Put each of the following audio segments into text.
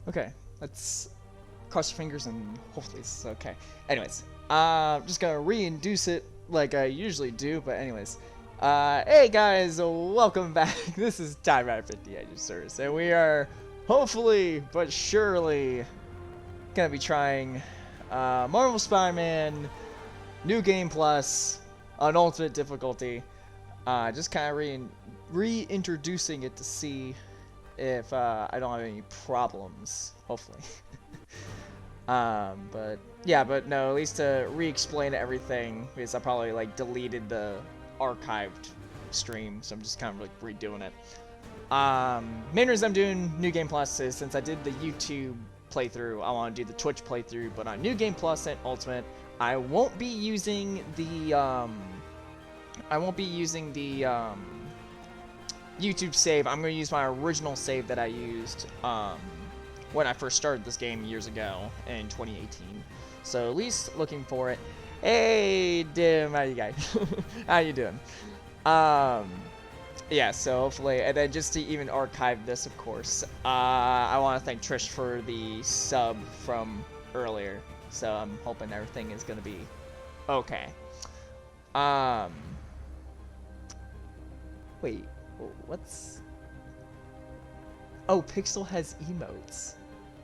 Okay, let's cross your fingers and hopefully it's okay. Anyways, just gonna reintroduce it like I usually do, but anyways. Hey guys, welcome back. This is Time Rider 58 Service, and we are hopefully but surely gonna be trying Marvel Spider-Man New Game Plus on Ultimate Difficulty. Just kind of reintroducing it to see if I don't have any problems, hopefully. But yeah, but no, at least to re-explain everything, because I probably like deleted the archived stream, so I'm just kind of like redoing it. Main reason I'm doing New Game Plus is since I did the YouTube playthrough, I want to do the Twitch playthrough, but on New Game Plus and Ultimate, I won't be using the YouTube save. I'm going to use my original save that I used when I first started this game years ago in 2018. So at least looking for it. Hey, Dim, how you guys? How you doing? Yeah, so hopefully, and then just to even archive this, of course, I want to thank Trish for the sub from earlier. So I'm hoping everything is going to be okay. Wait, what's... Oh, Pixel has emotes.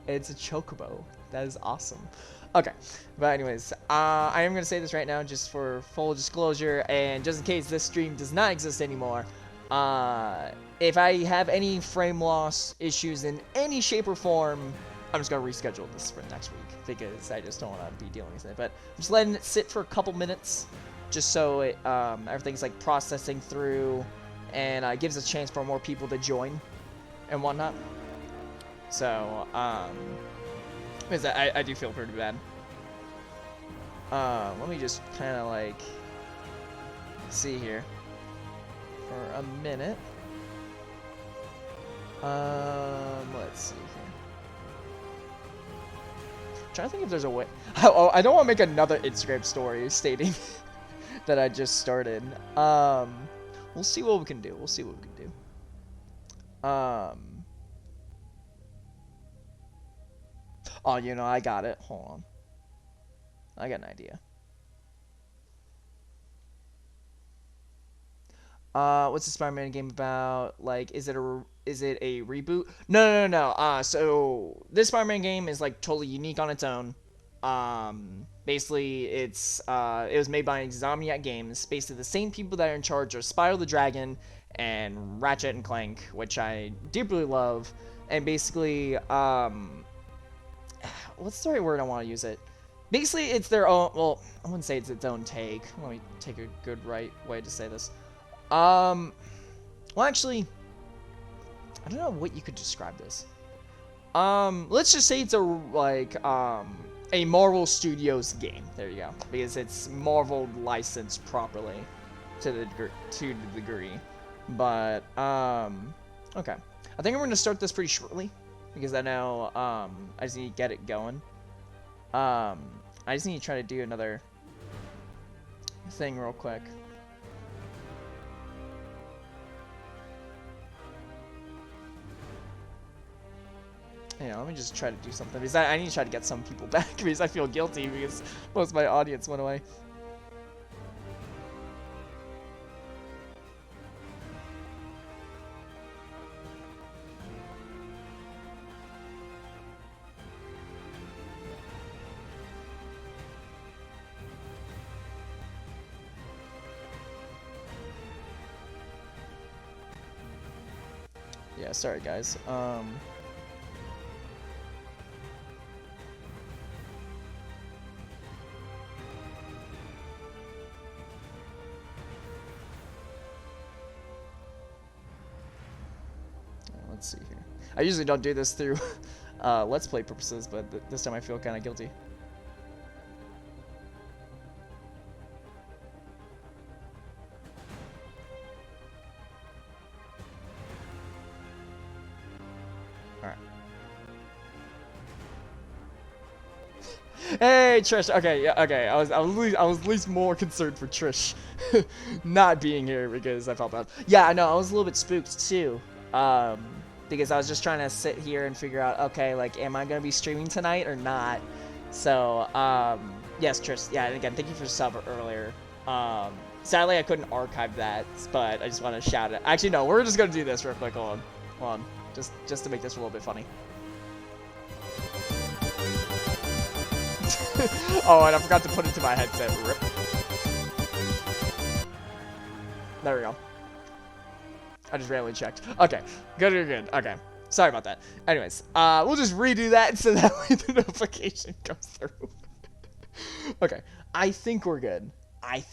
It's a chocobo. That is awesome. Okay, but anyways, I am going to say this right now just for full disclosure, and just in case this stream does not exist anymore, if I have any frame loss issues in any shape or form, I'm just going to reschedule this for next week, because I just don't want to be dealing with it. But I'm just letting it sit for a couple minutes, just so it, everything's like processing through, and gives a chance for more people to join and whatnot. So, because I do feel pretty bad. Let me just kind of like see here for a minute. Let's see here. I'm trying to think if there's a way. Oh, I don't want to make another Instagram story stating that I just started. We'll see what we can do. We'll see what we can do. Oh, you know, I got it. Hold on. I got an idea. What's the Spider-Man game about? Like, is it a reboot? No. So this Spider-Man game is like totally unique on its own. Basically, it was made by Insomniac Games. Basically, the same people that are in charge of Spyro the Dragon and Ratchet and Clank, which I deeply love. And basically, what's the right word I want to use it? Basically, it's their own, well, I wouldn't say it's its own take. Let me take a good right way to say this. Well, actually, I don't know what you could describe this. Let's just say it's a Marvel Studios game. There you go. Because it's Marvel licensed properly to the degree. But, okay. I think I'm going to start this pretty shortly, because I know, I just need to get it going. I just need to try to do another thing real quick. Yeah, let me just try to do something, because I need to try to get some people back, because I feel guilty, because most of my audience went away. Yeah, sorry guys. Let's see here. I usually don't do this through Let's Play purposes, but this time I feel kind of guilty. Hey, Trish. Okay, yeah, okay. I was at least more concerned for Trish not being here because I felt bad. Yeah, I know. I was a little bit spooked too. because I was just trying to sit here and figure out, okay, like, am I gonna be streaming tonight or not? So, yes, Tris, yeah, and again, thank you for the sub earlier. Sadly, I couldn't archive that, but I just want to shout it. Actually, no, we're just gonna do this real quick. Hold on, just to make this a little bit funny. Oh, and I forgot to put it to my headset. Rip. There we go. I just randomly checked. Okay, good. Okay, sorry about that. Anyways, we'll just redo that so that way the notification comes through. Okay, I think we're good. I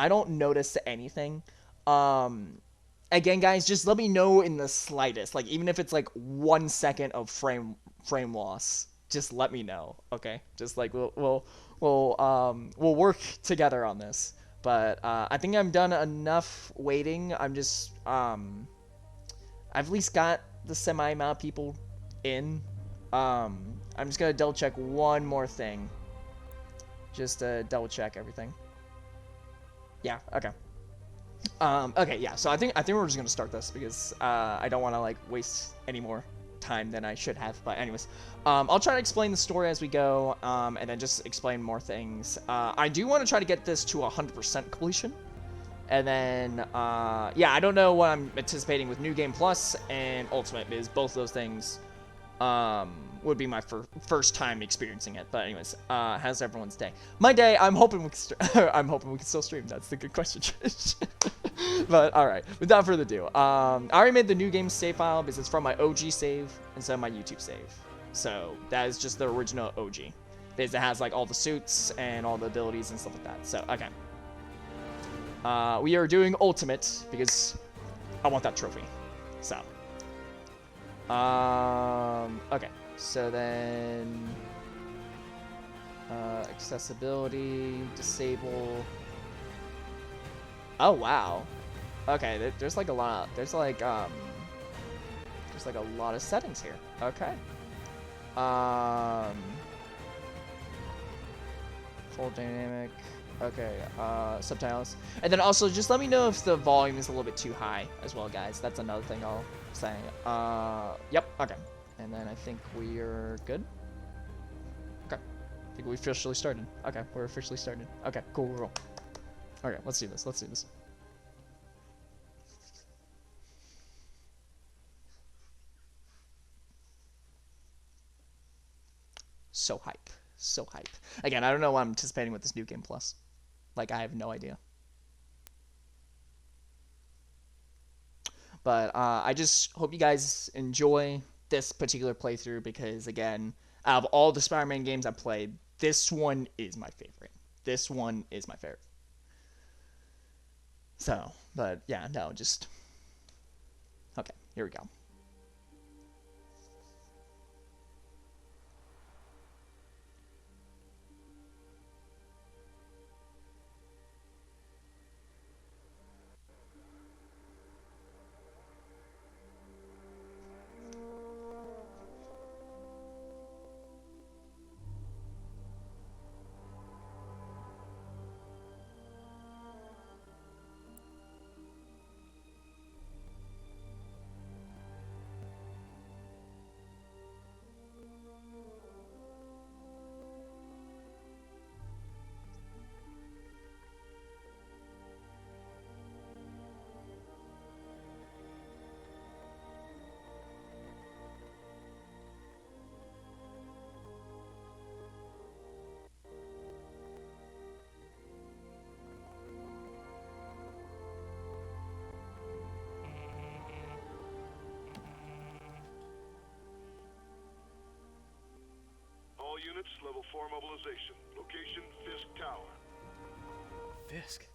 don't notice anything. Again, guys, just let me know in the slightest. Like, even if it's like 1 second of frame loss, just let me know. Okay, just like we'll work together on this. But I think I'm done enough waiting. I'm just I've at least got the semi amount of people in. I'm just gonna double check one more thing. Just to double check everything. Yeah. Okay. Okay. Yeah. So I think we're just gonna start this because I don't want to like waste any more time than I should have. But anyways, I'll try to explain the story as we go, and then just explain more things. I do want to try to get this to 100% completion. And then, yeah, I don't know what I'm anticipating with New Game Plus and Ultimate, because both those things would be my first time experiencing it. But anyways, how's everyone's day? My day, I'm hoping we can I'm hoping we can still stream. That's the good question, Trish. But all right, without further ado, I already made the New Game save file because it's from my OG save instead of my YouTube save. So that is just the original OG, because it has like all the suits and all the abilities and stuff like that. So okay. We are doing Ultimate because I want that trophy. So, okay. So then, accessibility, disable. Oh wow. Okay, there's like a lot. There's like a lot of settings here. Okay. Full dynamic. Okay, subtitles. And then also, just let me know if the volume is a little bit too high as well, guys. That's another thing I'll say. Yep, okay. And then I think we are good. Okay. I think we officially started. Okay, we're officially started. Okay, cool. Okay, let's do this. So hype. Again, I don't know what I'm anticipating with this New Game Plus. Like, I have no idea. But I just hope you guys enjoy this particular playthrough because, again, out of all the Spider-Man games I've played, this one is my favorite. So, but yeah, no, just... Okay, here we go. All units, level 4 mobilization. Location, Fisk Tower. Fisk?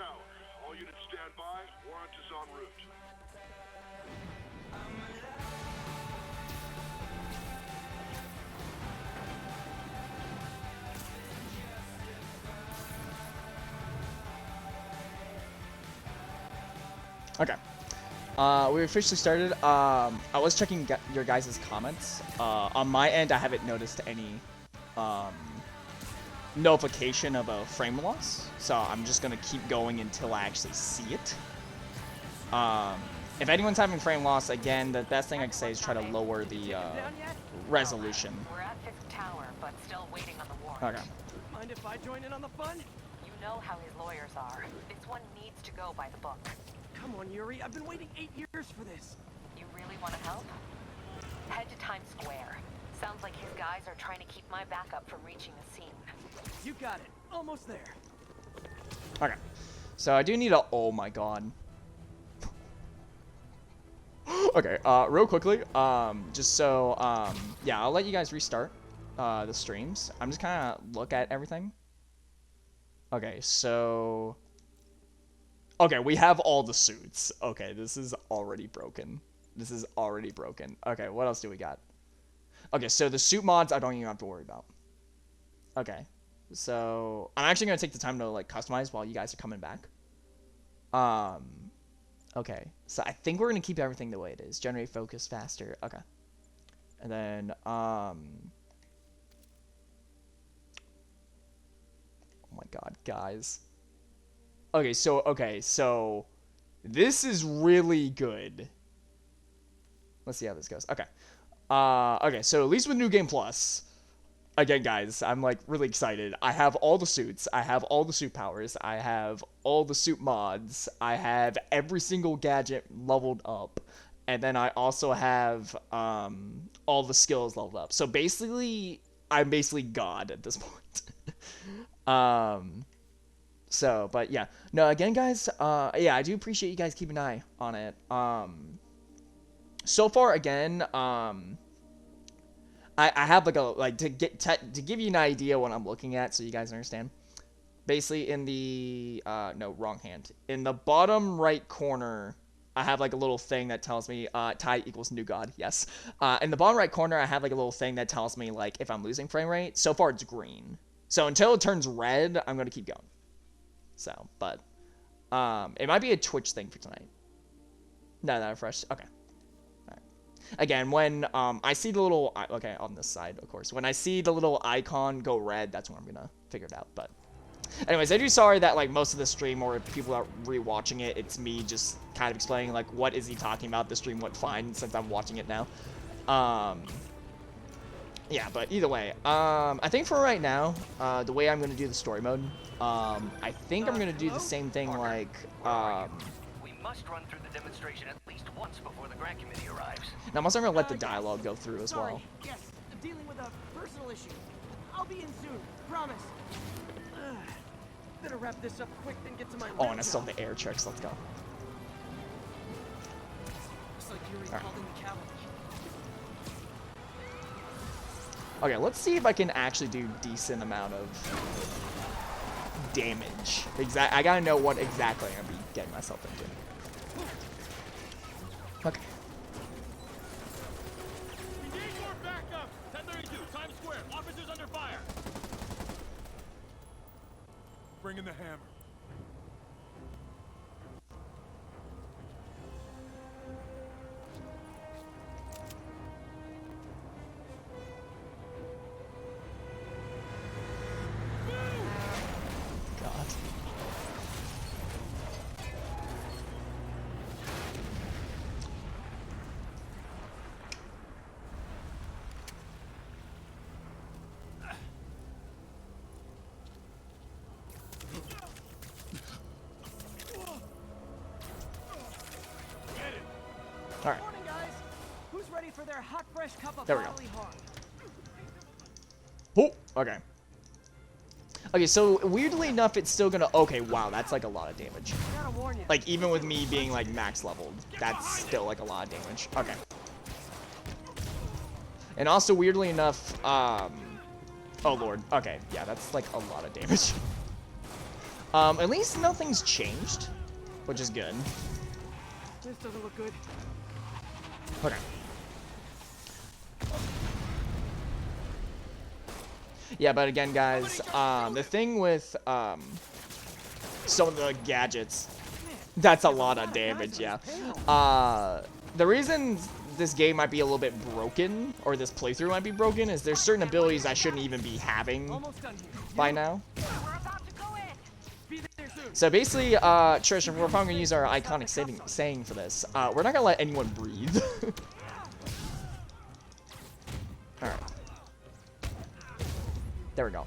tower. All units stand by. Warrant is en route. Okay. We officially started. I was checking your guys' comments. On my end, I haven't noticed any notification of a frame loss, so I'm just gonna keep going until I actually see it. If anyone's having frame loss, again, the best thing I can say is try to lower the resolution. We're at Fisk Tower, but still waiting on the warrant. Okay. Mind if I join in on the fun? You know how his lawyers are. This one needs to go by the book. Come on, Yuri. I've been waiting 8 years for this. You really want to help? Head to Times Square. Sounds like his guys are trying to keep my backup from reaching the scene. You got it. Almost there. Okay. So I do need a. Oh my god. Okay. Real quickly. Just so. Yeah, I'll let you guys restart the streams. I'm just kind of look at everything. Okay. So. Okay, we have all the suits. Okay, this is already broken. This is already broken. Okay, what else do we got? Okay, so the suit mods I don't even have to worry about. Okay, so I'm actually gonna take the time to like customize while you guys are coming back. Okay, so I think we're gonna keep everything the way it is. Generate focus faster. Okay, and then oh my god, guys. Okay, so this is really good. Let's see how this goes. Okay. Okay, so at least with New Game Plus, again, guys, I'm like really excited. I have all the suits. I have all the suit powers. I have all the suit mods. I have every single gadget leveled up. And then I also have all the skills leveled up. So basically, I'm basically God at this point. So, but yeah, no, again, guys, yeah, I do appreciate you guys keeping an eye on it. So far, again, I have like to give you an idea what I'm looking at, so you guys understand. Basically, in the no, wrong hand. In the bottom right corner, I have like a little thing that tells me tie equals new god. Yes. In the bottom right corner, I have like a little thing that tells me like if I'm losing frame rate. So far, it's green. So until it turns red, I'm gonna keep going. So, but, it might be a Twitch thing for tonight. No, not fresh. Okay. Alright. Again, when, I see the little, okay, on this side, of course. When I see the little icon go red, that's when I'm gonna figure it out, but. Anyways, I do sorry that, like, most of the stream, or if people are rewatching it, it's me just kind of explaining, like, what is he talking about? The stream went fine since I'm watching it now. Yeah, but either way, I think for right now, the way I'm gonna do the story mode, I think I'm gonna do the same thing like, We must run through the demonstration at least once before the grant committee arrives. now I'm also gonna let the dialogue go through as well. Yes, I'm dealing with a personal issue. I'll be in soon. Promise. Better wrap this up quick than get to my. Oh, and I still have the air tricks. Let's go. Looks like Yuri Alright. called in the cavalry. Okay, let's see if I can actually do decent amount of damage. I gotta know what exactly I'm gonna be getting myself into. Okay. We need more backup! 1032, Times Square. Officers under fire. Bring in the hammer. God. All right. Morning, guys. Who's ready for their hot, fresh cup of There we go. bodily harm? Oh, okay. Okay, so weirdly enough, it's still gonna. Okay, wow, that's like a lot of damage. Gotta warn you. Like even with me being like max leveled, that's still like a lot of damage. Okay. And also weirdly enough, oh lord. Okay, yeah, that's like a lot of damage. At least nothing's changed, which is good. This doesn't look good. Okay. Yeah, but again, guys, the thing with some of the gadgets, that's a lot of damage, yeah. The reason this game might be a little bit broken, or this playthrough might be broken, is there's certain abilities I shouldn't even be having Almost done here. by now. We're about to go in. Be there soon. So basically, Trish, we're probably gonna use our iconic saying for this. We're not gonna let anyone breathe. Alright. There we go.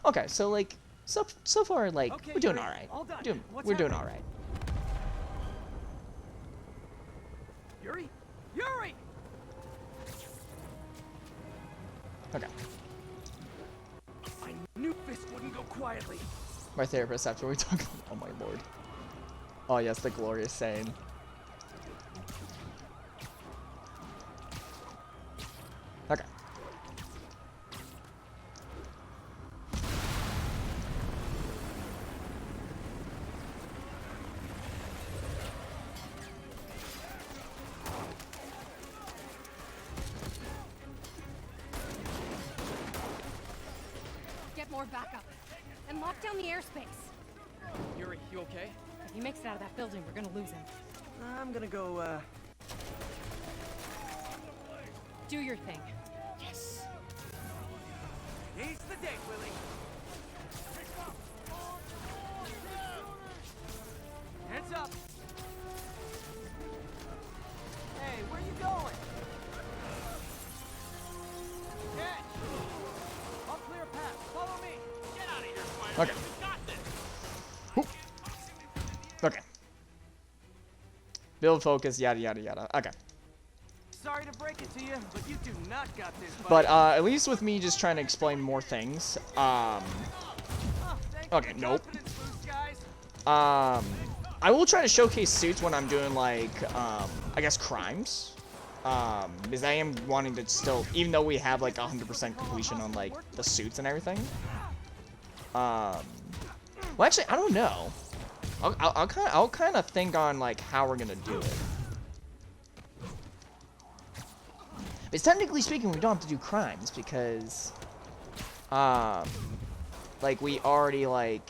Okay, so like, so far, like, Okay, we're doing Yuri, alright. all done. What's We're doing happening? alright. Yuri? Yuri! Okay. I knew this wouldn't go quietly. My therapist after we talk. Oh my lord. Oh yes, the glorious saying. Okay. Get more backup. And lock down the airspace. Yuri, you okay? If he makes it out of that building, we're gonna lose him. I'm gonna go, Do your thing. Yes! He's the day, Willie. Hands up! Hey, where you going? Catch! I'll clear a path. Follow me. Get out of here, Spider-Man. Okay. We got this. Okay. Build focus, yada yada yada. Okay. Sorry to break it to you, but you do not got this, buddy. But at least with me just trying to explain more things. Oh, thank you Okay, for nope. confidence boost, guys. I will try to showcase suits when I'm doing like I guess crimes. Because I am wanting to still, even though we have like 100% completion on like the suits and everything. Well, actually, I don't know. I'll kind of think on like how we're gonna do it. Because technically speaking, we don't have to do crimes because, like we already like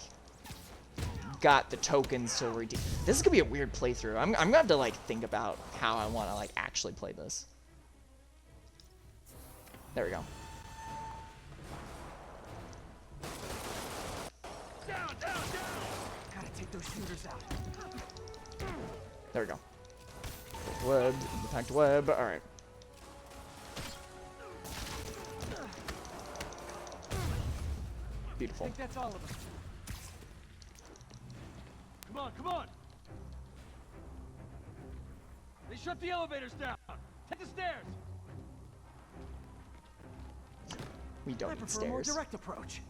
got the tokens to redeem. This is gonna be a weird playthrough. I'm gonna have to like think about how I want to like actually play this. There we go. Gotta take those shooters out. There we go. Web, impact web. All right. I Beautiful. think that's all of them. Come on, come on. They shut the elevators down. Take the stairs. We don't I need prefer a more stairs. direct approach.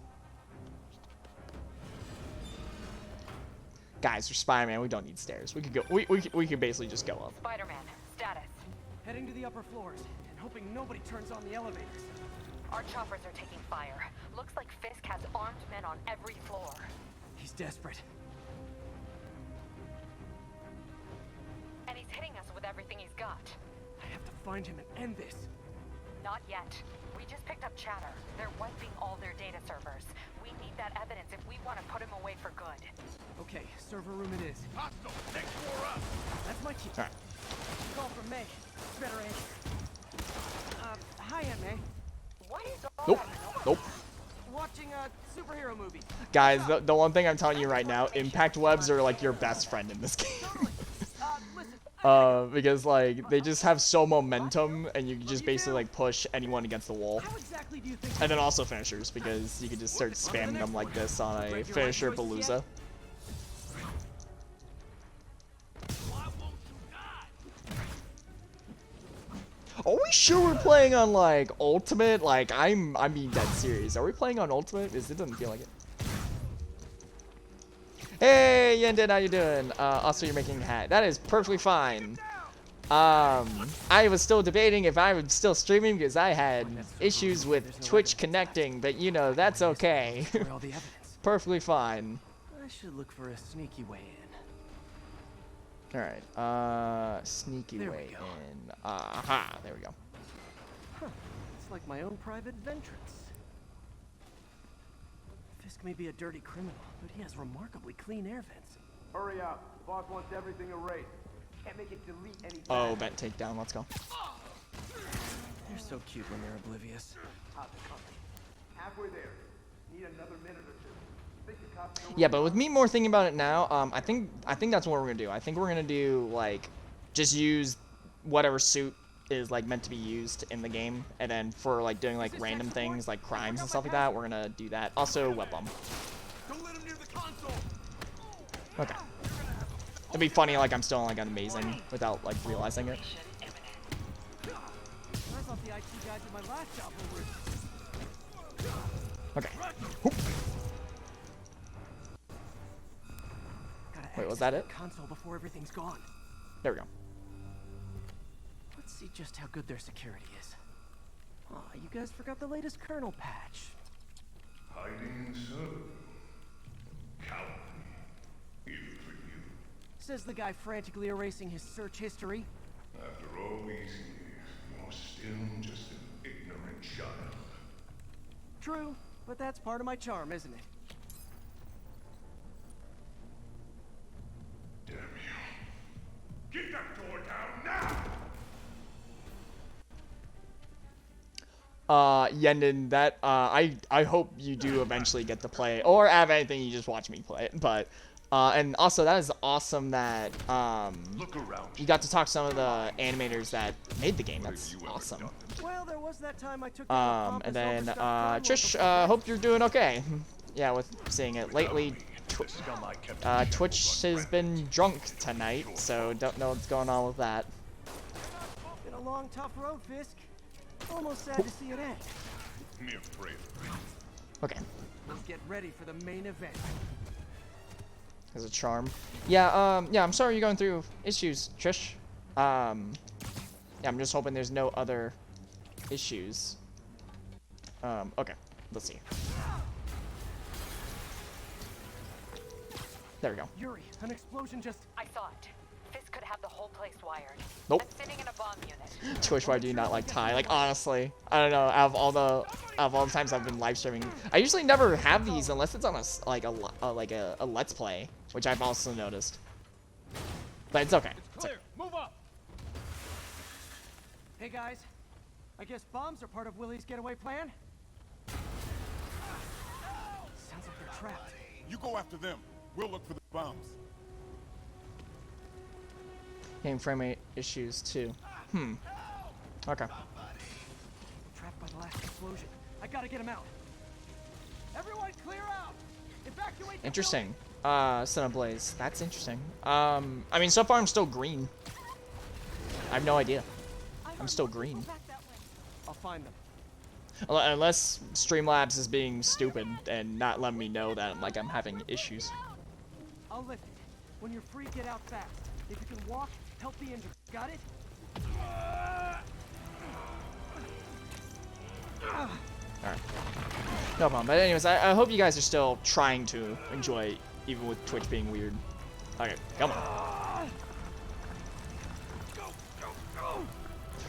Guys, we're Spider-Man. We don't need stairs. We could go. We could basically just go up. Spider-Man, status. Heading to the upper floors and hoping nobody turns on the elevators. Our choppers are taking fire. Looks like Fisk has armed men on every floor. He's desperate. And he's hitting us with everything he's got. I have to find him and end this. Not yet. We just picked up chatter. They're wiping all their data servers. We need that evidence if we want to put him away for good. Okay, server room it is. Hostile. Next floor up. That's my key. All right. Call from May. Better answer. Hi, Aunt May. What is all Nope. that noise? Nope. Watching a superhero movie. Guys, the one thing I'm telling you right now, impact webs are like your best friend in this game. Listen, Because like they just have so momentum, and you can just basically like push anyone against the wall. how exactly do you think? And then also finishers, because you can just start spamming them like this on a finisher palooza. Why won't you die? Are we sure we're playing on like ultimate? Like I'm being dead serious. Are we playing on ultimate? Because it doesn't feel like it. Hey Yendin, how you doing? Also you're making a hat. That is perfectly fine. I was still debating if I was still streaming because I had issues with Twitch connecting, but you know, that's okay. Where all the evidence? Perfectly fine. I should look for a sneaky way in. All right. Sneaky There we way go. in. Aha. There we go. Huh. It's like my own private ventrance. Fisk may be a dirty criminal, but he has remarkably clean air vents. Hurry up. The boss wants everything erased. Can't make it delete any Oh, vent takedown. Let's go. They're so cute when they're oblivious. Halfway there. Need another minute or two. Think the cops know Yeah, but with me more thinking about it now, I think that's what we're gonna do. I think we're gonna do like just use whatever suit is like meant to be used in the game, and then for like doing like random things like crimes and stuff like that, we're gonna do that. Also, web bomb. Don't let him near the console. Okay. It'd be funny like I'm still like amazing without like realizing it. I thought the IT guys at my last job were rude. Okay. Whoop. Gotta Wait, was access that it? console before everything's gone. There we go. Let's see just how good their security is. Aw, you guys forgot the latest kernel patch. Hiding so. Cowardly. Even for you. Says the guy frantically erasing his search history. After all these years, you're still just an ignorant child. True, but that's part of my charm, isn't it? Damn you. Get that door down now! Yenden, that I hope you do eventually get to play, or have anything, you just watch me play it. But and also that is awesome that Look around. you got to talk to some of the animators that made the game. That's awesome. Well, there was that time I took down a And pompous, then overstuffed crime Trish, lord hope you're doing okay. Yeah, with seeing it lately. Scum I kept Twitch has been drunk tonight, so don't know what's going on with that. Been a long, tough road, Fisk. Almost sad to see it end. mere prey. Okay. Let's get ready for the main event. As a charm. Yeah, I'm sorry you're going through issues, Trish. Yeah, I'm just hoping there's no other issues. Okay, let's see. There we go. Yuri, an explosion just... I saw it. Fisk could have the whole place wired. Nope. I'm sitting in a bomb unit. Twitch, why do you not like Ty? Like, honestly, I don't know. Out of all the times I've been live streaming, I usually never have these unless it's on a let's play, which I've also noticed. But it's okay. It's okay. Clear. Move up. Hey, guys. I guess bombs are part of Willie's getaway plan? Sounds like they're trapped. You go after them. We'll look for the bombs. Game frame rate issues too. Okay. Trapped by the last explosion. I gotta get him out. Everyone clear out! Evacuate the Interesting. Set ablaze. That's interesting. I mean, so far I'm still green. I have no idea. I'm still green. building. I'll find them. Unless Streamlabs is being stupid and not letting me know that I'm having issues. I'll lift it. When you're free, get out fast. If you can walk, help the injured. Got it? Alright. No problem. But anyways, I hope you guys are still trying to enjoy, even with Twitch being weird. Okay, come on.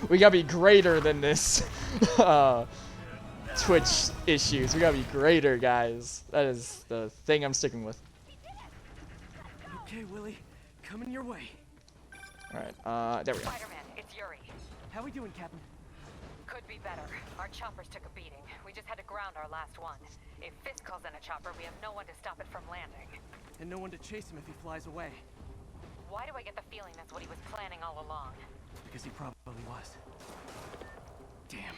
We gotta be greater than this. Twitch issues. We gotta be greater, guys. That is the thing I'm sticking with. Okay, Willie. Coming your way. Alright, there we go. Spider-Man, it's Yuri. How we doing, Captain? Could be better. Our choppers took a beating. We just had to ground our last one. If Fisk calls in a chopper, we have no one to stop it from landing. And no one to chase him if he flies away. Why do I get the feeling that's what he was planning all along? Because he probably was. Damn.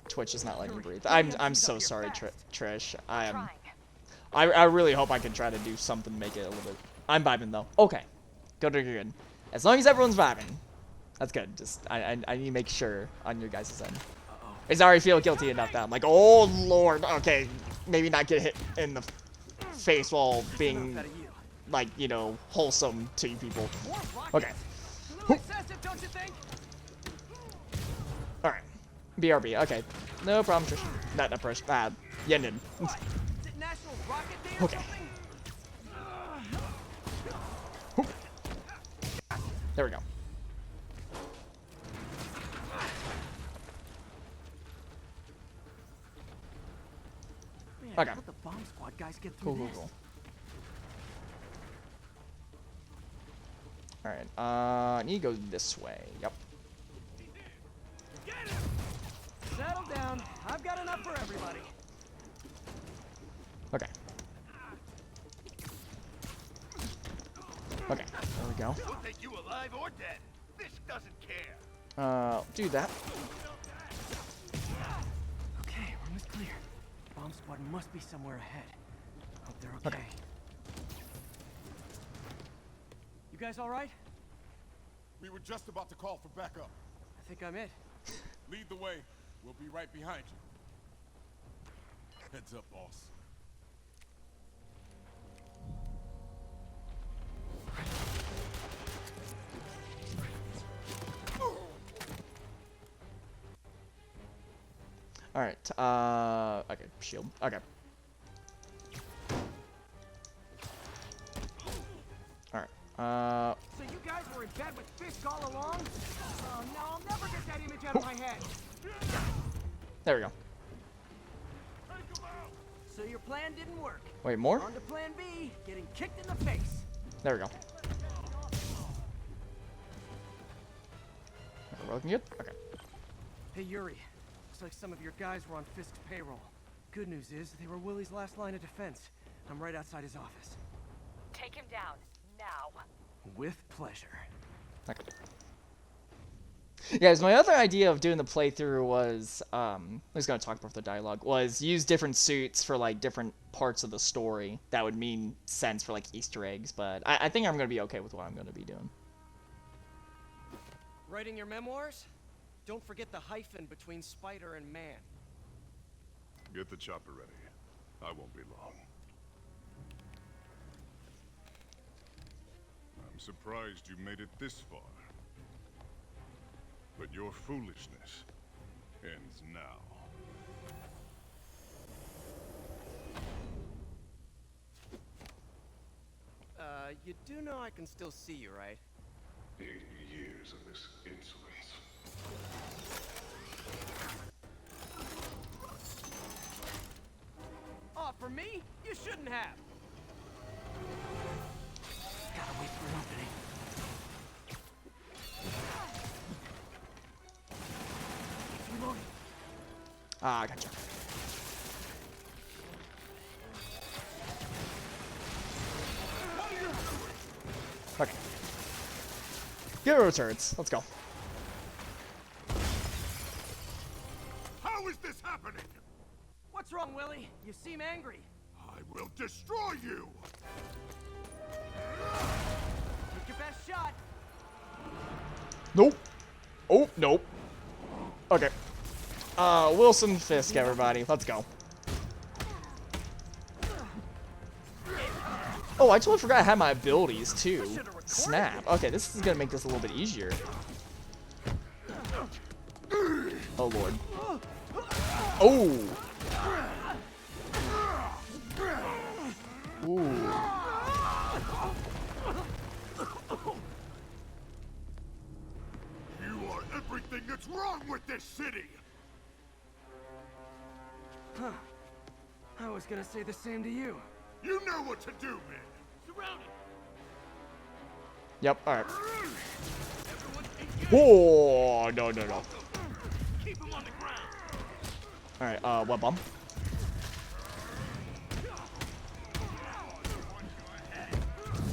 Twitch is not letting me breathe. I'm so sorry, Trish. I am. Trying. I really hope I can try to do something to make it a little bit. I'm vibing though. Okay, good. As long as everyone's vibing, that's good. Just I need to make sure on your guys' end. Because I already feel guilty enough that I'm like, oh lord. Okay, maybe not get hit in the face while being Enough out of you. like, you know, wholesome to you people. More rockets. Okay. A little excessive, don't you think? All right. BRB. Okay. No problem, Trish. Not Yenden. What? Is it National Rocket Day or Okay. something? There we go. Man, Okay. how'd the bomb squad guys get through Cool, cool, this? cool. Alright, I need to go this way. Yep. Settle down. I've got enough for everybody. Okay. Okay, there we go. We'll take you alive or dead. Fisk doesn't care. Do that. Okay, room is clear. Bomb squad must be somewhere ahead. Hope they're okay. You guys all right? We were just about to call for backup. I think I'm it. Lead the way. We'll be right behind you. Heads up, boss. Alright, okay, shield. Okay. Alright, So you guys were in bed with Fisk all along? Oh no, I'll never get that image out of my head. there we go. So your plan didn't work. Wait, more? On to plan B, getting kicked in the face. There we go. We're looking good? Okay. Hey Yuri, looks like some of your guys were on Fisk's payroll. Good news is, they were Willie's last line of defense. I'm right outside his office. Take him down, now. With pleasure. Okay. Guys, my other idea of doing the playthrough was, I'm just gonna talk about the dialogue, was use different suits for, like, different parts of the story. That would mean sense for, like, Easter eggs, but I think I'm gonna be okay with what I'm gonna be doing. Writing your memoirs? Don't forget the hyphen between spider and man. Get the chopper ready. I won't be long. I'm surprised you made it this far. But your foolishness ends now. You do know I can still see you, right? 80 years of this insolence. Oh, for me? You shouldn't have. Gotta wait for an opening. Reloading. Ah, I gotcha. Okay. Hero turrets. Let's go. How is this happening? What's wrong, Willie? You seem angry. I will destroy you! Take your best shot. Nope. Oh, nope. Okay. Wilson Fisk, everybody. Let's go. Oh, I totally forgot I had my abilities, too. Snap. Okay, this is gonna make this a little bit easier. Oh, Lord. Oh! Ooh. You are everything that's wrong with this city! Huh. I was gonna say the same to you. You know what to do, man! Surrounded! Yep, alright. Oh, no, no, no. Keep him on the ground! Alright, what bomb?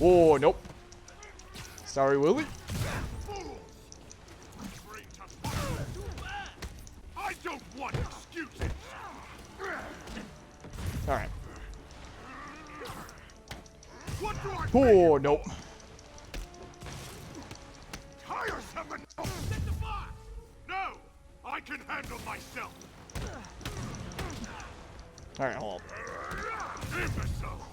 Oh, nope. Sorry, Willie. Fools! Afraid to fight. I don't want excuses! Alright. What do I Oh, nope. Tiresome and set the box! No! I can handle myself! Alright, hold on. Imbecile!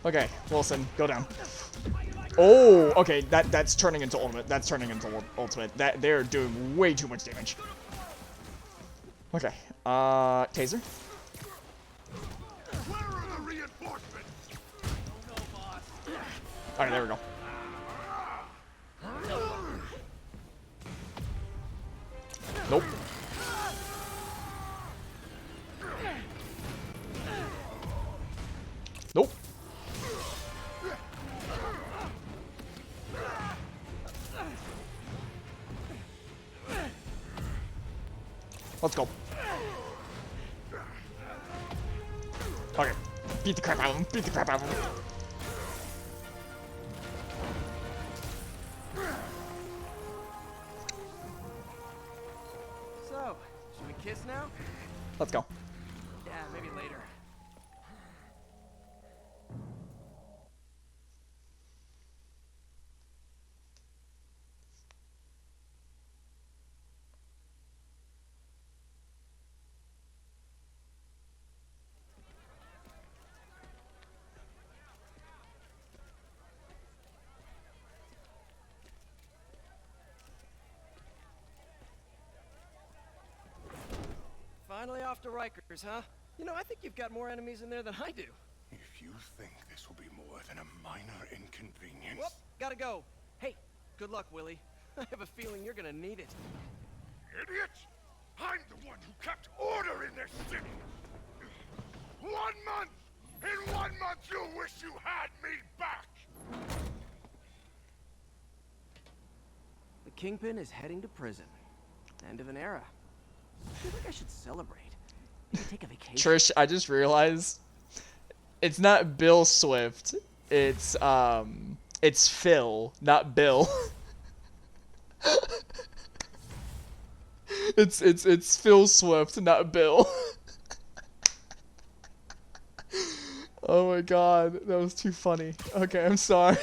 Okay, Wilson, go down. Oh, okay, that's turning into ultimate. That's turning into ultimate. They're doing way too much damage. Okay, taser. Where are the reinforcements? Alright, there we go. Nope. Nope. Let's go. Okay. Beat the crap out of him. Beat the crap out of him. So, should we kiss now? Let's go. Yeah, maybe later. Finally off to Rikers, huh? You know, I think you've got more enemies in there than I do. If you think this will be more than a minor inconvenience... Whoop, gotta go. Hey, good luck, Willie. I have a feeling you're gonna need it. Idiots! I'm the one who kept order in this city! 1 month! In 1 month you'll wish you had me back! The Kingpin is heading to prison. End of an era. I feel like I should celebrate. Maybe take a vacation. Trish, I just realized it's not Bill Swift. It's Phil, not Bill. it's Phil Swift, not Bill. Oh my god, that was too funny. Okay, I'm sorry.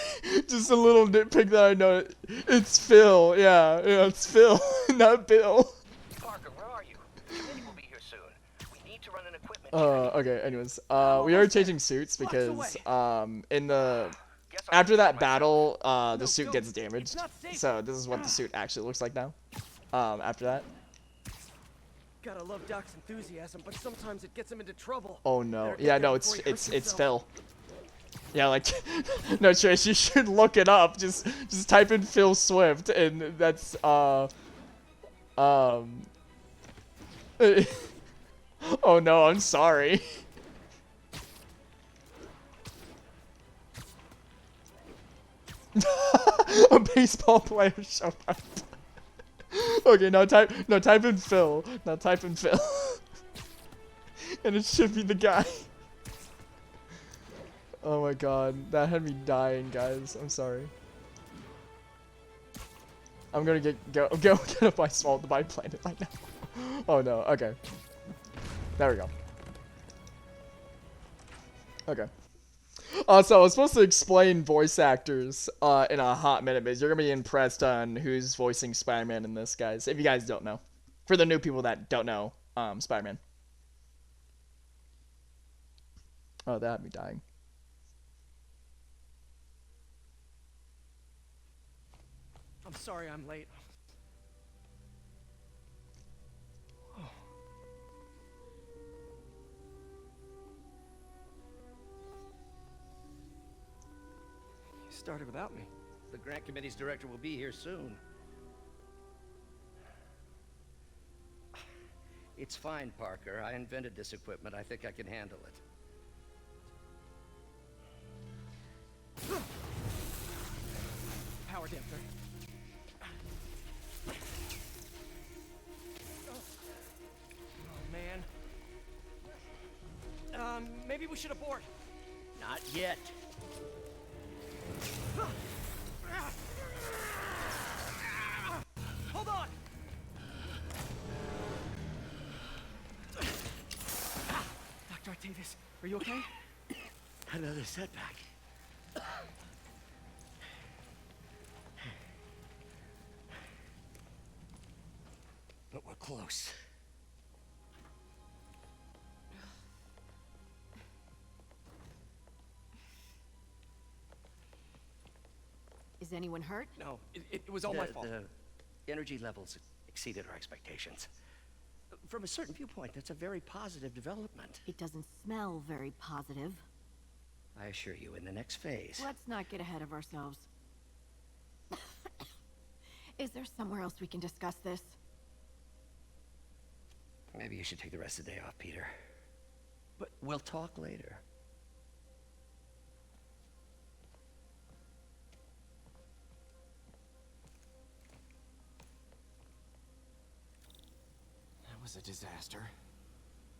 Just a little nitpick that I know. It's Phil. Yeah, it's Phil, not Bill. Parker, where are you? Committee will be here soon. We need to run an equipment. Okay, anyways, we are changing suits because, in the, after that battle, the suit gets damaged, so this is what the suit actually looks like now, after that. Gotta love Doc's enthusiasm, but sometimes it gets him into trouble. Oh no, Better get yeah, there no, before he hurts it's himself. Phil. Yeah, like, no, Trish, you should look it up, just type in Phil Swift, and that's, oh no, I'm sorry. A baseball player showed up. Okay, now type in Phil. Now type in Phil. And it should be the guy. Oh my god, that had me dying, guys. I'm sorry. I'm gonna go get a buy planet right now. Oh no, okay. There we go. Okay. So I was supposed to explain voice actors in a hot minute, but you're gonna be impressed on who's voicing Spider-Man in this, guys. If you guys don't know, for the new people that don't know, Spider-Man. Oh, that had me dying. I'm sorry I'm late. You started without me. The grant committee's director will be here soon. It's fine, Parker. I invented this equipment. I think I can handle it. Power damper. Oh, man. Maybe we should abort. Not yet. Hold on! Dr. Octavius, are you okay? Another setback. But we're close. Is anyone hurt? No, it was all my fault. The energy levels exceeded our expectations. From a certain viewpoint, that's a very positive development. It doesn't smell very positive. I assure you, in the next phase. Let's not get ahead of ourselves. Is there somewhere else we can discuss this? Maybe you should take the rest of the day off, Peter. But we'll talk later. That was a disaster.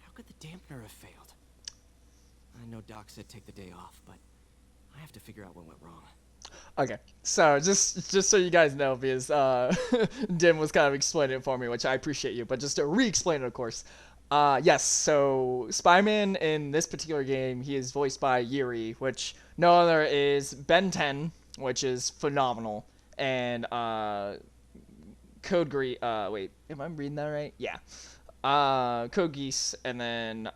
How could the dampener have failed? I know Doc said take the day off, but I have to figure out what went wrong. Okay, so just so you guys know, because Dim was kind of explaining it for me, which I appreciate you, but just to re-explain it, of course. Yes, so Spy-Man in this particular game, he is voiced by Yuri, which no other is Ben 10, which is phenomenal, and Code Geass, wait, am I reading that right? Yeah. Code Geass, and then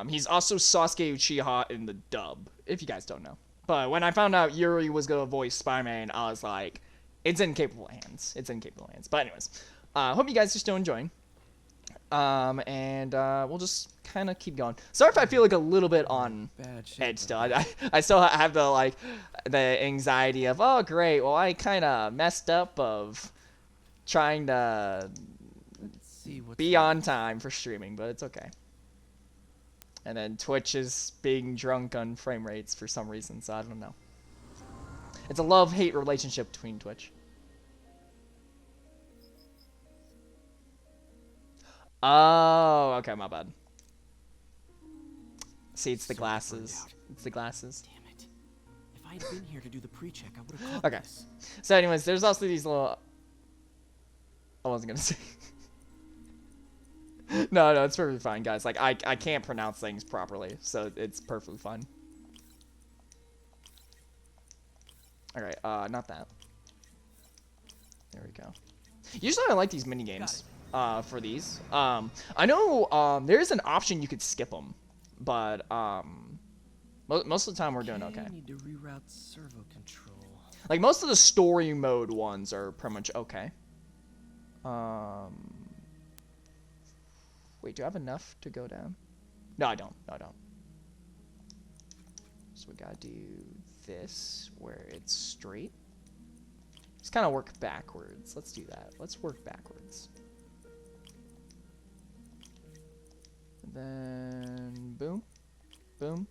he's also Sasuke Uchiha in the dub, if you guys don't know. But when I found out Yuri was going to voice Spider-Man, I was like, it's in capable hands. It's in capable hands. But anyways, hope you guys are still enjoying. And we'll just kind of keep going. Sorry if I feel like a little bit on edge still. I still have the anxiety of, oh, great, well, I kind of messed up of trying to be on time for streaming, but it's okay. And then Twitch is being drunk on frame rates for some reason, so I don't know. It's a love-hate relationship between Twitch. Oh, okay, my bad. See, it's the glasses. It's the glasses. Damn it. If I had been here to do the pre-check, I would have caught Okay. this. So anyways, there's also these little... I wasn't gonna say... No, it's perfectly fine, guys. Like, I can't pronounce things properly, so it's perfectly fine. Alright, not that. There we go. Usually I like these mini games for these. I know there is an option you could skip them, but most of the time we're doing okay. Need to reroute servo control. Like, most of the story mode ones are pretty much okay. Wait, do I have enough to go down? No, I don't. No, I don't. So we gotta do this, where it's straight. Let's kind of work backwards. Let's do that. Let's work backwards. And then boom, boom,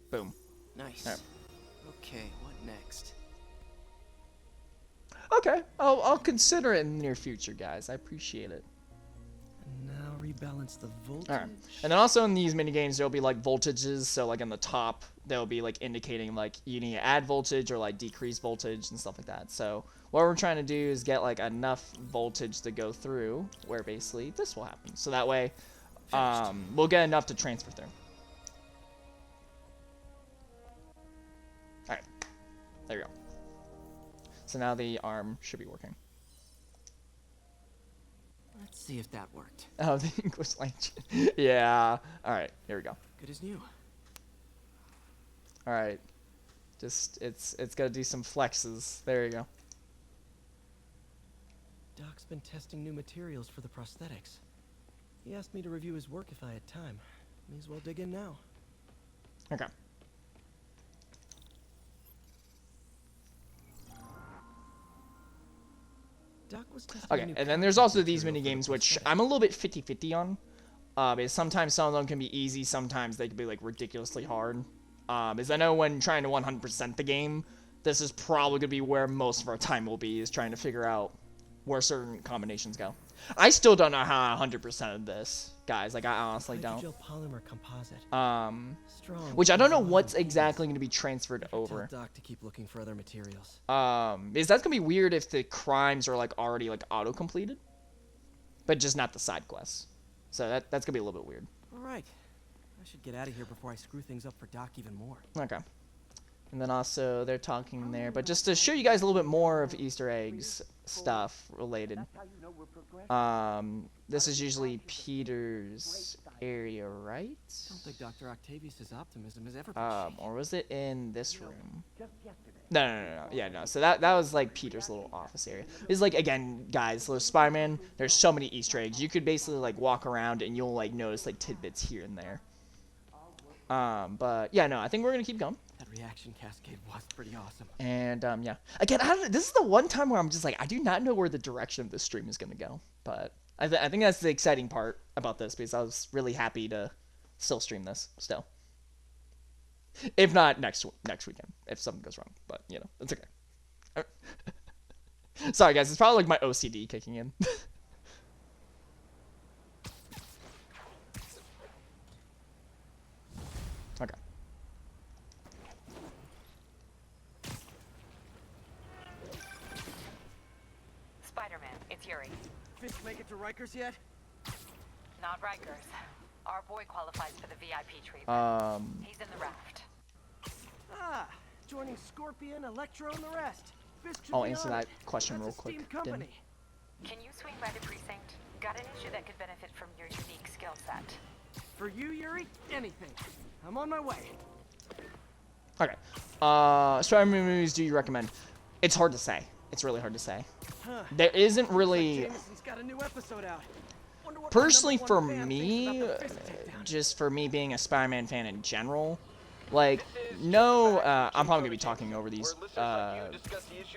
boom. Nice. Right. Okay, what next? Okay, I'll consider it in the near future, guys. I appreciate it. Now rebalance the voltage. Alright. And then also in these mini games there'll be like voltages, so like on the top they'll be like indicating like you need to add voltage or like decrease voltage and stuff like that. So what we're trying to do is get like enough voltage to go through where basically this will happen. So that way we'll get enough to transfer through. Alright. There we go. So now the arm should be working. Let's see if that worked. Oh, the English language. Yeah. Alright, here we go. Good as new. Alright. Just, it's gotta do some flexes. There you go. Doc's been testing new materials for the prosthetics. He asked me to review his work if I had time. May as well dig in now. Okay. Doc was testing Okay, and then there's also these mini games which I'm a little bit 50-50 on. Because sometimes some of them can be easy, sometimes they can be like ridiculously hard. As I know when trying to 100% the game, this is probably gonna be where most of our time will be, is trying to figure out where certain combinations go. I still don't know how I 100% of this, guys. Like, I honestly don't. Hydrogel polymer composite. Strong. Which I don't know what's exactly going to be transferred over. Tell Doc to keep looking for other materials. Is that going to be weird if the crimes are like already like auto-completed? But just not the side quests. So that's going to be a little bit weird. All right. I should get out of here before I screw things up for Doc even more. Okay. And then also they're talking there, but just to show you guys a little bit more of Easter eggs stuff related. This is usually Peter's area, right? I don't think Dr. Octavius' optimism has ever been Or was it in this room? No. Yeah, no. So that was like Peter's little office area. It's like, again, guys, so Spider-Man, there's so many Easter eggs. You could basically like walk around and you'll like notice like tidbits here and there. But yeah, no, I think we're gonna keep going. That reaction cascade was pretty awesome. And yeah, again, this is the one time where I'm just like, I do not know where the direction of this stream is gonna go. But I think that's the exciting part about this because I was really happy to still stream this still. If not next weekend, if something goes wrong, but you know, it's okay. Sorry guys, it's probably like my OCD kicking in. Okay. Spider-Man, it's Yuri. Fisk make it to Rikers yet? Not Rikers. Our boy qualifies for the VIP treatment. He's in the raft. Ah, joining Scorpion, Electro, and the rest. Fisk should I'll be answer on that it. question That's real a quick, steamed Dim. company. Can you swing by the precinct? Got an issue that could benefit from your unique skill set. For you, Yuri, anything. I'm on my way. Okay. Spider-Man movies do you recommend? It's hard to say. It's really hard to say. Huh. There isn't Looks like really... Jameson's got a new episode out. Wonder what my Personally, #1 for fan thinks me, about the Fisk takedown. just for me being a Spider-Man fan in general, like, no, I'm probably gonna be talking over these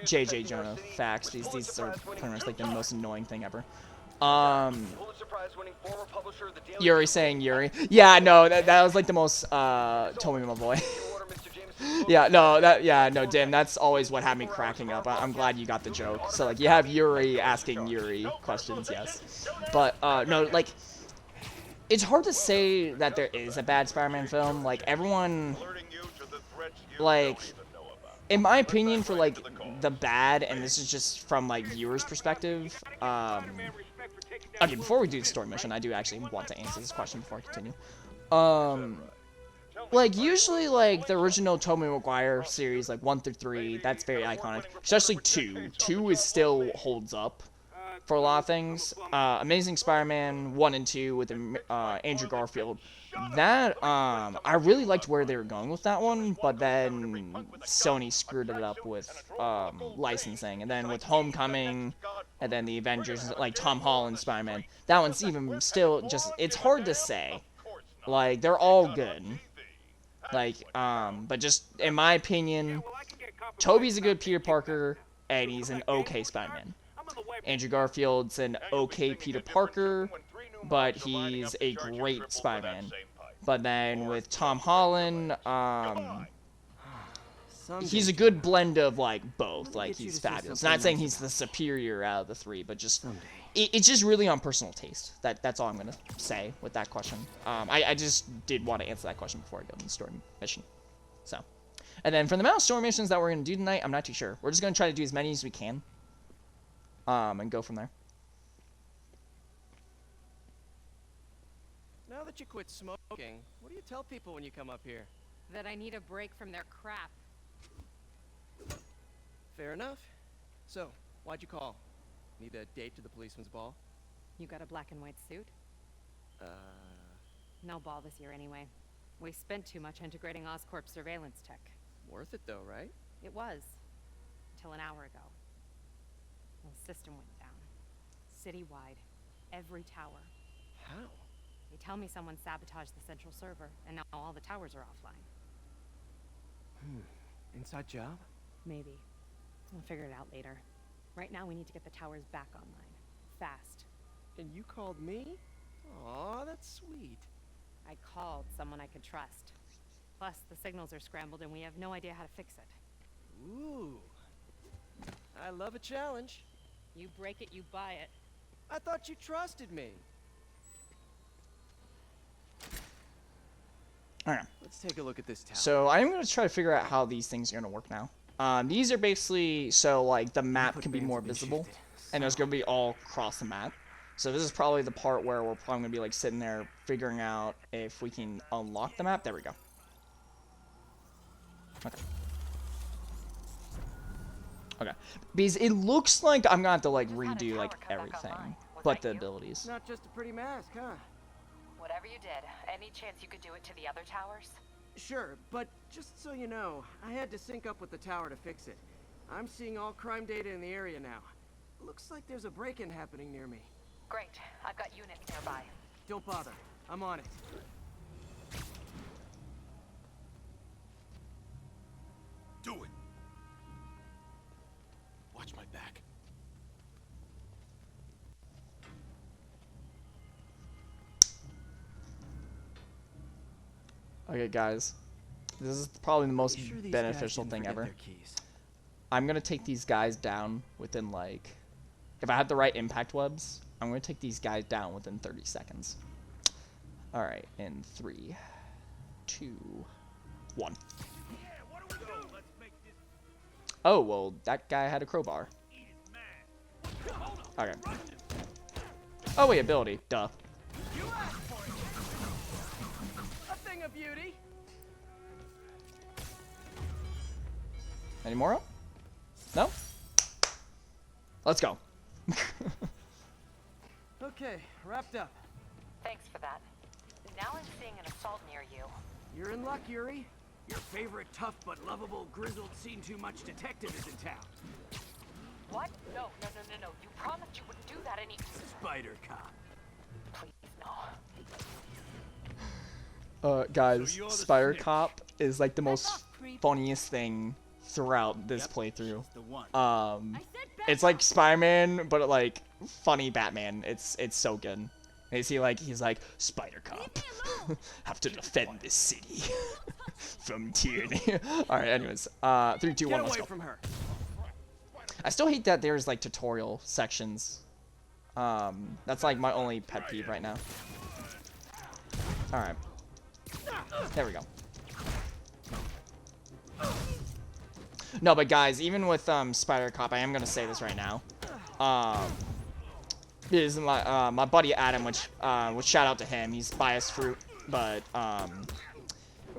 JJ Jonah facts. These are pretty much like the most annoying thing ever. Yuri saying Yuri. Yeah, no, that was like the most told me my boy. Yeah, no, Dim, that's always what had me cracking up. I'm glad you got the joke. So, like, you have Yuri asking Yuri questions, yes. But, no, like, it's hard to say that there is a bad Spider-Man film. Like, everyone, like, in my opinion, for, like, the bad, and this is just from, like, viewers' perspective, okay, before we do the story mission, I do actually want to answer this question before I continue. Like, usually, like, the original Tobey Maguire series, like, 1 through 3, that's very iconic. Especially 2. 2 is still holds up for a lot of things. Amazing Spider-Man 1 and 2 with Andrew Garfield. That, I really liked where they were going with that one, but then Sony screwed it up with, licensing. And then with Homecoming, and then the Avengers, like, Tom Holland Spider-Man, that one's even still just, it's hard to say. Like, they're all good. Like, but just, in my opinion, Tobey's a good Peter Parker, and he's an okay Spider-Man. Andrew Garfield's an okay Peter Parker, but he's a great Spider-Man. But then with Tom Holland, he's a good blend of, like, both. Like, he's fabulous. Not saying he's the superior out of the three, but just... It's just really on personal taste. That's all I'm going to say with that question. I just did want to answer that question before I go to the story mission. So. And then for the amount of story missions that we're going to do tonight, I'm not too sure. We're just going to try to do as many as we can. And go from there. Now that you quit smoking, what do you tell people when you come up here? That I need a break from their crap. Fair enough. So, why'd you call? Need a date to the policeman's ball? You got a black and white suit? No ball this year anyway. We spent too much integrating Oscorp's surveillance tech. Worth it though, right? It was. Until an hour ago. The system went down. Citywide. Every tower. How? They tell me someone sabotaged the central server, and now all the towers are offline. Inside job? Maybe. We'll figure it out later. Right now, we need to get the towers back online. Fast. And you called me? Aw, that's sweet. I called someone I could trust. Plus, the signals are scrambled and we have no idea how to fix it. Ooh. I love a challenge. You break it, you buy it. I thought you trusted me. Alright. Let's take a look at this tower. So I'm going to try to figure out how these things are going to work now. These are basically so, like, the map can be more visible. And there's going to be all across the map. So this is probably the part where we're probably going to be, like, sitting there figuring out if we can unlock the map. There we go. Okay. Okay. Because it looks like I'm going to have to, like, redo, like, everything. But the abilities. Not just a pretty mask, huh? Whatever you did, any chance you could do it to the other towers? Sure, but just so you know, I had to sync up with the tower to fix it. I'm seeing all crime data in the area now. Looks like there's a break-in happening near me. Great. I've got units nearby. Don't bother. I'm on it. Do it. Watch my back. Okay, guys. This is probably the most Sure these guys beneficial didn't thing forget ever. their keys. I'm gonna take these guys down within like, if I have the right impact webs, I'm gonna take these guys down within 30 seconds. All right, in 3, 2, 1. Oh well, that guy had a crowbar. Okay. Oh wait, ability. Duh. You asked for it. A thing of beauty. Any more up? No? Let's go. Okay, wrapped up. Thanks for that. Now I'm seeing an assault near you. You're in luck, Yuri. Your favorite tough but lovable, grizzled, seen-too-much detective is in town. What? No. You promised you wouldn't do that any... Spider Cop. Please, no. Guys, So you're the Spider snitch. Cop is like the most funniest thing throughout this playthrough. It's like Spider-Man, but like funny Batman. It's so good. Is he like he's like Spider Cop, have to defend this city from tyranny. All right, anyways, 3, 2, 1, Get let's away go. from her. I still hate that there's like tutorial sections. That's like my only pet peeve right now. All right, there we go. No, but guys, even with Spider Cop, I am gonna say this right now. Is my buddy Adam, which shout out to him. He's biased fruit, but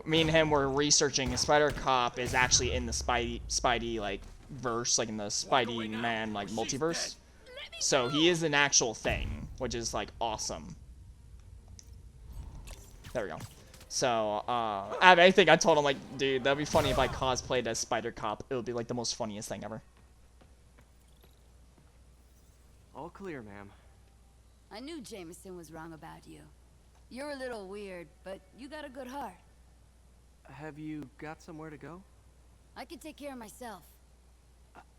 me and him were researching. Spider Cop is actually in the Spidey like verse, like in the Spidey Man like multiverse. So he is an actual thing, which is like awesome. There we go. So, I think I told him, like, dude, that'd be funny if I cosplayed as Spider Cop. It would be, like, the most funniest thing ever. All clear, ma'am. I knew Jameson was wrong about you. You're a little weird, but you got a good heart. Have you got somewhere to go? I can take care of myself.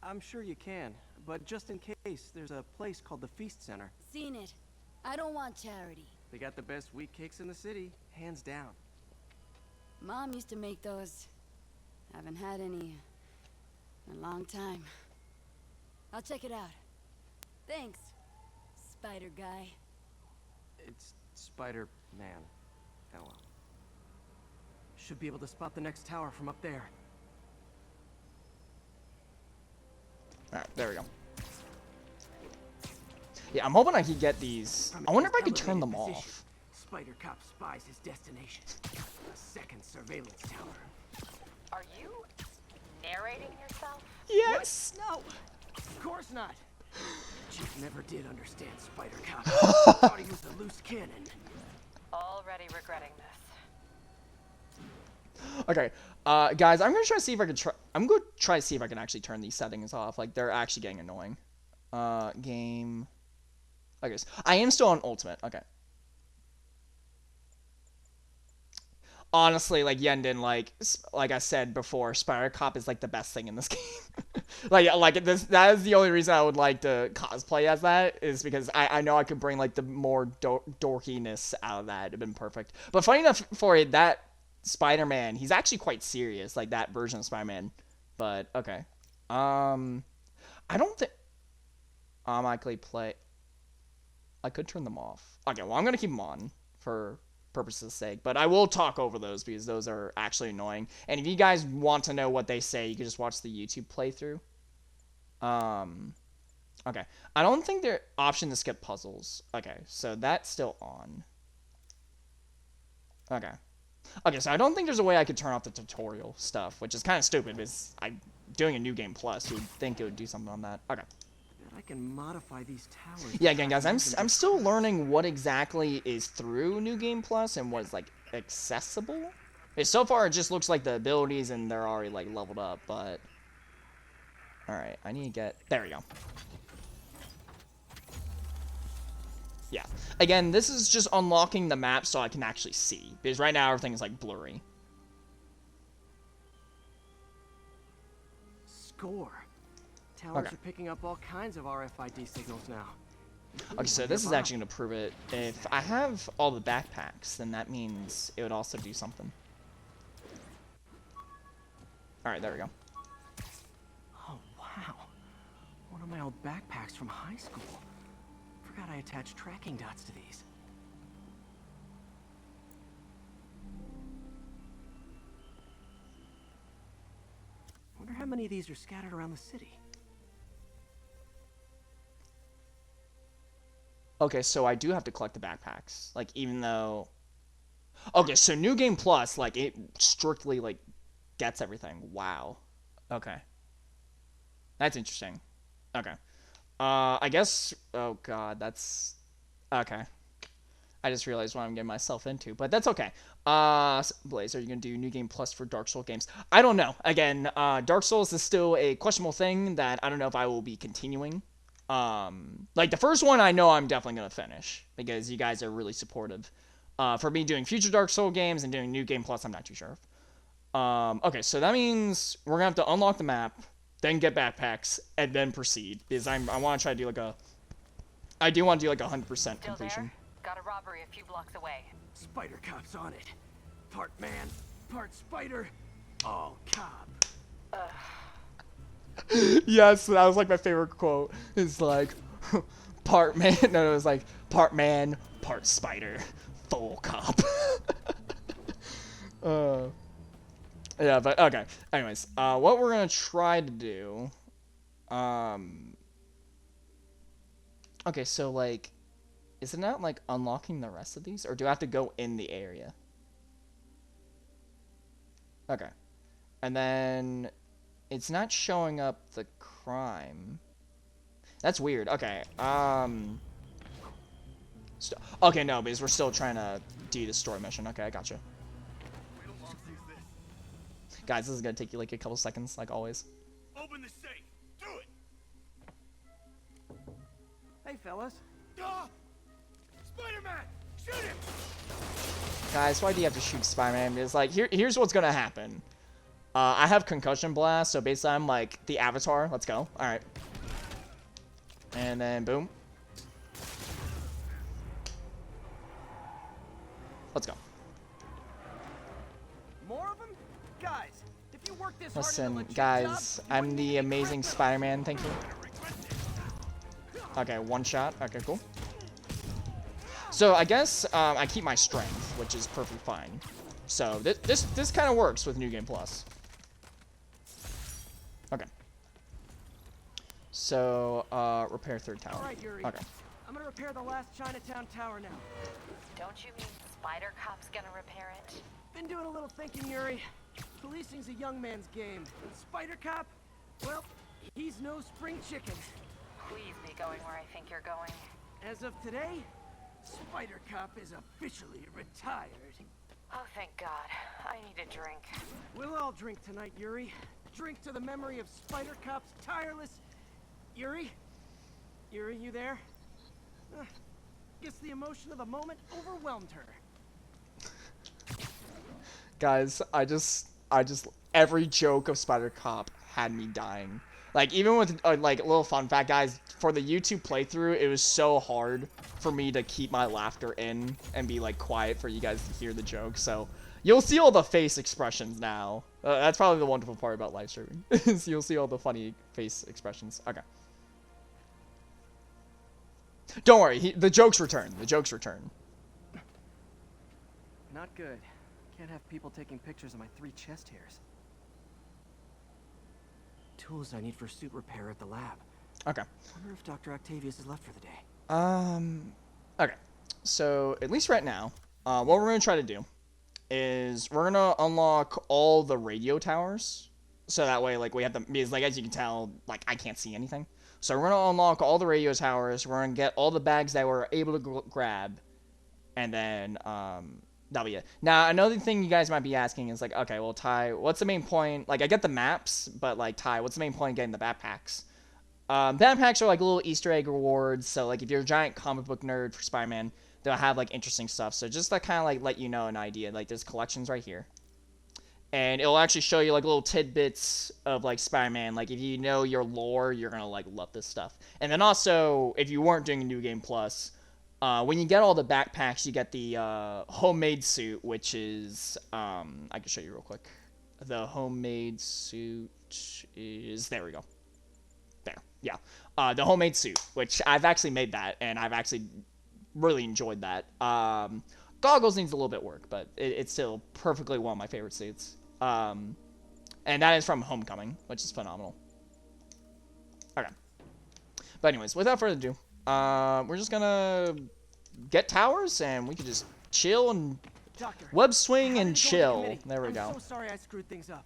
I'm sure you can, but just in case, there's a place called the Feast Center. Seen it. I don't want charity. They got the best wheat cakes in the city, hands down. Mom used to make those. Haven't had any in a long time. I'll check it out. Thanks, Spider Guy. It's Spider-Man. Oh well. Should be able to spot the next tower from up there. Alright, there we go. Yeah, I'm hoping I can get these. I wonder if I could turn them off. Spider Cop spies his destination. A second surveillance tower. Are you narrating yourself? Yes! No! Of course not! Chief never did understand Spider Cop. Thought he was a loose cannon. Already regretting this. Okay, guys, I'm gonna try to see if I can I'm gonna try to see if I can actually turn these settings off. Like, they're actually getting annoying. Game. Okay, so I am still on Ultimate. Okay. Honestly, like Yendon, like I said before, Spider Cop is like the best thing in this game. like this, that is the only reason I would like to cosplay as that, is because I know I could bring like the more dorkiness out of that. It'd been perfect. But funny enough for it, that Spider-Man, he's actually quite serious, like that version of Spider-Man. But okay, I don't think I'm likely play. I could turn them off. Okay, well I'm gonna keep them on for purposes' sake, but I will talk over those because those are actually annoying. And if you guys want to know what they say, you can just watch the YouTube playthrough. Okay, I don't think there's option to skip puzzles. Okay, so that's still on. Okay, so I don't think there's a way I could turn off the tutorial stuff, which is kind of stupid because I'm doing a New Game Plus. You would think it would do something on that. Okay. I can modify these towers. Yeah, again, guys, I'm still learning what exactly is through New Game Plus and what is, like, accessible. So far, it just looks like the abilities and they're already, like, leveled up, but... Alright, I need to get... There we go. Yeah. Again, this is just unlocking the map so I can actually see. Because right now, everything is, like, blurry. Score. Towers Okay. are picking up all kinds of RFID signals now. Okay, so this is actually going to prove it. If I have all the backpacks, then that means it would also do something. All right, there we go. Oh, wow. One of my old backpacks from high school. Forgot I attached tracking dots to these. Wonder how many of these are scattered around the city. Okay, so I do have to collect the backpacks. Like, even though... Okay, so New Game Plus, like, it strictly, like, gets everything. Wow. Okay. That's interesting. Okay. I guess... Oh, God, that's... Okay. I just realized what I'm getting myself into, but that's okay. Blaze, are you going to do New Game Plus for Dark Souls games? I don't know. Again, Dark Souls is still a questionable thing that I don't know if I will be continuing. Like, the first one I know I'm definitely going to finish, because you guys are really supportive. For me doing future Dark Souls games and doing New Game Plus, I'm not too sure. Okay, so that means we're going to have to unlock the map, then get backpacks, and then proceed, because I want to try to do, like, I do want to do, like, 100% completion. There? Got a robbery a few blocks away. Spider Cop's on it. Part man, part spider, all cop. Yes, that was like my favorite quote. It's like, part man, no, it was like, part man, part spider, full cop. Yeah, but okay. Anyways, what we're gonna try to do, okay, so like, is it not like unlocking the rest of these, or do I have to go in the area? Okay, and then it's not showing up the crime. That's weird. Okay. Okay, no, because we're still trying to do the story mission. Okay, I gotcha. Guys, this is gonna take you like a couple seconds, like always. Open the safe. Do it. Hey, fellas. Spider-Man, shoot him. Guys, why do you have to shoot Spider-Man? Because like, here's what's gonna happen. I have concussion blast, so basically I'm like the Avatar. Let's go. All right. And then boom. Let's go. More of them? Guys, if you work this Listen, guys, I'm the amazing Spider-Man. Thank you. Okay, one shot. Okay, cool. So I guess I keep my strength, which is perfectly fine. So this kind of works with New Game Plus. Okay. So repair third tower. All right, Yuri. Okay. I'm gonna repair the last Chinatown tower now. Don't you mean Spider Cop's gonna repair it? Been doing a little thinking, Yuri. Policing's a young man's game. And Spider Cop, well, he's no spring chicken. Please be going where I think you're going. As of today, Spider Cop is officially retired. Oh, thank God. I need a drink. We'll all drink tonight, Yuri. Drink to the memory of Spider Cop's tireless... Yuri? Yuri, you there? Guess the emotion of the moment overwhelmed her. Guys, I just every joke of Spider Cop had me dying. Like, even with like a little fun fact, guys, for the YouTube playthrough, it was so hard for me to keep my laughter in and be like quiet for you guys to hear the joke. So you'll see all the face expressions now. That's probably the wonderful part about live streaming. Is you'll see all the funny face expressions. Okay. Don't worry, the jokes return. The jokes return. Not good. Can't have people taking pictures of my 3 chest hairs. Tools I need for suit repair at the lab. Okay. Wonder if Dr. Octavius is left for the day. Okay. So, at least right now, what we're going to try to do is we're going to unlock all the radio towers. So that way, like, we have the, because, like, as you can tell, like, I can't see anything. So we're going to unlock all the radio towers. We're going to get all the bags that we're able to grab. And then, that'll be it. Now, another thing you guys might be asking is, like, okay, well, Ty, what's the main point? Like, I get the maps, but, like, Ty, what's the main point of getting the backpacks? Backpacks are, like, little Easter egg rewards. So, like, if you're a giant comic book nerd for Spider-Man, they'll have, like, interesting stuff. So just to kind of, like, let you know an idea. Like, there's collections right here. And it'll actually show you, like, little tidbits of, like, Spider-Man. Like, if you know your lore, you're gonna, like, love this stuff. And then also, if you weren't doing a New Game Plus, when you get all the backpacks, you get the homemade suit, which is, I can show you real quick. the homemade suit is... There we go. There. Yeah. The homemade suit, which I've actually made that, and I've actually really enjoyed that. Goggles needs a little bit work, but it's still perfectly one of my favorite suits. And that is from Homecoming, which is phenomenal. Okay. But anyways, without further ado, we're just gonna get towers, and we can just chill and Doctor, web swing how and did it go with the chill. committee? There we I'm go. so sorry I screwed things up.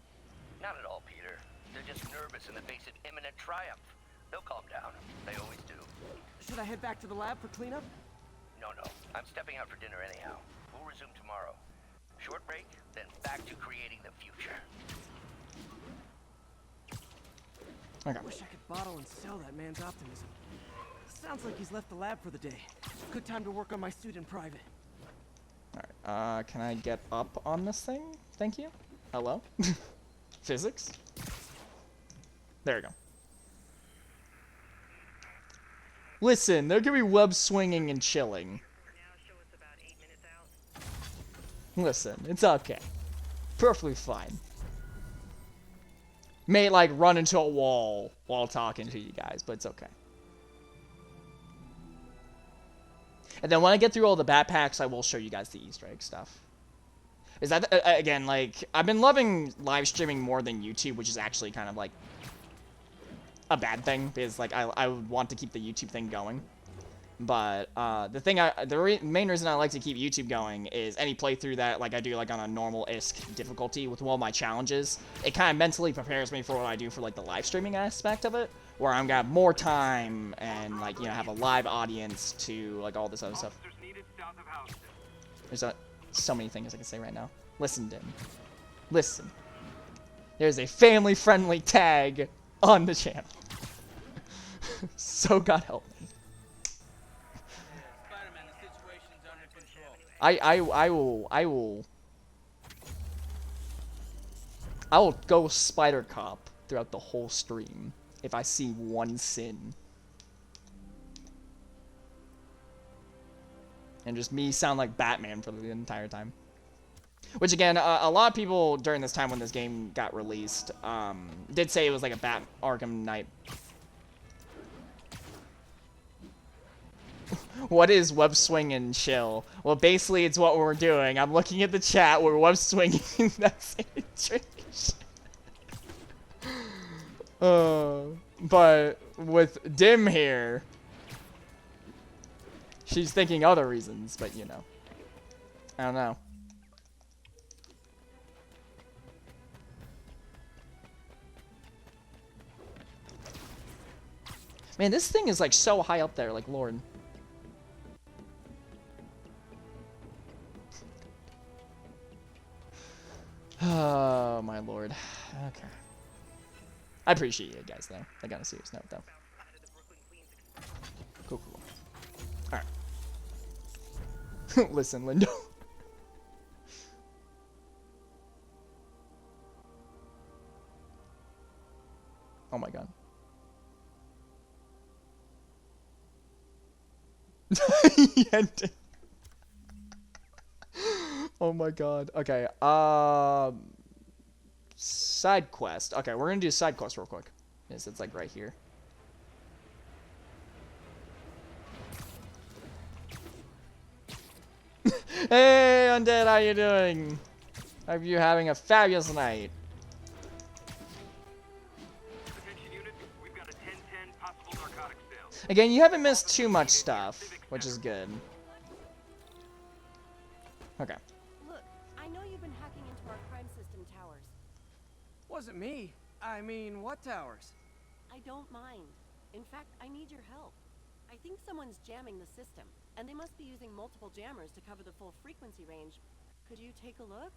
Not at all, Peter. They're just nervous in the face of imminent triumph. They'll calm down. They always do. Should I head back to the lab for cleanup? No. I'm stepping out for dinner anyhow. We'll resume tomorrow. Short break, then back to creating the future. Okay. Wish I could bottle and sell that man's optimism. Sounds like he's left the lab for the day. Good time to work on my suit in private. Alright, can I get up on this thing? Thank you. Hello? Physics? There we go. Listen, there can be web swinging and chilling. Listen, it's okay. Perfectly fine. May, like, run into a wall while talking to you guys, but it's okay. And then when I get through all the backpacks, I will show you guys the Easter egg stuff. Is that, again, like, I've been loving live streaming more than YouTube, which is actually kind of, like, a bad thing, because, like, I would want to keep the YouTube thing going. But, the main reason I like to keep YouTube going is any playthrough that, like, I do, like, on a normal-isk difficulty with one of my challenges, it kind of mentally prepares me for what I do for, like, the live streaming aspect of it, where I'm gonna have more time and, like, you know, have a live audience to, like, all this other stuff. There's so many things I can say right now. Listen, Dim. Listen. There's a family-friendly tag on the channel. So God help me. Spider-Man, the situation's under control. I will go Spider Cop throughout the whole stream if I see one sin. And just me sound like Batman for the entire time. Which again, a lot of people during this time when this game got released did say it was like a Arkham Knight. What is web swing and chill? Well, basically, it's what we're doing. I'm looking at the chat. We're web swinging in that situation. But with Dim here, she's thinking other reasons. But you know, I don't know. Man, this thing is like so high up there. Like Lord. Oh, my lord. Okay. I appreciate you guys, though. Like, on a serious note, though. Cool. Alright. Listen, Lindo. Oh my god. Oh my god. Okay, side quest. Okay, we're gonna do side quest real quick. Yes, it's like right here. Hey, Undead, how you doing? Hope you having a fabulous night. Again, you haven't missed too much stuff, which is good. Okay. Look, I know you've been hacking into our crime system towers. Wasn't me. I mean, what towers? I don't mind. In fact, I need your help. I think someone's jamming the system, and they must be using multiple jammers to cover the full frequency range. Could you take a look?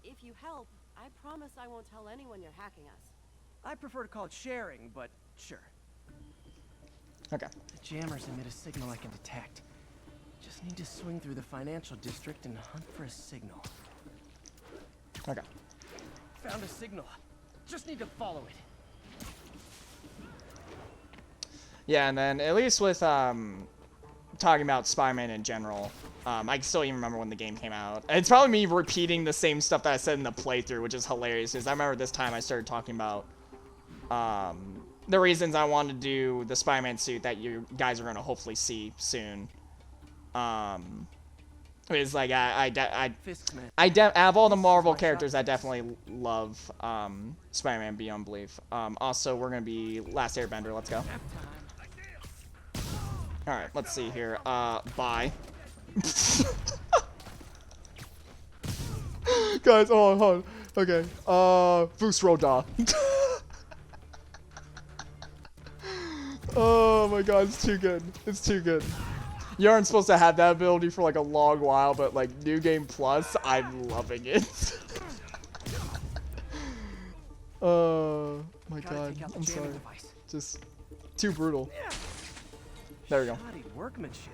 If you help, I promise I won't tell anyone you're hacking us. I prefer to call it sharing, but sure. Okay. The jammers emit a signal I can detect. Just need to swing through the financial district and hunt for a signal. Okay. Found a signal. Just need to follow it. Yeah, and then at least with talking about Spider-Man in general. I still even remember when the game came out. And it's probably me repeating the same stuff that I said in the playthrough, which is hilarious, because I remember this time I started talking about the reasons I wanted to do the Spider-Man suit that you guys are going to hopefully see soon. It's like, out of all the Marvel characters, I definitely love Spider-Man Beyond Belief. Also, we're going to be Last Airbender. Let's go. Alright, let's see here. Bye. Guys, hold on. Okay. Vusroda. Oh my god, it's too good. It's too good. You aren't supposed to have that ability for like a long while, but like New Game Plus, I'm loving it. Oh my god, I'm sorry. Just too brutal. There we go. Workmanship.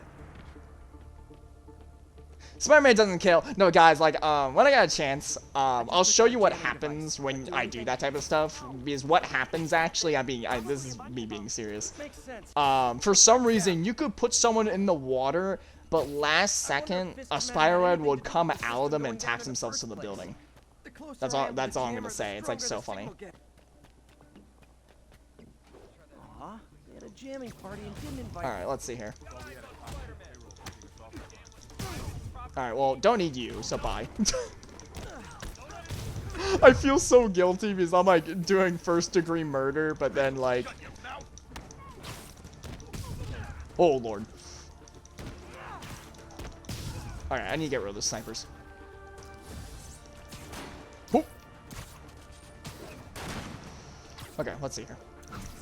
Spider-Man doesn't kill. No, guys, like, when I got a chance, I'll show you what happens when I do that type of stuff. Because what happens, actually, this is me being serious. For some reason, you could put someone in the water, but last second, a Spider-Man would come out of them and attach themselves to the building. That's all I'm gonna say. It's, like, so funny. Aw, they had a jamming party and didn't invite Alright, let's see here. Alright, well, don't need you, so bye. I feel so guilty because I'm, like, doing first-degree murder, but then, like... Oh, Lord. Alright, I need to get rid of the snipers. Whoop. Okay, let's see here.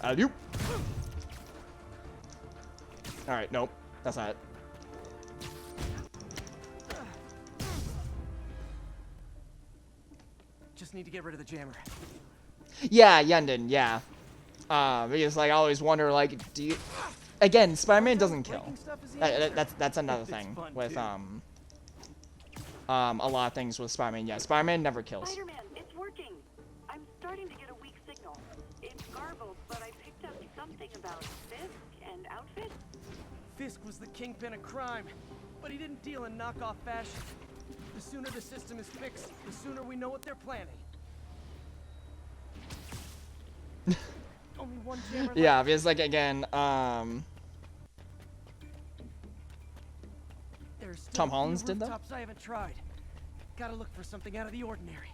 Adieu. Alright, nope. That's not it. Just need to get rid of the jammer. Yeah, Yenden, yeah. Because, like, I always wonder, like, do you... Again, Spider-Man doesn't kill. That's another thing with, a lot of things with Spider-Man. Yeah, Spider-Man never kills. Spider-Man, it's working. I'm starting to get a weak signal. It's garbled, but I picked up something about Fisk and outfits. Fisk was the kingpin of crime, but he didn't deal in knockoff fashion. The sooner the system is fixed, the sooner we know what they're planning. Only one jammer Yeah, left. because, like, again, There's still Tom a few Holland's did that? rooftops I haven't tried. Gotta look for something out of the ordinary.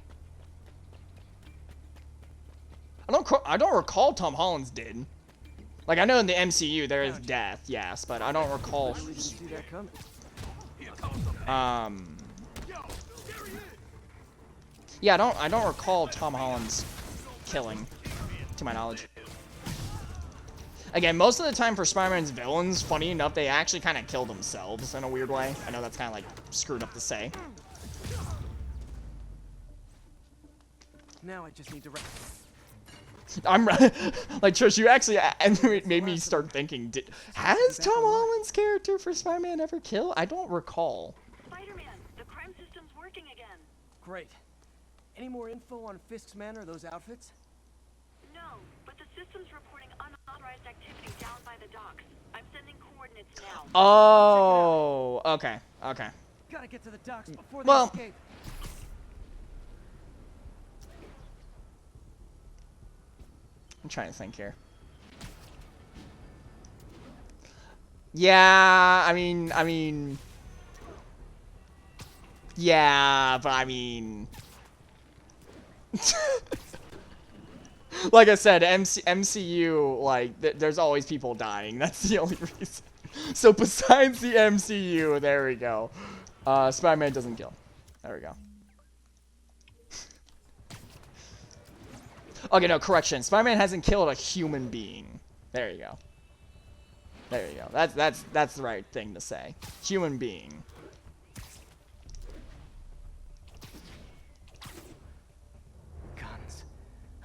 I don't recall Tom Holland's did. Like, I know in the MCU there is death, yes, but I don't recall. Really didn't see that coming. Yeah, I don't recall Tom Holland's killing, to my knowledge. Again, most of the time for Spider-Man's villains, funny enough, they actually kind of kill themselves in a weird way. I know that's kind of like screwed up to say. Now I just need to I'm like, Trish, you actually made me start thinking, has Tom Holland's character for Spider-Man ever killed? I don't recall. Spider-Man, the crime system's working again. Great. Any more info on Fisk's men or those outfits? No, but the system's reporting unauthorized activity down by the docks. I'm sending coordinates now. Oh, okay, okay. Gotta get to the docks before they Well, escape. I'm trying to think here. Yeah, I mean, yeah, but I mean, like I said, MCU, like, there's always people dying. That's the only reason. So besides the MCU, there we go. Spider-Man doesn't kill. There we go. Okay, no, correction. Spider-Man hasn't killed a human being. There you go. There you go. That's the right thing to say. Human being. Guns.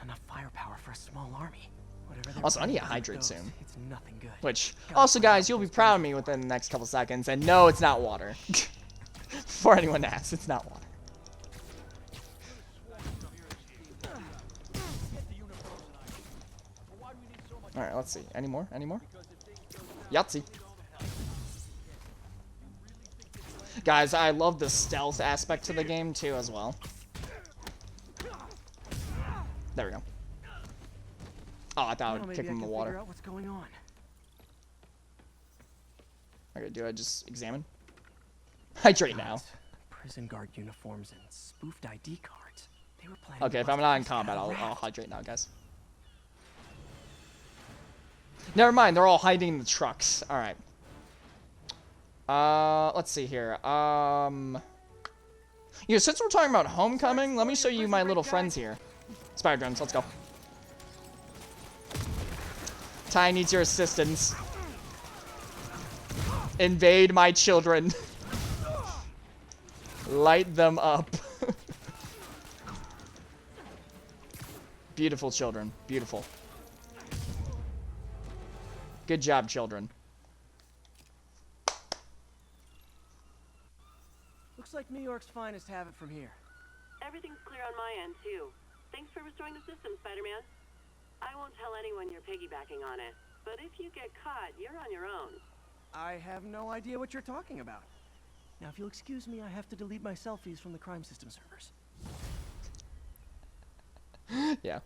Enough firepower for a small army. Whatever they're Also, I need a planning hydrate those, soon. It's nothing good. Which, also, guys, you'll be proud of me within the next couple seconds. And no, it's not water. For anyone asks, it's not water. Alright, let's see. Any more? Any more? Yahtzee. Guys, I love the stealth aspect to the game too as well. There we go. Oh, I thought I would Maybe kick him in the figure water. out what's going on. Okay, do I just examine? Hydrate now. Prison guard uniforms and spoofed ID cards. They were planning. Okay, to if I'm bust not in this out combat, of I'll raft. hydrate now, guys. Never mind, they're all hiding in the trucks. Alright. Let's see here. Yeah, since we're talking about homecoming, let me show you my little friends here. Spider drones, let's go. Ty needs your assistance. Invade my children. Light them up. Beautiful children. Beautiful. Good job, children. Looks like New York's finest have it from here. Everything's clear on my end, too. Thanks for restoring the system, Spider-Man. I won't tell anyone you're piggybacking on it, but if you get caught, you're on your own. I have no idea what you're talking about. Now, if you'll excuse me, I have to delete my selfies from the crime system servers. Yeah.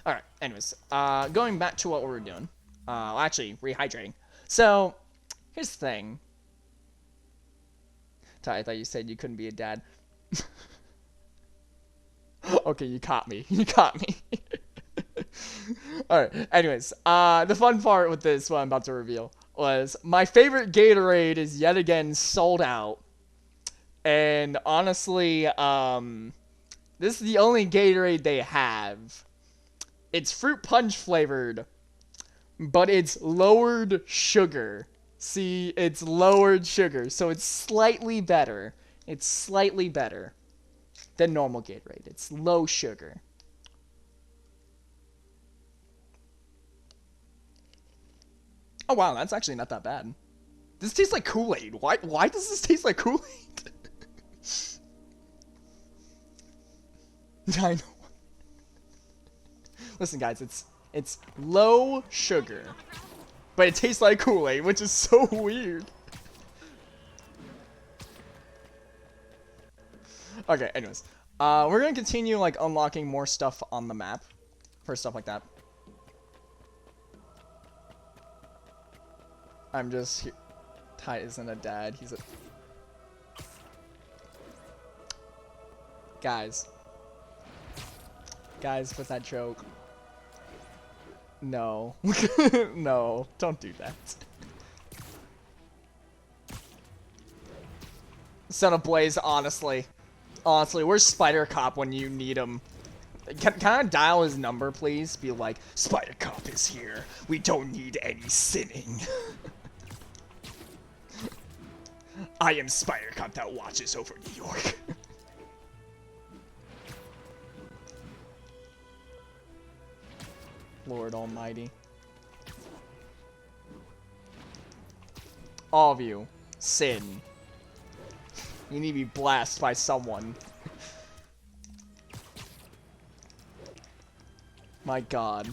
Alright, anyways. Going back to what we were doing. Actually, rehydrating. So, here's the thing. Ty, I thought you said you couldn't be a dad. Okay, you caught me. You caught me. Alright, anyways. The fun part with this, what I'm about to reveal, was my favorite Gatorade is yet again sold out. And honestly, this is the only Gatorade they have. It's fruit punch flavored, but it's lowered sugar. See, it's lowered sugar, so it's slightly better. It's slightly better than normal Gatorade. It's low sugar. Oh wow, that's actually not that bad. This tastes like Kool-Aid. Why does this taste like Kool-Aid? I know. Listen, guys, it's low sugar, but it tastes like Kool-Aid, which is so weird. Okay, anyways, we're gonna continue like unlocking more stuff on the map for stuff like that. I'm just here. Ty isn't a dad. He's a guys. Guys, with that joke. No. No, don't do that. Son of Blaze, honestly. Honestly, where's Spider Cop when you need him? Can I dial his number, please? Be like, Spider Cop is here. We don't need any sinning. I am Spider Cop that watches over New York. Lord Almighty. All of you, sin. You need to be blasted by someone. My God.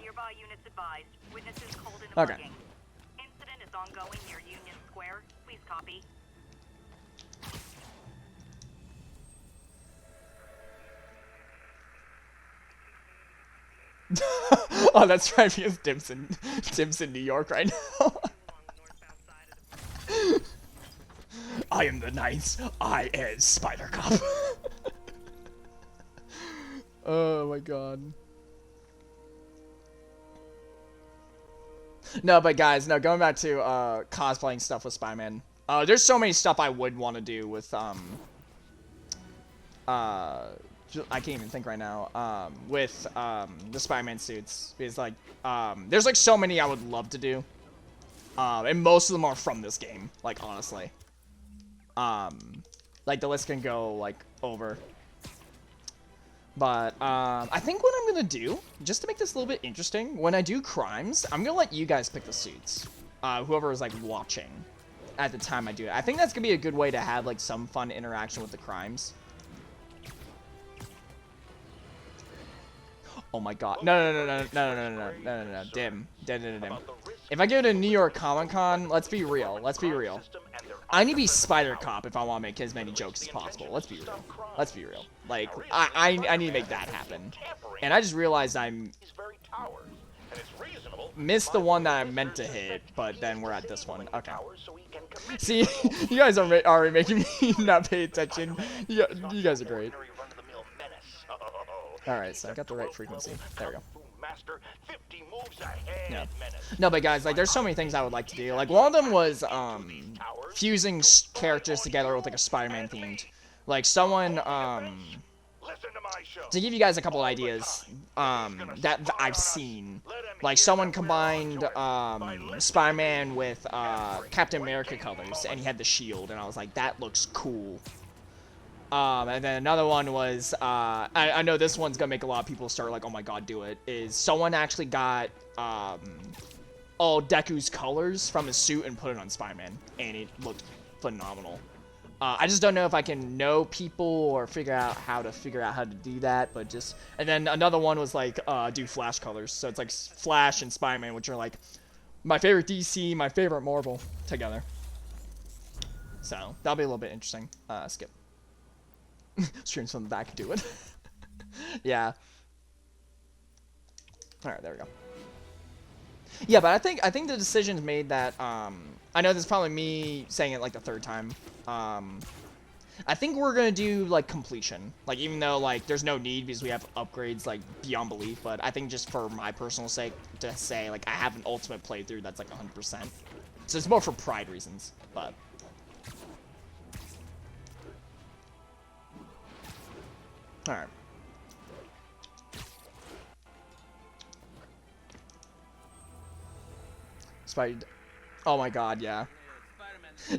Nearby units advised. Witnesses cold and Okay. working. Incident is ongoing near Union Square. Please copy. Oh, that's right, because Tim's in New York right now. I am the Knights. I am Spider Cop. Oh my God. No, but guys, no, going back to cosplaying stuff with Spider-Man. There's so many stuff I would want to do with I can't even think right now. With the Spider-Man suits, because like there's like so many I would love to do. And most of them are from this game, like honestly. Like the list can go like over. But I think what I'm gonna do, just to make this a little bit interesting, when I do crimes, I'm gonna let you guys pick the suits. Whoever is like watching at the time I do it. I think that's gonna be a good way to have like some fun interaction with the crimes. Oh my God! No! Dim. if I go to New York Comic Con, let's be real. Let's be real. I need to be Spider Cop if I want to make as many jokes as possible. Let's be real. Let's be real. Like, I need to make that happen. And I just realized I'm missed the one that I meant to hit, but then we're at this one. Okay. See, you guys are already making me not pay attention. You guys are great. Alright, so I got the right frequency. There we go. Yeah. No, but guys, like, there's so many things I would like to do. Like, one of them was, fusing characters together with, like, a Spider-Man themed. Like, someone, to give you guys a couple ideas, that I've seen. Like, someone combined, Spider-Man with, Captain America colors, and he had the shield, and I was like, that looks cool. And then another one was, I know this one's gonna make a lot of people start like, oh my god, do it, is someone actually got, all Deku's colors from his suit and put it on Spider-Man, and it looked phenomenal. I just don't know if I can know people or figure out how to do that, but just, and then another one was like, do Flash colors, so it's like Flash and Spider-Man, which are like, my favorite DC, my favorite Marvel, together. So, that'll be a little bit interesting. Skip. Streams from the back, do it. Yeah. Alright, there we go. Yeah, but I think the decision's made that, I know this is probably me saying it like the third time. I think we're gonna do, like, completion. Like, even though, like, there's no need because we have upgrades, like, beyond belief, but I think just for my personal sake, to say, like, I have an ultimate playthrough that's, like, 100%. So it's more for pride reasons, but... Alright. Oh my god, yeah.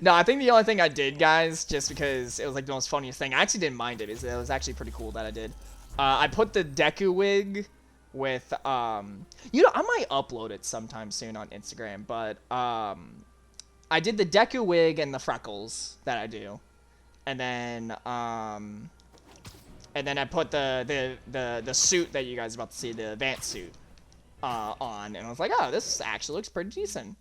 No, I think the only thing I did, guys, just because it was like the most funniest thing, I actually didn't mind it. It was actually pretty cool that I did. I put the Deku wig with, you know, I might upload it sometime soon on Instagram, but, I did the Deku wig and the freckles that I do. And then I put the suit that you guys are about to see, the advanced suit, on, and I was like, oh, this actually looks pretty decent.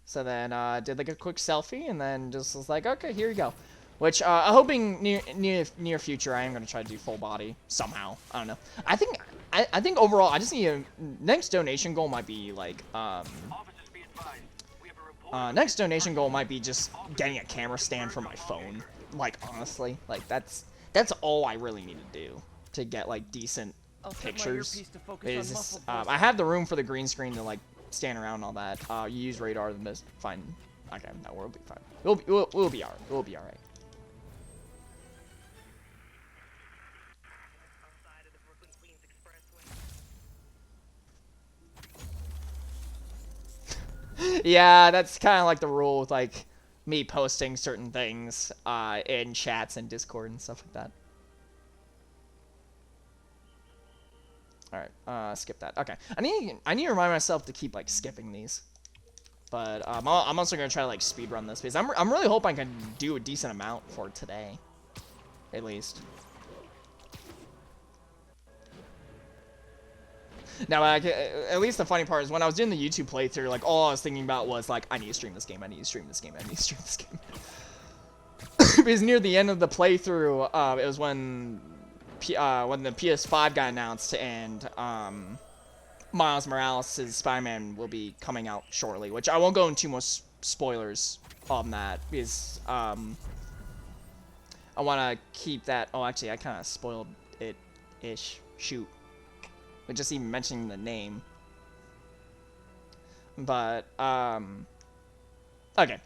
So then, did like a quick selfie, and then just was like, okay, here you go. Which, I'm hoping near future, I am gonna try to do full body somehow. I don't know. I think overall, I just need a next donation goal might be like, next donation goal might be just getting a camera stand for my phone. Like, honestly, like that's all I really need to do to get like decent pictures. Is I have the room for the green screen to like stand around and all that. You use radar, then this fine. Okay, no, we'll be fine. We'll be alright. We'll be alright. Yeah, that's kind of like the rule with like me posting certain things in chats and Discord and stuff like that. Alright, skip that. Okay. I need to remind myself to keep like skipping these. But I'm also gonna try to like speedrun this because I'm really hoping I can do a decent amount for today. At least. Now, at least the funny part is when I was doing the YouTube playthrough, like, all I was thinking about was, like, I need to stream this game, I need to stream this game, I need to stream this game. Because near the end of the playthrough, it was when the PS5 got announced, and, Miles Morales' Spider-Man will be coming out shortly, which I won't go into more spoilers on that, because, I want to keep that... Oh, actually, I kind of spoiled it-ish. Shoot. With just even mentioning the name. But, okay.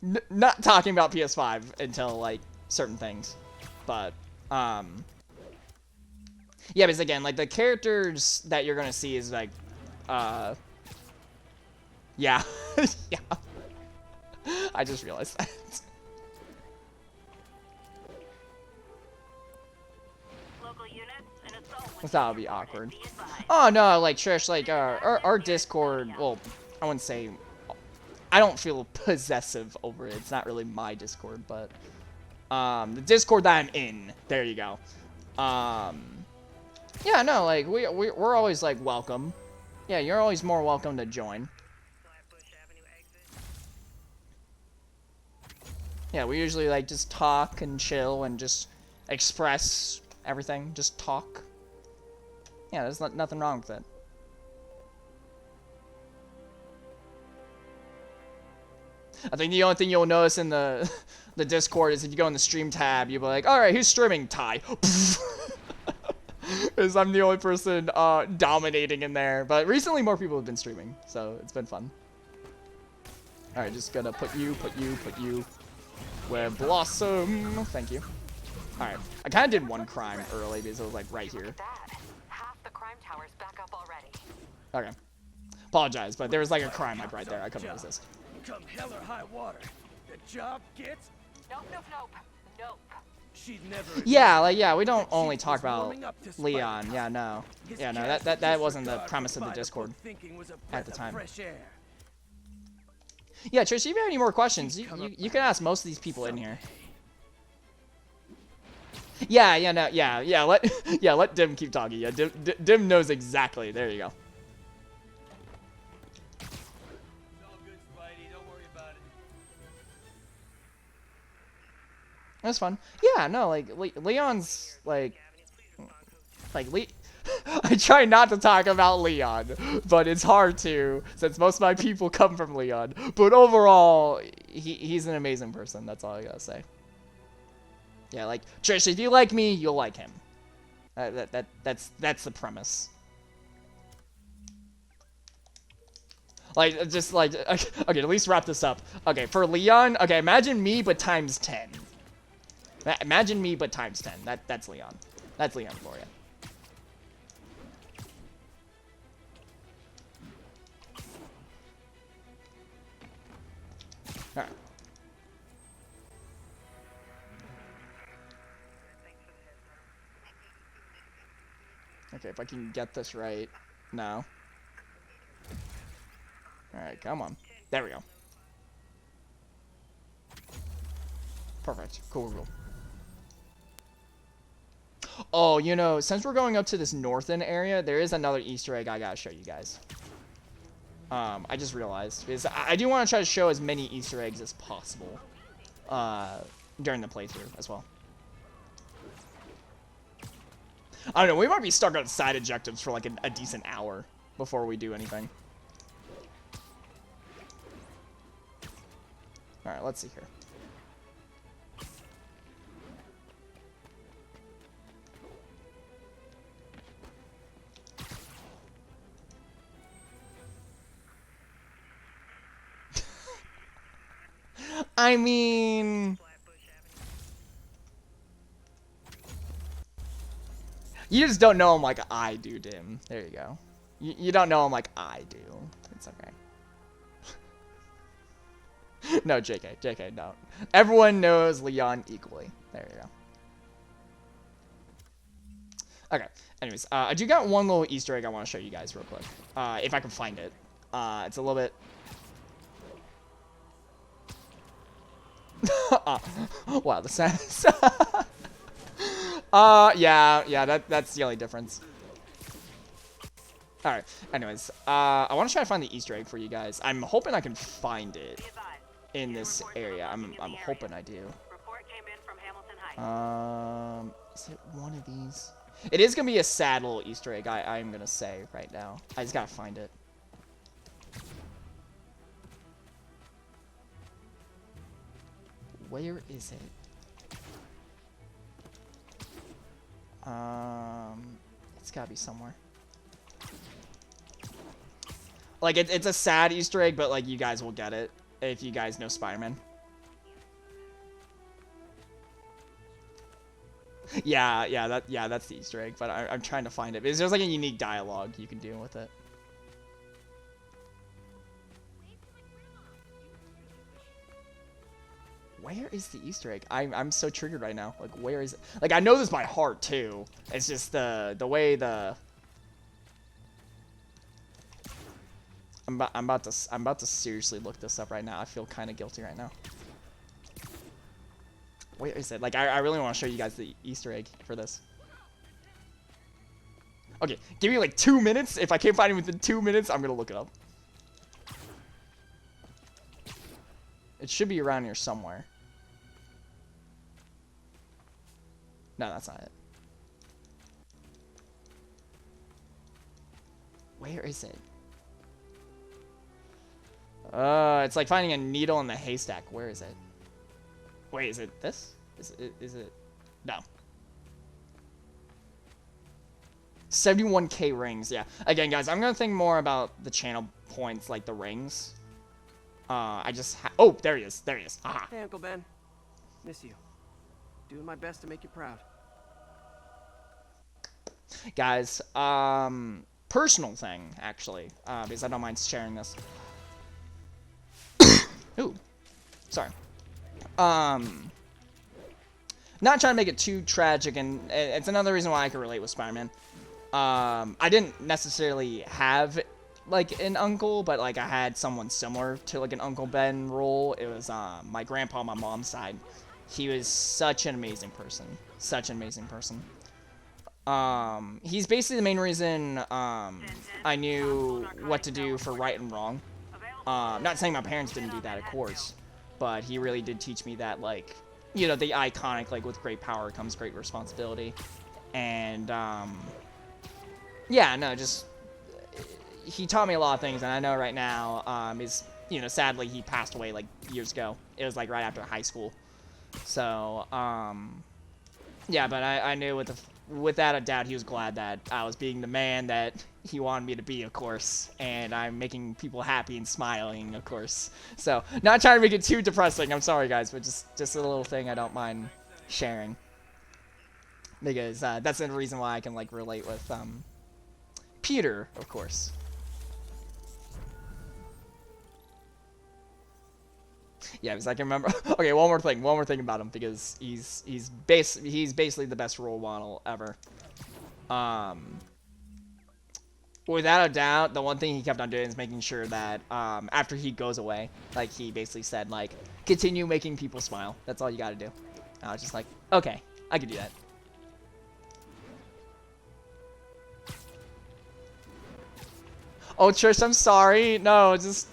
Not talking about PS5 until, like, certain things. But, yeah, because again, like, the characters that you're gonna see is, like, yeah. Yeah. I just realized that. That would be awkward. Oh no, like Trish, like our Discord. Well, I wouldn't say. I don't feel possessive over it. It's not really my Discord, but the Discord that I'm in. There you go. Yeah, no, like we're always like welcome. Yeah, you're always more welcome to join. Yeah, we usually like just talk and chill and just express everything. Just talk. Yeah, there's nothing wrong with it. I think the only thing you'll notice in the the Discord is if you go in the stream tab, you'll be like, all right, who's streaming? Ty. Because I'm the only person dominating in there. But recently more people have been streaming, so it's been fun. All right, just gonna put you where Blossom. Thank you. All right, I kind of did one crime early because it was like right here. Half the crime tower's back up already. Okay. Apologize, but there was like a crime like right there. I couldn't resist. Come hell or high water, the job gets. Nope. She'd never. Yeah, like yeah, we don't only talk about Leon. Yeah, no. Yeah, no. That wasn't the premise of the Discord at the time. Yeah, Trish, if you have any more questions, you can ask most of these people in here. Yeah. Let Dim keep talking. Yeah, Dim knows exactly. There you go. That's fun. Yeah, no, like Leon's like I try not to talk about Leon, but it's hard to since most of my people come from Leon. But overall, he's an amazing person. That's all I gotta say. Yeah, like Trish, if you like me, you'll like him. That's the premise. Like just like okay, at least wrap this up. Okay, for Leon, okay, imagine me but times 10. Imagine me, but times 10. That's Leon. That's Leon for you. All right. Okay, if I can get this right. No. All right, come on. There we go. Perfect. Cool. Oh, you know, since we're going up to this northern area, there is another Easter egg I gotta show you guys. I just realized because I do want to try to show as many Easter eggs as possible during the playthrough as well. I don't know, we might be stuck on side objectives for like a decent hour before we do anything. All right, let's see here. I mean, you just don't know him like I do, Dim. There you go. You don't know him like I do. It's okay. No, JK, no. Everyone knows Leon equally. There you go. Okay. Anyways, I do got one little Easter egg I want to show you guys real quick. If I can find it. It's a little bit. Wow, the sadness. Yeah, that's the only difference. Alright, anyways, I want to try to find the Easter egg for you guys. I'm hoping I can find it in this area. I'm hoping I do. Is it one of these? It is gonna be a sad little Easter egg, I'm gonna say right now. I just gotta find it. Where is it? It's gotta be somewhere. Like, it's a sad Easter egg, but, like, you guys will get it if you guys know Spider-Man. Yeah, that's the Easter egg, but I'm trying to find it. Because there's, like, a unique dialogue you can do with it. Where is the Easter egg? I'm so triggered right now. Like, where is it? Like, I know this by heart, too. It's just the way the... I'm about to seriously look this up right now. I feel kind of guilty right now. Where is it? Like, I really want to show you guys the Easter egg for this. Okay, give me like 2 minutes. If I can't find it within 2 minutes, I'm gonna look it up. It should be around here somewhere. No, that's not it. Where is it? It's like finding a needle in the haystack. Where is it? Wait, is it this? Is it? No. 71k rings, yeah. Again, guys, I'm gonna think more about the channel points, like the rings. Oh, there he is. There he is. Haha. Hey, Uncle Ben. Miss you. Doing my best to make you proud. Guys, personal thing, actually, because I don't mind sharing this. Ooh, sorry. Not trying to make it too tragic, and it's another reason why I can relate with Spider-Man. I didn't necessarily have, like, an uncle, but, like, I had someone similar to, like, an Uncle Ben role. It was, my grandpa on my mom's side. He was such an amazing person. Such an amazing person. He's basically the main reason, I knew what to do for right and wrong. Not saying my parents didn't do that, of course, but he really did teach me that, like, you know, the iconic, like, with great power comes great responsibility. And, yeah, no, just, he taught me a lot of things, and I know right now, you know, sadly, he passed away, like, years ago. It was, like, right after high school. So, yeah, but I knew without a doubt, he was glad that I was being the man that he wanted me to be, of course, and I'm making people happy and smiling, of course. So, not trying to make it too depressing, I'm sorry, guys, but just a little thing I don't mind sharing. Because, that's the reason why I can, like, relate with, Peter, of course. Yeah, because I can remember. Okay, one more thing about him, because he's basically the best role model ever. Without a doubt, the one thing he kept on doing is making sure that after he goes away, like, he basically said, like, continue making people smile. That's all you got to do. And I was just like, okay, I can do that. Oh, Trish, I'm sorry. No, just,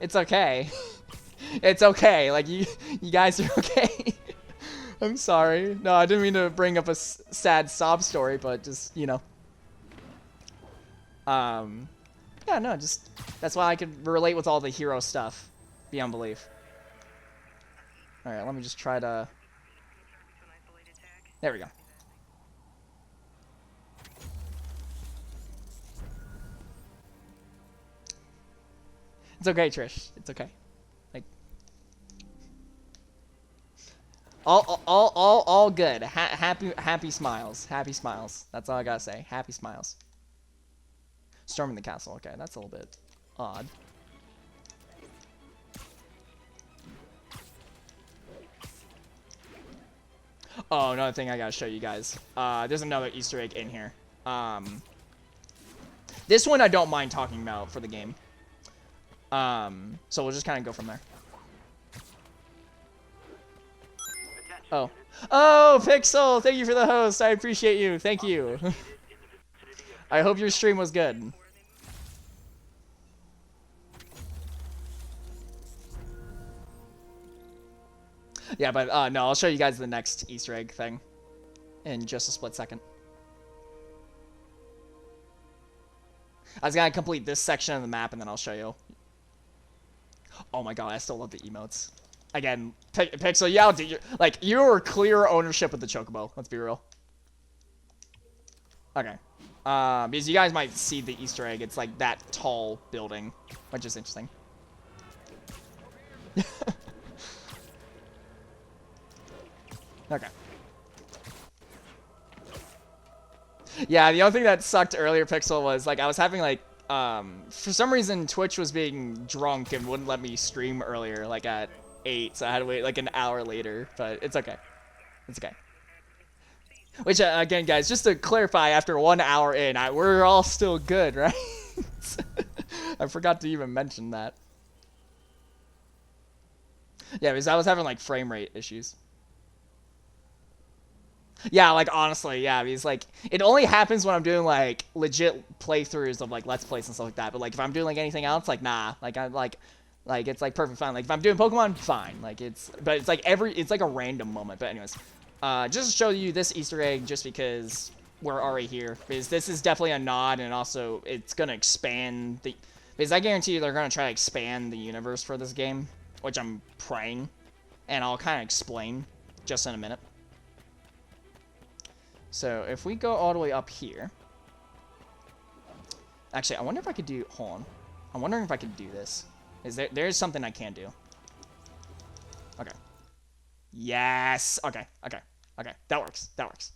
it's okay. It's okay. Like, you guys are okay. I'm sorry. No, I didn't mean to bring up a sad sob story, but just, you know. Yeah, no, just, that's why I could relate with all the hero stuff beyond belief. Alright, let me just try to... There we go. It's okay, Trish. It's okay. Like, all good. Happy smiles. Happy smiles. That's all I gotta say. Happy smiles. Storming the castle. Okay, that's a little bit odd. Oh, another thing I gotta show you guys. There's another Easter egg in here. This one I don't mind talking about for the game. So we'll just kind of go from there. Oh. Oh, Pixel! Thank you for the host. I appreciate you. Thank you. I hope your stream was good. Yeah, but no, I'll show you guys the next Easter egg thing in just a split second. I was gonna complete this section of the map and then I'll show you. Oh my god, I still love the emotes. Again, Pixel, yeah, dude, like, you're clear ownership of the Chocobo. Let's be real. Okay. Because you guys might see the Easter egg. It's like that tall building, which is interesting. Okay. Yeah, the only thing that sucked earlier, Pixel, was, like, I was having, like, for some reason, Twitch was being drunk and wouldn't let me stream earlier, like, at 8, so I had to wait, like, an hour later, but it's okay. It's okay. Which, again, guys, just to clarify, after 1 hour in, we're all still good, right? I forgot to even mention that. Yeah, because I was having, like, frame rate issues. Yeah, like, honestly, yeah, because, like, it only happens when I'm doing, like, legit playthroughs of, like, Let's Plays and stuff like that, but, like, if I'm doing, like, anything else, like, nah, like, I'm, like, it's, like, perfect fine. Like, if I'm doing Pokemon, fine, like, but it's, like, it's, like, a random moment, but anyways, just to show you this Easter egg, just because we're already here, because this is definitely a nod, and also it's gonna expand the. Because I guarantee you they're gonna try to expand the universe for this game, which I'm praying, and I'll kind of explain just in a minute. So if we go all the way up here, actually, I wonder if I could do. Hold on, I'm wondering if I could do this. There's something I can do. Okay. Yes. Okay. Okay. Okay. That works. That works.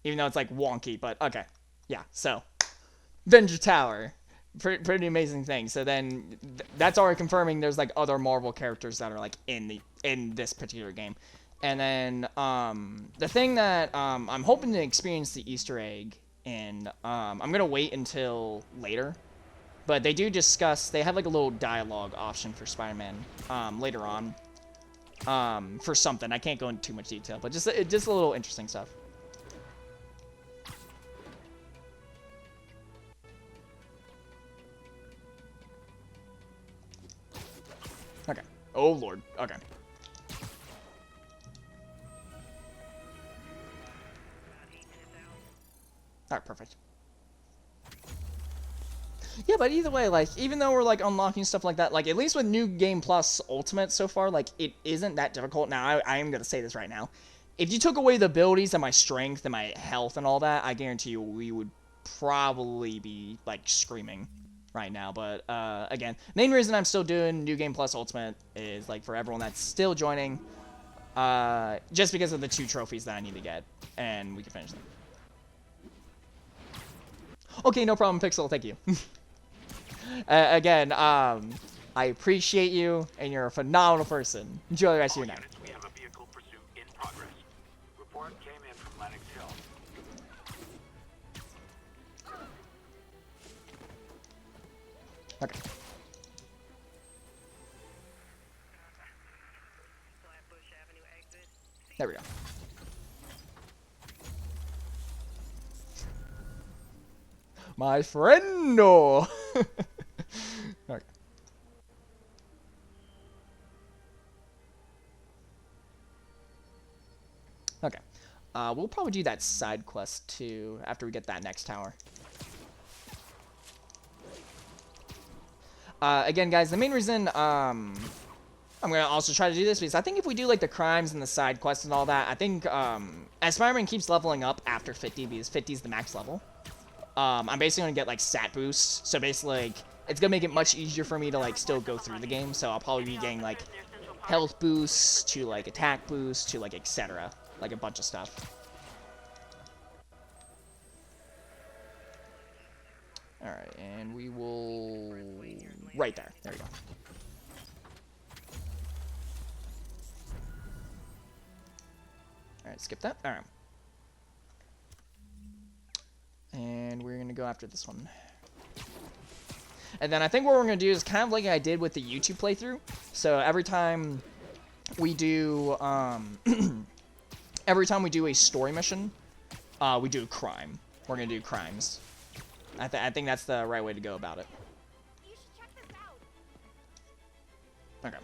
Even though it's like wonky, but okay. Yeah. So, Avenger Tower, pretty amazing thing. So then, that's already confirming there's like other Marvel characters that are like in this particular game. And then the thing that I'm hoping to experience the Easter egg in, I'm gonna wait until later. But they do discuss, they have like a little dialogue option for Spider-Man later on. For something. I can't go into too much detail, but just a little interesting stuff. Okay. Oh, Lord. Okay. Alright, perfect. Yeah, but either way, like, even though we're, like, unlocking stuff like that, like, at least with New Game Plus Ultimate so far, like, it isn't that difficult. Now, I am going to say this right now. If you took away the abilities and my strength and my health and all that, I guarantee you we would probably be, like, screaming right now. But, again, main reason I'm still doing New Game Plus Ultimate is, like, for everyone that's still joining, just because of the 2 trophies that I need to get, and we can finish them. Okay, no problem, Pixel, thank you. Again, I appreciate you, and you're a phenomenal person. Enjoy the rest of your night. We have a vehicle pursuit in progress. Report came in from Lenox Hill. Okay. There we go. My friendo! Okay. Okay. We'll probably do that side quest too after we get that next tower. Again, guys, the main reason I'm gonna also try to do this because I think if we do like the crimes and the side quests and all that, I think as Spider-Man keeps leveling up after 50 because 50 is the max level. I'm basically gonna get like stat boosts, so basically like it's gonna make it much easier for me to like still go through the game. So I'll probably be getting like health boosts to like attack boosts to like etc. Like a bunch of stuff. All right, and we will right there. There we go. All right, skip that. All right. And we're going to go after this one. And then I think what we're going to do is kind of like I did with the YouTube playthrough. So every time we do a story mission, we do a crime. We're going to do crimes. I think that's the right way to go about it. You should check this out. Okay.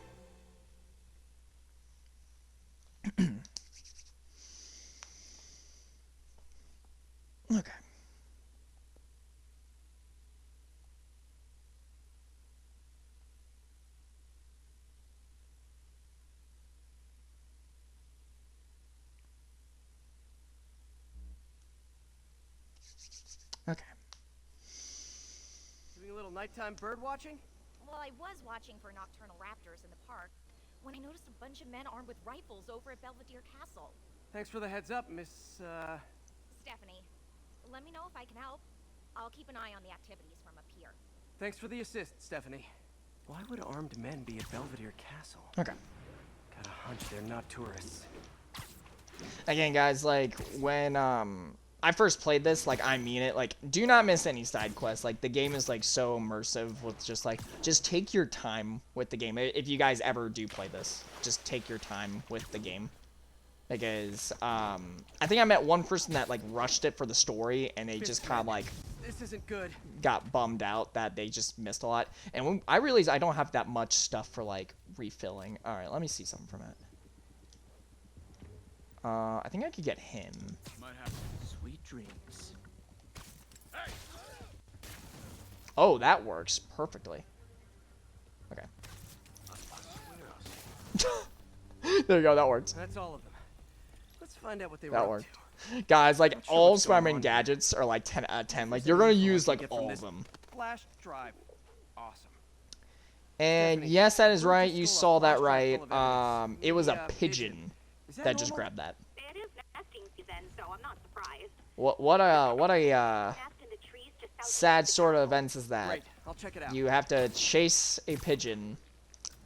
Okay. Okay. Doing a little nighttime bird watching? Well, I was watching for nocturnal raptors in the park when I noticed a bunch of men armed with rifles over at Belvedere Castle. Thanks for the heads up, Miss, Stephanie, let me know if I can help. I'll keep an eye on the activities from up here. Thanks for the assist, Stephanie. Why would armed men be at Belvedere Castle? Okay. Got a hunch they're not tourists. Again, guys, like, when, I first played this, like, I mean it, like, do not miss any side quests. Like, the game is, like, so immersive with just, like, just take your time with the game. If you guys ever do play this, just take your time with the game. Because, I think I met one person that, like, rushed it for the story, and they just kind of, like, this isn't good. Got bummed out that they just missed a lot. And when I realized I don't have that much stuff for, like, refilling. Alright, let me see something from it. I think I could get him. Might have sweet dreams. Oh, that works perfectly. Okay. There you go, that worked. That's all of them. Let's find out what they were That up worked. to. Guys, like, Not sure all what's going Spider-Man on. gadgets are like 10 out of 10. Like, There's you're gonna info I use can like get from all of this them. Flash drive. Awesome. And Stephanie, yes, that is Bruce right. is You still a saw that flash drive right. full of evidence. It was a The, pigeon Is that just normal? grabbed that. It is nesting season, so I'm not surprised. What a Nest in the trees just outside sad the sort of castle. events is that. Great. I'll check it out. You have to chase a pigeon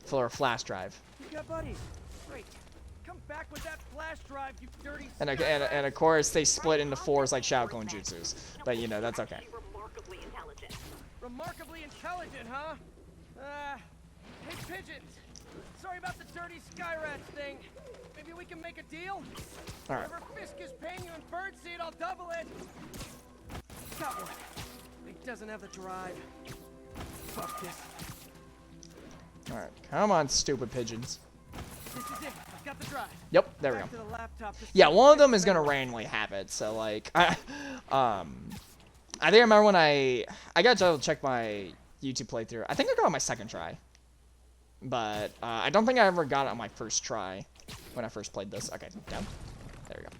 for a flash drive. You got buddies. Great. Come back with that flash drive, you dirty. And of course they split into fours like Shao Kahn jutsus. But you know, that's okay. Actually remarkably intelligent. Remarkably intelligent, huh? Hey pigeons. Sorry about the dirty Skyrat thing. Maybe we can make a deal? Alright. Whatever Fisk is paying you in birdseed, I'll double it. Got one. It doesn't have the drive. Fuck this. Alright. Come on, stupid pigeons. This is it. I've got the drive. Yep, there we go. Back to the laptop to Yeah, see one of them Fisk's is gonna memory. randomly have it, so like I think I remember when I got to check my YouTube playthrough. I think I got it on my second try. But I don't think I ever got it on my first try when I first played this. Okay, down. There we go.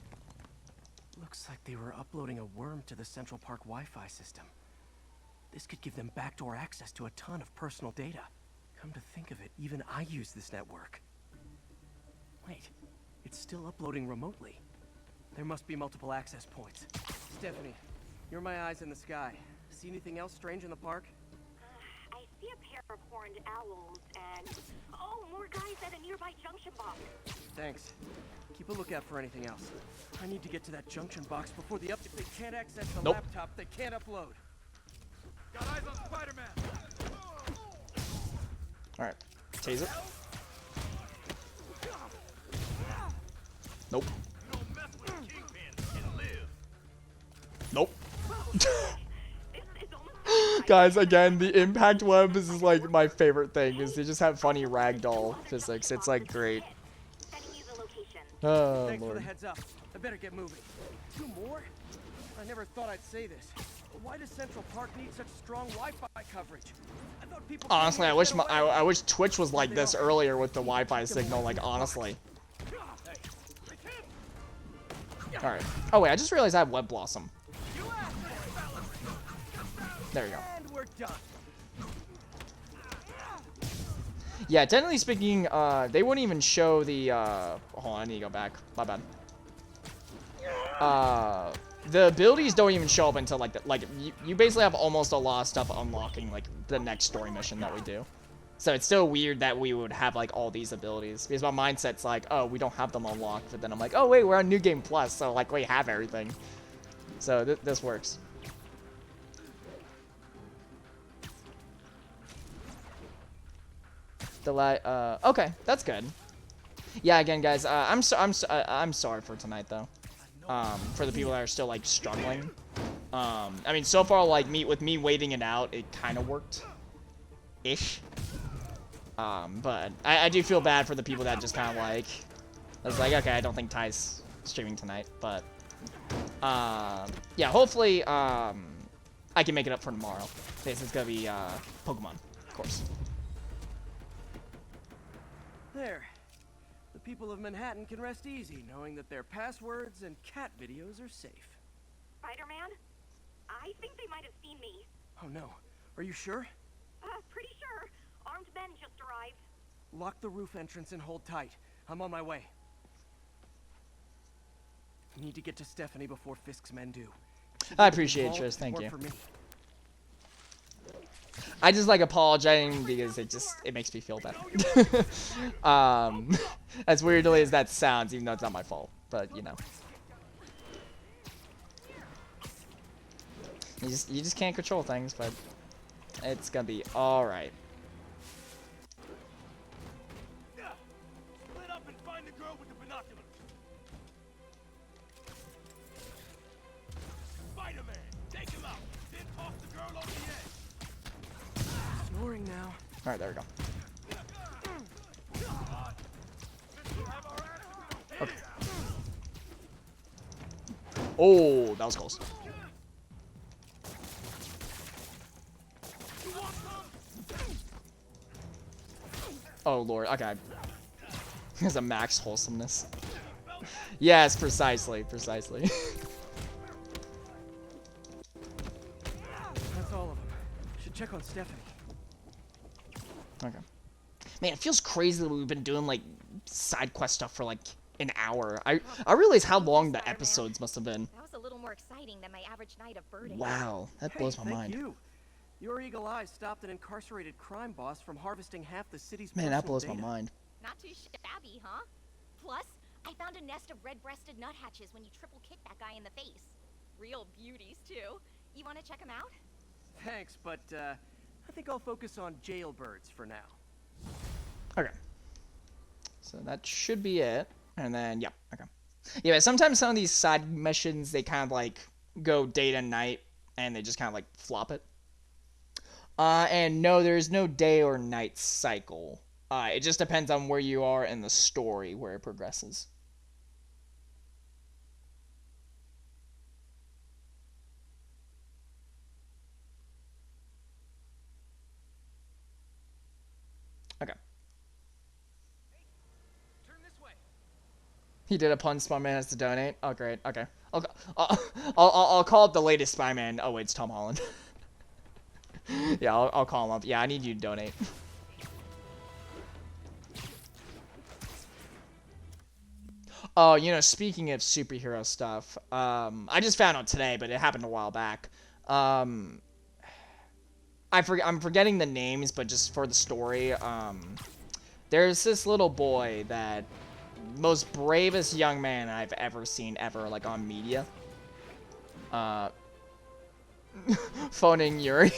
Looks like they were uploading a worm to the Central Park Wi-Fi system. This could give them backdoor access to a ton of personal data. Come to think of it, even I use this network. Wait, it's still uploading remotely. There must be multiple access points. Stephanie, you're my eyes in the sky. See anything else strange in the park? I see a pair of horned owls and... Oh, more guys at a nearby junction box. Thanks. Keep a lookout for anything else. I need to get to that junction box before the update. They can't access the Nope. laptop. They can't upload. Got eyes on Spider-Man. Alright. Tase it. Nope. You don't mess with the Kingpin and live. Nope. This is almost... Guys, again, the impact web is like my favorite thing, is they just have funny ragdoll physics. It's like great. Sending you the location. Oh Thanks for the lord. heads up. I better get moving. 2 more? I never thought I'd say this. But why does Central Park need such strong Wi-Fi coverage? I thought people Honestly, I couldn't wish get away. I wish Twitch was like this earlier with the Wi-Fi signal. Like honestly. All right. Oh wait, I just realized I have Web Blossom. There we go. And we're done. Yeah, technically speaking, they wouldn't even show the. Hold on, I need to go back. My bad. The abilities don't even show up until like you basically have almost a lot of stuff unlocking like the next story mission that we do. So it's still weird that we would have like all these abilities because my mindset's like, oh, we don't have them unlocked, but then I'm like, oh wait, we're on New Game Plus, so like we have everything. So this works. Okay, that's good. Yeah, again, guys, I'm sorry for tonight though. For the people that are still like struggling. I mean, so far, like with me waiting it out, it kind of worked, ish. But I do feel bad for the people that just kind of like, I was like, okay, I don't think Ty's streaming tonight, but yeah, hopefully I can make it up for tomorrow. This is gonna be Pokemon, of course. There. The people of Manhattan can rest easy knowing that their passwords and cat videos are safe. Spider-Man? I think they might have seen me. Oh no. Are you sure? Pretty sure. Armed men just arrived. Lock the roof entrance and hold tight. I'm on my way. I need to get to Stephanie before Fisk's men do. I appreciate it, Involved, Tris. Thank work you. for me. I just like apologizing because it makes me feel better. As weirdly as that sounds, even though it's not my fault, but you know, you just can't control things, but it's gonna be all right. Split up and find the girl with the binoculars. Spider-Man, take him out. Then toss the girl over the edge. Snoring now. All right, there we go. Okay. Oh, that was close. Oh, Lord. Okay. There's a max wholesomeness. Yes, precisely. Precisely. That's all of them. Should check on Stephanie. Okay. Man, it feels crazy that we've been doing, like, side quest stuff for, like, an hour. I realize how long the episodes must have been. That was a little more exciting than my average night of birding. Wow, that blows my mind. Thank you. Your eagle eye stopped an incarcerated crime boss from harvesting half the city's Man, that personal blows my data. mind. Not too shabby, huh? Plus, I found a nest of red-breasted nuthatches when you triple kicked that guy in the face. Real beauties, too. You want to check them out? Thanks, but I think I'll focus on jailbirds for now. Okay. So that should be it. And then, yeah, okay. Yeah, sometimes some of these side missions, they kind of, like, go day to night, and they just kind of, like, flop it. And no, there's no day or night cycle. It just depends on where you are in the story, where it progresses. Okay. He did a pun. Spider-Man has to donate. Oh, great. Okay. I'll call up the latest Spider-Man. Oh wait, it's Tom Holland. Yeah, I'll call him up. Yeah, I need you to donate. Oh, you know, speaking of superhero stuff, I just found out today, but it happened a while back. I'm forgetting the names, but just for the story, there's this little boy that most bravest young man I've ever seen like on media. Phoning Yuri.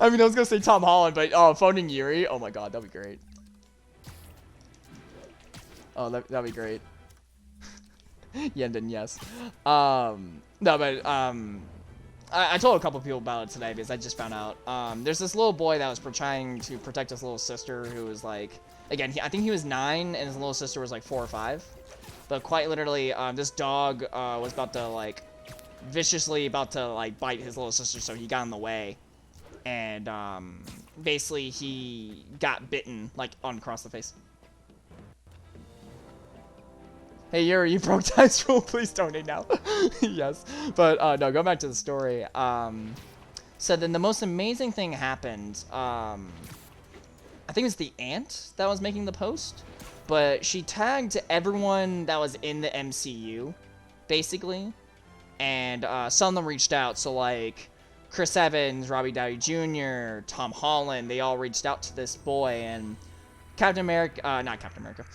I mean, I was gonna say Tom Holland, but phoning Yuri. Oh my god, that'd be great. Oh, that'd be great. Yenden, yes. No, but I told a couple people about it today because I just found out. There's this little boy that was trying to protect his little sister who was like, again, I think he was 9 and his little sister was like 4 or 5. But quite literally, this dog was about to like, viciously about to like bite his little sister, so he got in the way. And basically he got bitten like across the face. Hey Yuri, you broke Time's rule, please donate now. Yes, but no, go back to the story. So then the most amazing thing happened. I think it was the aunt that was making the post, but she tagged everyone that was in the MCU, basically, and some of them reached out. So like Chris Evans, Robbie Downey Jr., Tom Holland, they all reached out to this boy, and Captain America, not Captain America.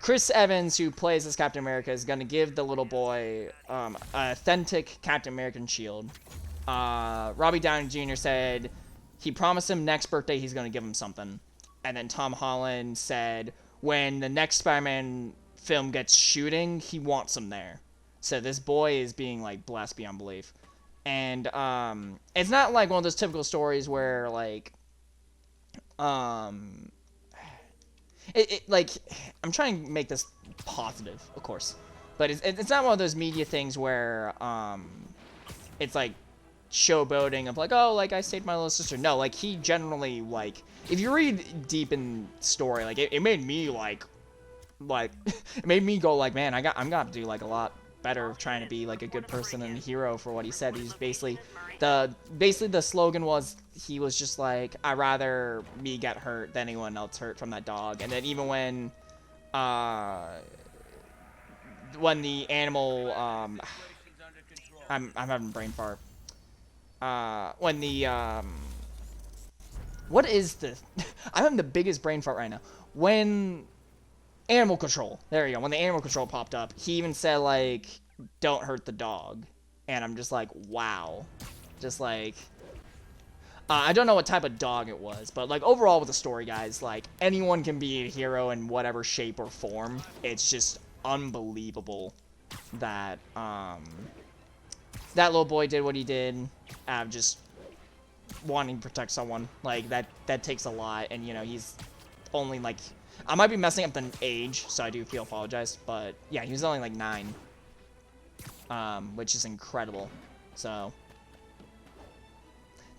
Chris Evans, who plays as Captain America, is going to give the little boy an authentic Captain American shield. Robbie Downey Jr. said he promised him next birthday he's going to give him something. And then Tom Holland said when the next Spider-Man film gets shooting, he wants him there. So this boy is being, like, blessed beyond belief. And it's not like one of those typical stories where, like, like, I'm trying to make this positive, of course, but it's not one of those media things where, it's like showboating of like, oh, like I saved my little sister. No, like he generally, like, if you read deep in story, like it made me like, it made me go like, man, I'm gonna have to do like a lot better of trying to be like a good person and a hero for what he said. He's basically, the slogan was, he was just like, I'd rather me get hurt than anyone else hurt from that dog. And then even when the animal, I'm having a brain fart. When the, what is the, I'm having the biggest brain fart right now. When Animal Control, there you go, when the Animal Control popped up, he even said like, don't hurt the dog. And I'm just like, wow. Just like, I don't know what type of dog it was, but like overall with the story, guys, like anyone can be a hero in whatever shape or form. It's just unbelievable that that little boy did what he did, just wanting to protect someone. Like that takes a lot, and you know, he's only like, I might be messing up the age, so I do feel apologized, but yeah, he was only like 9. which is incredible. So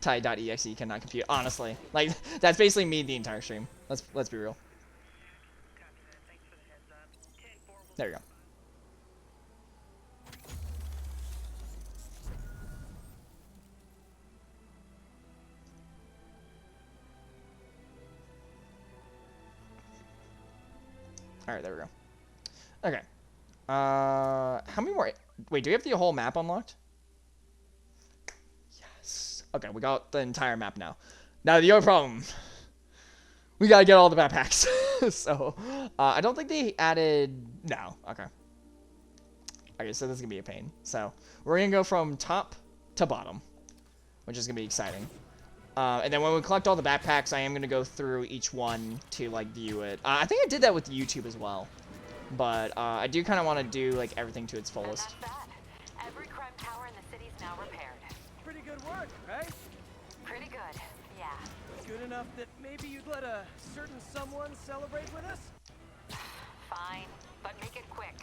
Tide.exe cannot compute. Honestly, like that's basically me the entire stream. Let's be real. There you go. All right, there we go. Okay. How many more? Wait, do we have the whole map unlocked? Yes. Okay, we got the entire map now. Now the other problem, we gotta get all the backpacks. So, I don't think they added. No. Okay. Okay, so this is gonna be a pain. So we're gonna go from top to bottom, which is gonna be exciting. And then when we collect all the backpacks, I am going to go through each one to, like, view it. I think I did that with YouTube as well. But I do kind of want to do, like, everything to its fullest. And that's that. Every crime tower in the city's now repaired. Pretty good work, right? Pretty good, yeah. Good enough that maybe you'd let a certain someone celebrate with us? Fine, but make it quick.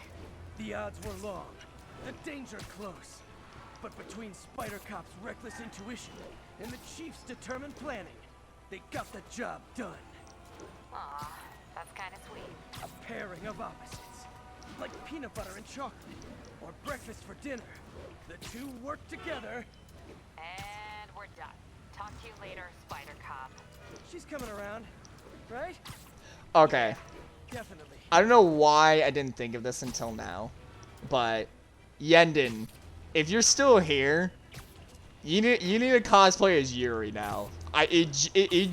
The odds were long, the danger close. But between Spider Cop's reckless intuition and the Chief's determined planning, they got the job done. Aw, that's kind of sweet. A pairing of opposites, like peanut butter and chocolate, or breakfast for dinner. The two work together. And we're done. Talk to you later, Spider Cop. She's coming around, right? Okay. Definitely. I don't know why I didn't think of this until now, but Yenden, if you're still here, you need to cosplay as Yuri now. It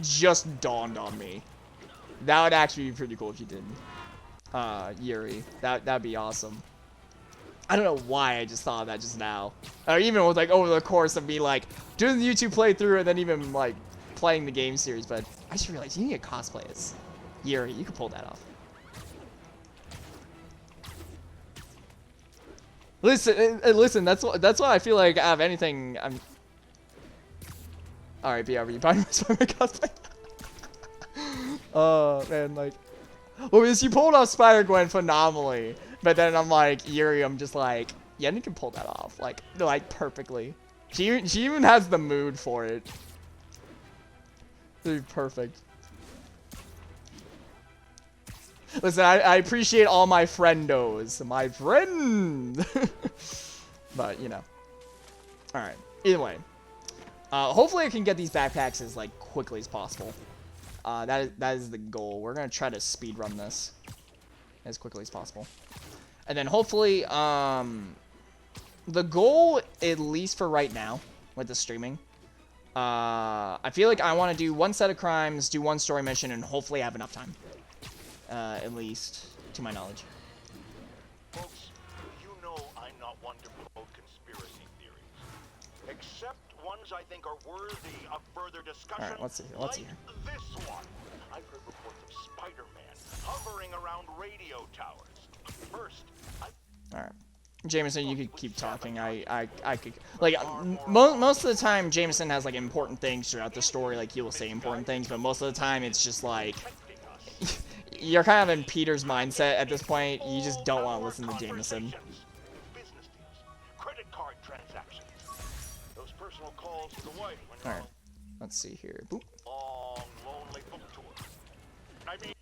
just dawned on me. That would actually be pretty cool if you did. Yuri. That'd be awesome. I don't know why I just thought of that just now. Or even with, like, over the course of me, like, doing the YouTube playthrough and then even, like, playing the game series. But I just realized you need to cosplay as Yuri. You could pull that off. Listen. That's what I feel like. Out of anything, I'm. All right, BRB. You probably missed my cosplay. Oh man, like, well, you pulled off Spider-Gwen phenomenally, but then I'm like Yuri. I'm just like, Yenden can pull that off, like perfectly. She even has the mood for it. It'd be perfect. Listen, I appreciate all my friendos. My friend! But, you know. Alright. Either way. Hopefully I can get these backpacks as, like, quickly as possible. That is the goal. We're gonna try to speedrun this as quickly as possible. And then hopefully, the goal, at least for right now, with the streaming, I feel like I want to do one set of crimes, do one story mission, and hopefully have enough time. At least, to my knowledge. Folks, you know I'm not one to promote conspiracy theories. Except ones I think are worthy of further discussion. Alright, let's see here. Like this one. I've heard reports of Spider-Man hovering around radio towers. First, Alright. Jameson, you could keep talking. I could, like, most of the time, Jameson has, like, important things throughout the story. Like, he will say important things, but most of the time, it's just, like, you're kind of in Peter's mindset at this point. You just don't want to listen to Jameson. business deals, credit card transactions, those personal calls to the wife when Alright. Let's see here. Boop. long, lonely book tour. I mean,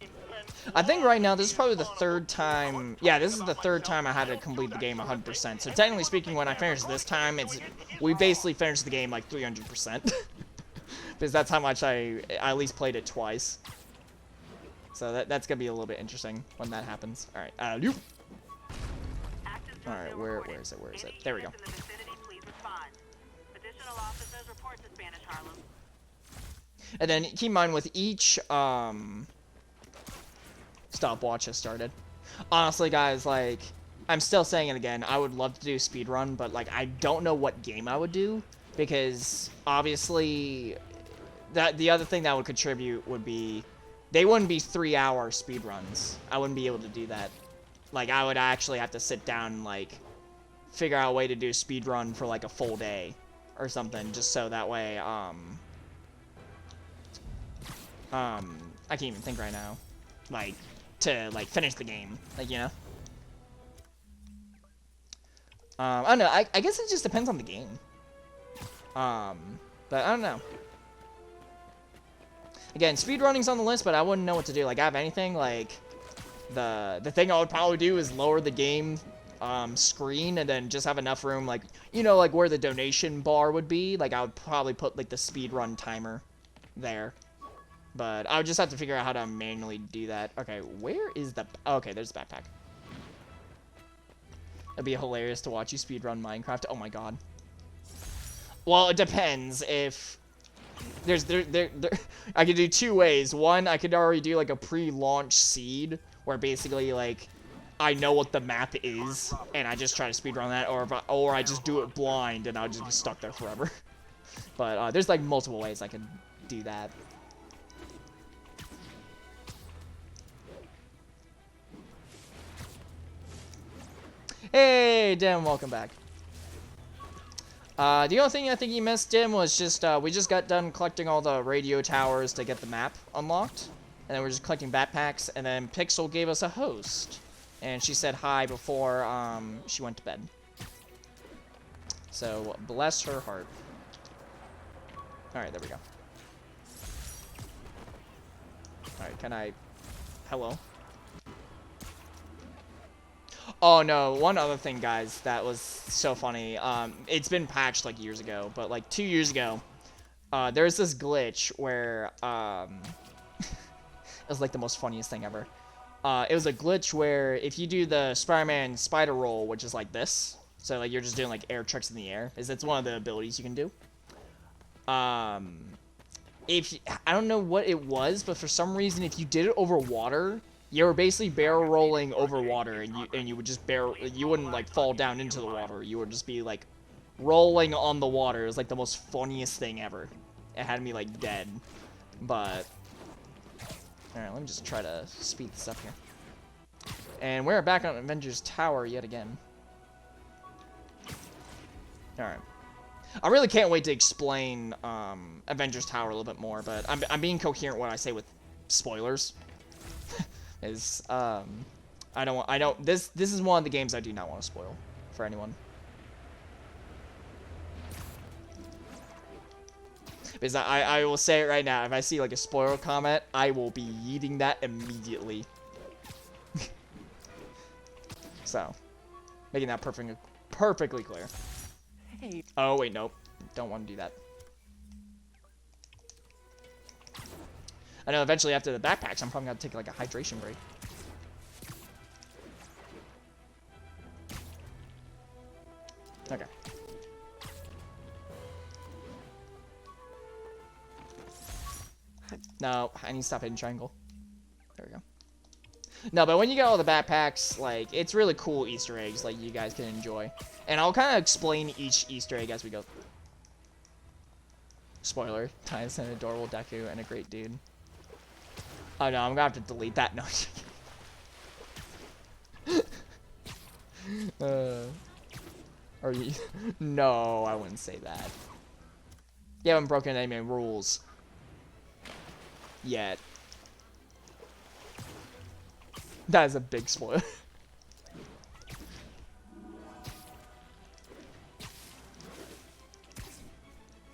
I think right now, this is probably the third time. Yeah, this is the third time I had to complete the game 100%. So technically speaking, when I finish this time, we basically finished the game like 300%. Because that's how much I at least played it twice. So that's gonna be a little bit interesting when that happens. All right, Alright, where is it? Where is it? There we go. And then keep in mind with each stopwatch has started. Honestly, guys, like, I'm still saying it again. I would love to do speedrun, but like I don't know what game I would do because obviously the other thing that would contribute would be they wouldn't be 3-hour speedruns. I wouldn't be able to do that. Like, I would actually have to sit down and, like, figure out a way to do a speedrun for, like, a full day or something, just so that way, I can't even think right now. Like, to, like, finish the game. Like, you know? I don't know. I guess it just depends on the game. But I don't know. Again, speedrunning's on the list, but I wouldn't know what to do. Like, I have anything, like, the thing I would probably do is lower the game screen and then just have enough room, like, you know, like where the donation bar would be. Like, I would probably put, like, the speedrun timer there. But I would just have to figure out how to manually do that. Okay, where is the... Okay, there's the backpack. It'd be hilarious to watch you speedrun Minecraft. Oh my god. Well, it depends. If... I could do two ways. One, I could already do, like, a pre-launch seed, where basically, like, I know what the map is, and I just try to speedrun that, or I just do it blind, and I'll just be stuck there forever. But, there's, like, multiple ways I could do that. Hey, Dim, welcome back. The only thing I think you missed, Dim, was just, we just got done collecting all the radio towers to get the map unlocked. And then we're just collecting backpacks, and then Pixel gave us a host. And she said hi before, she went to bed. So, bless her heart. Alright, there we go. Alright, can I... Hello? Oh no, one other thing, guys, that was so funny. It's been patched like years ago, but like 2 years ago, there's this glitch where, it was like the most funniest thing ever. It was a glitch where if you do the Spider-Man spider roll, which is like this, so like you're just doing like air tricks in the air, it's one of the abilities you can do. I don't know what it was, but for some reason, if you did it over water, you were basically barrel rolling over water, and you would just you wouldn't like fall down into the water. You would just be like rolling on the water. It was like the most funniest thing ever. It had me like dead, but all right, let me just try to speed this up here. And we're back on Avengers Tower yet again. All right. I really can't wait to explain Avengers Tower a little bit more, but I'm being coherent when I say with spoilers. This is one of the games I do not want to spoil for anyone. Because I will say it right now, if I see like a spoiler comment, I will be yeeting that immediately. So, making that perfectly clear. Hey. Oh wait, nope. Don't want to do that. I know eventually after the backpacks, I'm probably gonna take like a hydration break. Okay. No, I need to stop hitting triangle. There we go. No, but when you get all the backpacks, like, it's really cool Easter eggs, like, you guys can enjoy. And I'll kind of explain each Easter egg as we go. Spoiler, Ty's an adorable Deku and a great dude. Oh no, I'm gonna have to delete that. No. Are you? No, I wouldn't say that. You haven't broken any rules yet. That is a big spoiler.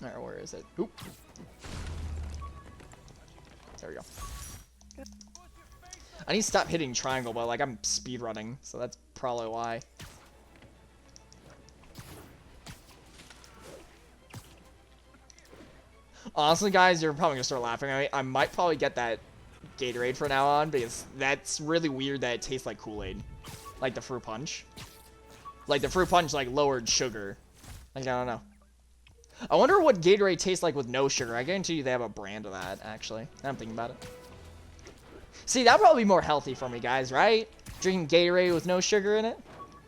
Alright, where is it? Oop. There we go. I need to stop hitting triangle, but like I'm speedrunning, so that's probably why. Honestly, guys, you're probably gonna start laughing at me. I might probably get that Gatorade from now on, because that's really weird that it tastes like Kool-Aid. Like the fruit punch. Like the fruit punch like lowered sugar. Like, I don't know. I wonder what Gatorade tastes like with no sugar. I guarantee you they have a brand of that, actually. Now I'm thinking about it. See, that'd probably be more healthy for me, guys, right? Drinking Gatorade with no sugar in it?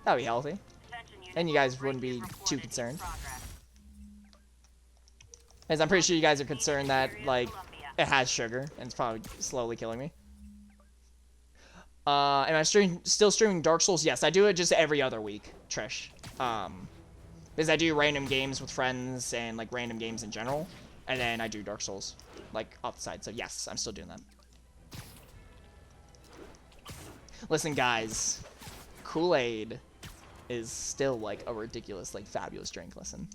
That'd be healthy. And you guys wouldn't be too concerned. As I'm pretty sure you guys are concerned that, like, it has sugar, and it's probably slowly killing me. Am I still streaming Dark Souls? Yes, I do it just every other week, Trish. Because I do random games with friends and, like, random games in general. And then I do Dark Souls, like, off the side. So, yes, I'm still doing that. Listen, guys. Kool-Aid is still like a ridiculous, like fabulous drink. Listen.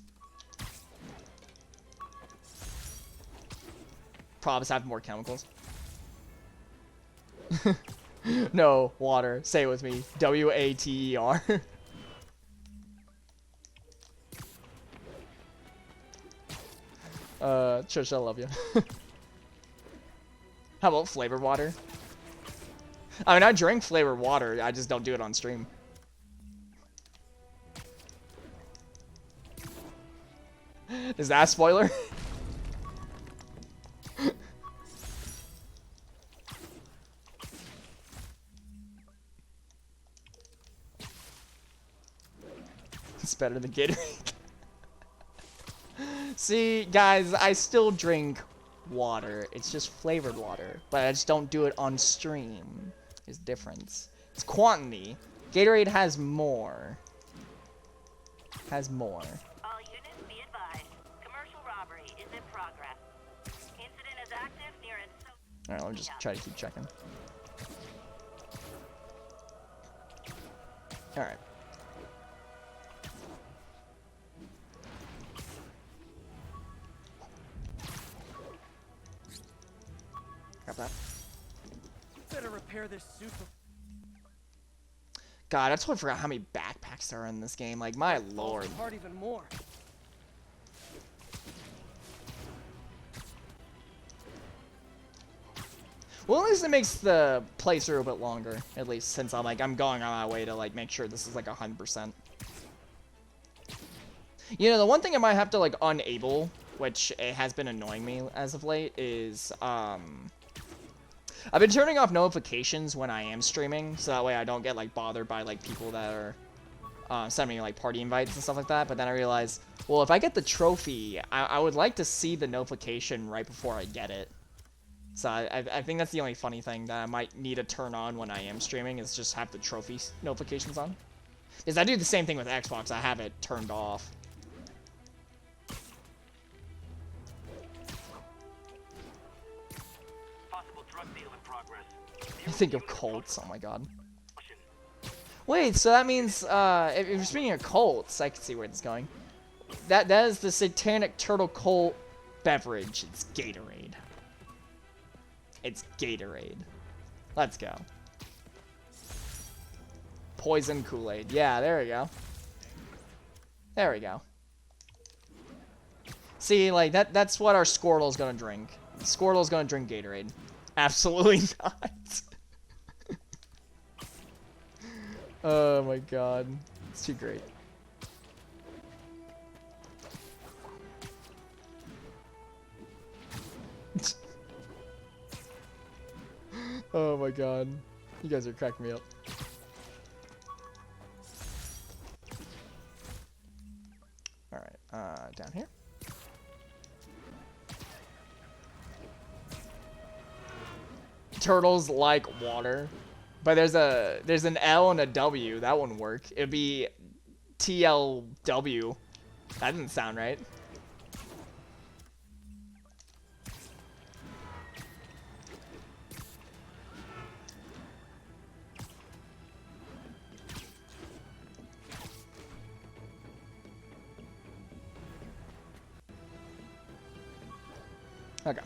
Probs have more chemicals. No, water. Say it with me. W-A-T-E-R. Trisha, I love you. How about flavored water? I mean, I drink flavored water. I just don't do it on stream. Is that a spoiler? It's better than Gatorade. See, guys, I still drink water. It's just flavored water, but I just don't do it on stream. There's difference. It's quantity. Gatorade has more. Has more. All units be advised. Commercial robbery is in progress. Incident is active near a... Alright, let me just try to keep checking. Alright. Grab that. Better repair this suit. God, I totally forgot how many backpacks there are in this game. Like, my lord. Hard even more. Well, at least it makes the playthrough a bit longer. At least since I'm going on my way to like make sure this is like 100%. You know, the one thing I might have to like unable, which it has been annoying me as of late, is I've been turning off notifications when I am streaming, so that way I don't get like bothered by like people that are sending me like party invites and stuff like that. But then I realized, well, if I get the trophy, I would like to see the notification right before I get it. So I think that's the only funny thing that I might need to turn on when I am streaming, is just have the trophy notifications on. Because I do the same thing with Xbox, I have it turned off. I think of Colts, oh my god. Wait, so that means, if you're speaking of Colts, I can see where it's going. That is the Satanic Turtle Colt beverage. It's Gatorade. It's Gatorade. Let's go. Poison Kool-Aid. Yeah, there we go. There we go. See, like, that's what our Squirtle's gonna drink. Squirtle's gonna drink Gatorade. Absolutely not. Oh my god. It's too great. Oh my god. You guys are cracking me up. Alright, down here. Turtles like water. But there's an L and a W. That wouldn't work. It'd be TLW. That didn't sound right. Okay.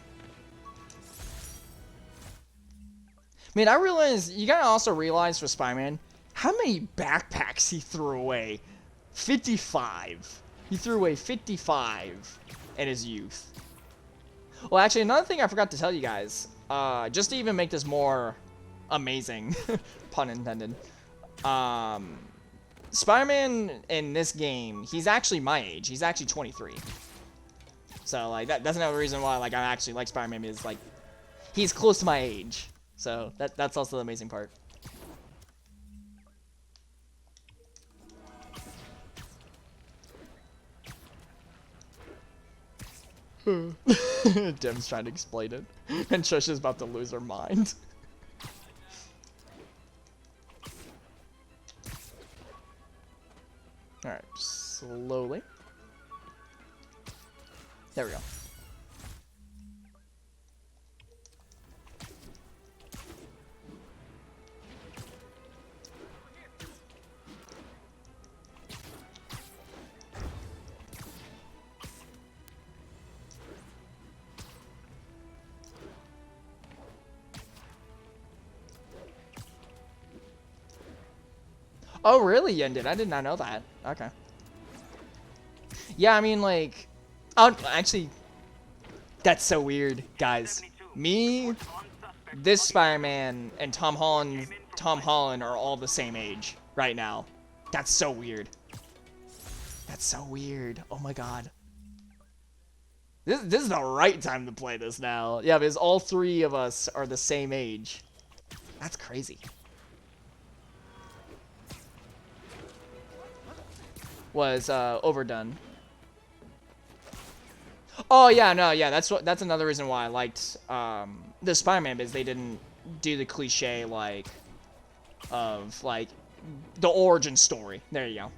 I mean, I realize, you gotta also realize for Spider-Man, how many backpacks he threw away. 55. He threw away 55 in his youth. Well, actually, another thing I forgot to tell you guys, just to even make this more amazing, pun intended, Spider-Man in this game, he's actually my age. He's actually 23. So, like, that's another reason why, like, I actually like Spider-Man, is, like, he's close to my age. So, that's also the amazing part. Dim's trying to explain it. And Trisha's about to lose her mind. Alright, slowly. There we go. Oh, really, Yendin? I did not know that. Okay. Yeah, I mean, like... Oh, actually... That's so weird, guys. Me, this Spider-Man, and Tom Holland are all the same age right now. That's so weird. That's so weird. Oh my god. This is the right time to play this now. Yeah, because all three of us are the same age. That's crazy. Was overdone. Oh yeah, no, yeah, that's another reason why I liked the Spider-Man, is they didn't do the cliche like of like the origin story. There you go.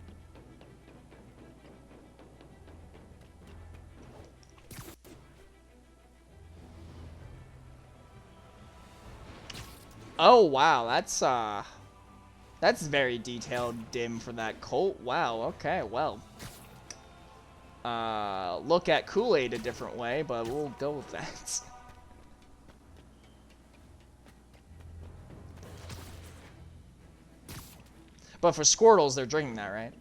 Oh wow, that's very detailed dim for that Colt. Wow, okay, well. Look at Kool-Aid a different way, but we'll go with that. But for Squirtles, they're drinking that, right?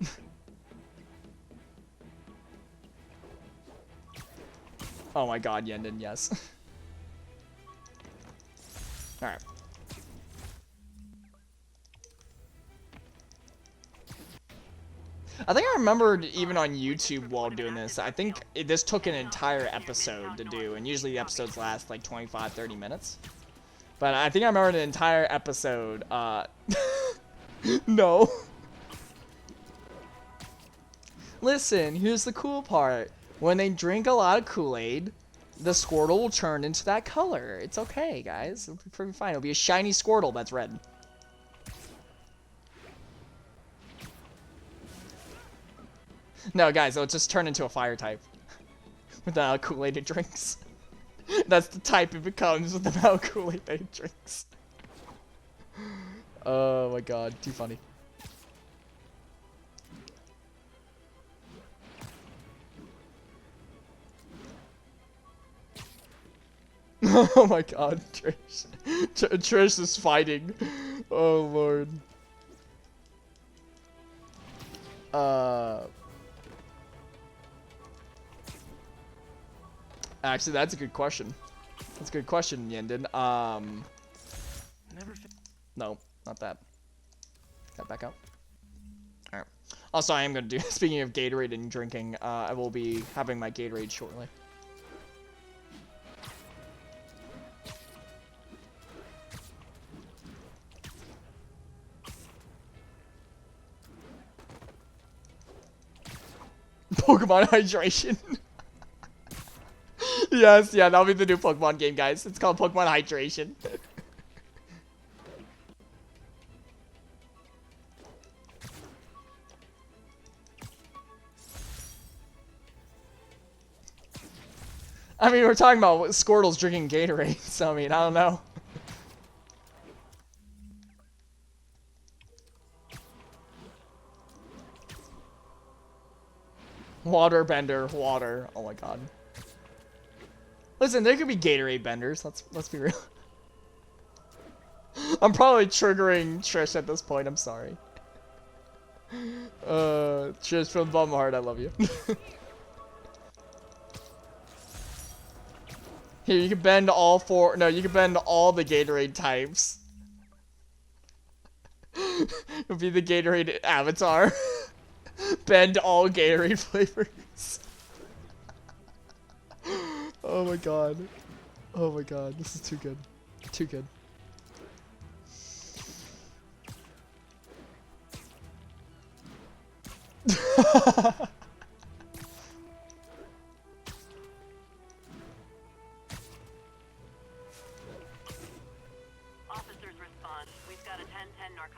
Oh my god, Yendin, yes. Alright. I think I remembered even on YouTube while doing this, I think this took an entire episode to do, and usually the episodes last like 25-30 minutes. But I think I remembered an entire episode, no. Listen, here's the cool part. When they drink a lot of Kool-Aid, the Squirtle will turn into that color. It's okay, guys. It'll be pretty fine. It'll be a shiny Squirtle that's red. No, guys, it'll just turn into a fire type. With the amount of Kool-Aid it drinks. That's the type it becomes with the amount of Kool-Aid it drinks. Oh my god, too funny. Oh my god, Trish. Trish is fighting. Oh lord. Actually, that's a good question. That's a good question, Yendin. No, not that. That back up. Alright. Also, I am gonna do, speaking of Gatorade and drinking, I will be having my Gatorade shortly. Pokemon Hydration. Yes, yeah, that'll be the new Pokemon game, guys. It's called Pokemon Hydration. I mean, we're talking about Squirtle's drinking Gatorade, so I mean, I don't know. Water bender, water. Oh my god. Listen, there could be Gatorade benders. Let's be real. I'm probably triggering Trish at this point. I'm sorry. Trish from the bottom of my heart, I love you. Here, you can bend all four. No, you can bend all the Gatorade types. It'll be the Gatorade avatar. Bend all Gatorade flavors. Oh my god. Oh my god. This is too good. Too good.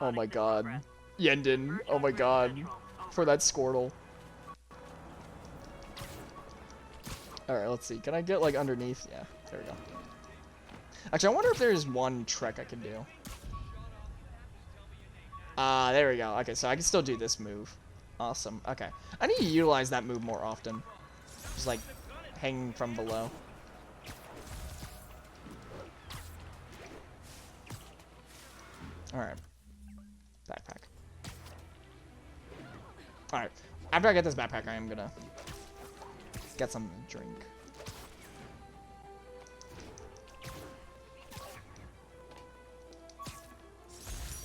Oh my god. Yendin. Oh my god. For that Squirtle. Alright, let's see. Can I get, like, underneath? Yeah, there we go. Actually, I wonder if there's one trick I can do. There we go. Okay, so I can still do this move. Awesome. Okay. I need to utilize that move more often. Just, like, hanging from below. Alright. Backpack. Alright. After I get this backpack, I am gonna get something to drink.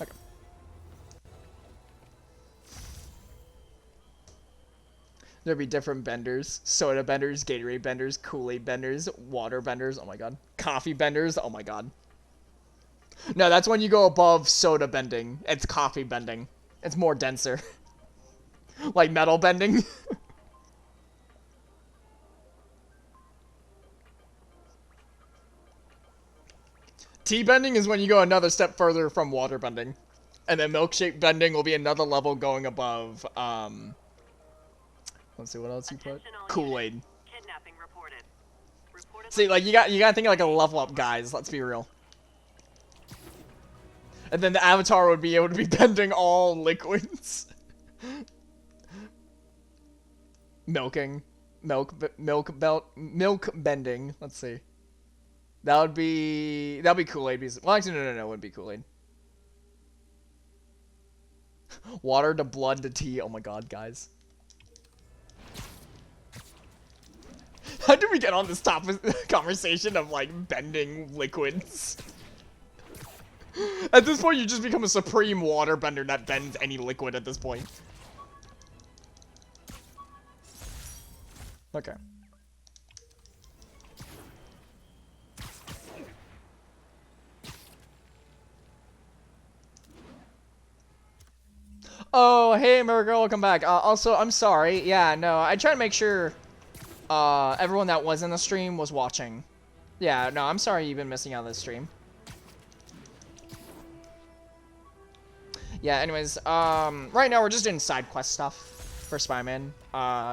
Okay. There'd be different benders. Soda benders, Gatorade benders, Kool-Aid benders, water benders, oh my god. Coffee benders, oh my god. No, that's when you go above soda bending. It's coffee bending. It's more denser. Like metal bending. Tea bending is when you go another step further from water bending. And then milkshake bending will be another level going above, let's see what else you put. Kool-Aid. See, like you gotta think of like a level up, guys. Let's be real. And then the avatar would be able to be bending all liquids. Milking, milk bending. Let's see. That'd be Kool-Aid. Well, actually, no, it wouldn't be Kool-Aid. Water to blood to tea. Oh my god, guys. How did we get on this topic conversation of like bending liquids? At this point, you just become a supreme water bender that bends any liquid at this point. Okay. Oh, hey, Miragirl, welcome back. Also, I'm sorry. Yeah, no, I try to make sure everyone that was in the stream was watching. Yeah, no, I'm sorry you've been missing out on this stream. Yeah, anyways, right now we're just doing side quest stuff for Spider-Man.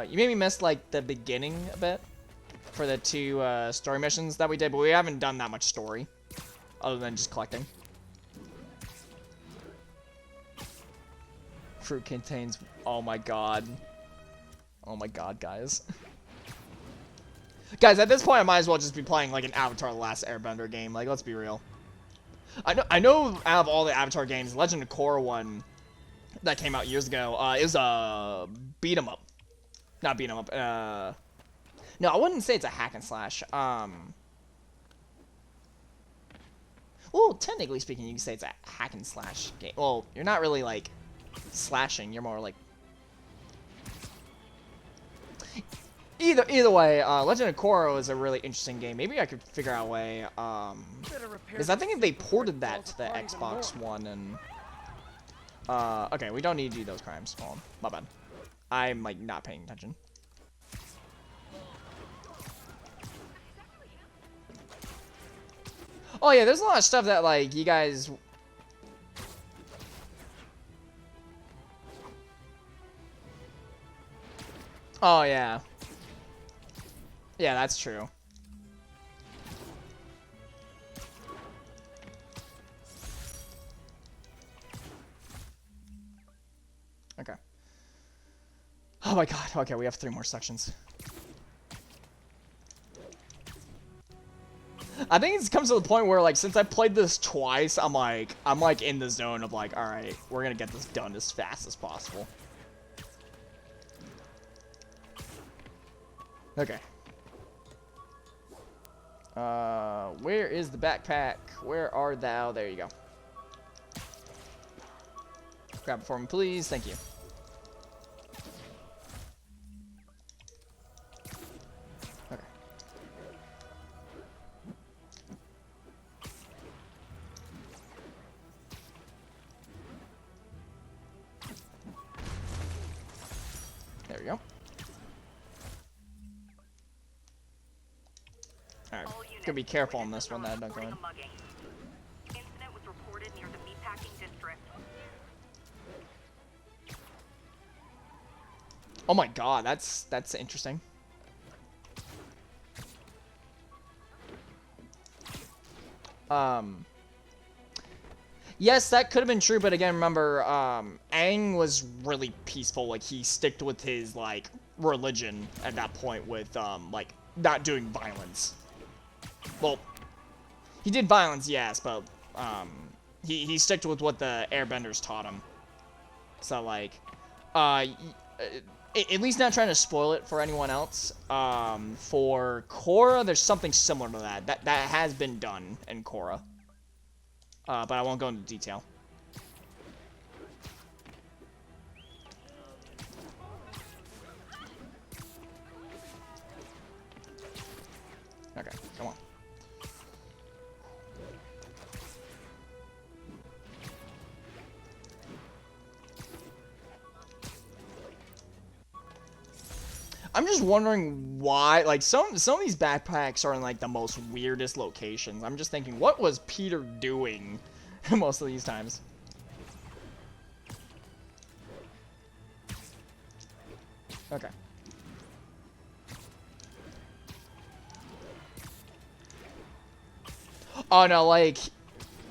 You maybe missed, like, the beginning a bit for the 2 story missions that we did, but we haven't done that much story other than just collecting. Fruit contains... Oh my god. Oh my god, guys. Guys, at this point, I might as well just be playing, like, an Avatar: The Last Airbender game. Like, let's be real. I know out of all the Avatar games, Legend of Korra one that came out years ago is a beat 'em up. Not beat 'em up. No, I wouldn't say it's a hack and slash. Well, technically speaking, you can say it's a hack and slash game. Well, you're not really like slashing. You're more like Either way, Legend of Korra is a really interesting game. Maybe I could figure out a way, because I think if they ported that to the Xbox One and, okay, we don't need to do those crimes. Hold on, my bad. I'm, like, not paying attention. Oh, yeah, there's a lot of stuff that, like, you guys... Oh, yeah. Yeah, that's true. Okay. Oh my god. Okay, we have 3 more sections. I think it comes to the point where, like, since I played this twice, I'm like in the zone of like, alright, we're gonna get this done as fast as possible. Okay. Where is the backpack? Where art thou? There you go. Grab it for me, please. Thank you. Okay. There we go. Alright, gotta be careful on this one that I don't go in. Incident was reported near the meatpacking district. Oh my god, that's interesting. Yes, that could have been true, but again, remember, Aang was really peaceful. Like, he sticked with his, like, religion at that point with, like, not doing violence. Well, he did violence, yes, but, he sticked with what the airbenders taught him. So, like, at least not trying to spoil it for anyone else. For Korra, there's something similar to that. That has been done in Korra. But I won't go into detail. Okay, come on. I'm just wondering why, like, some of these backpacks are in, like, the most weirdest locations. I'm just thinking, what was Peter doing most of these times? Okay. Oh, no, like,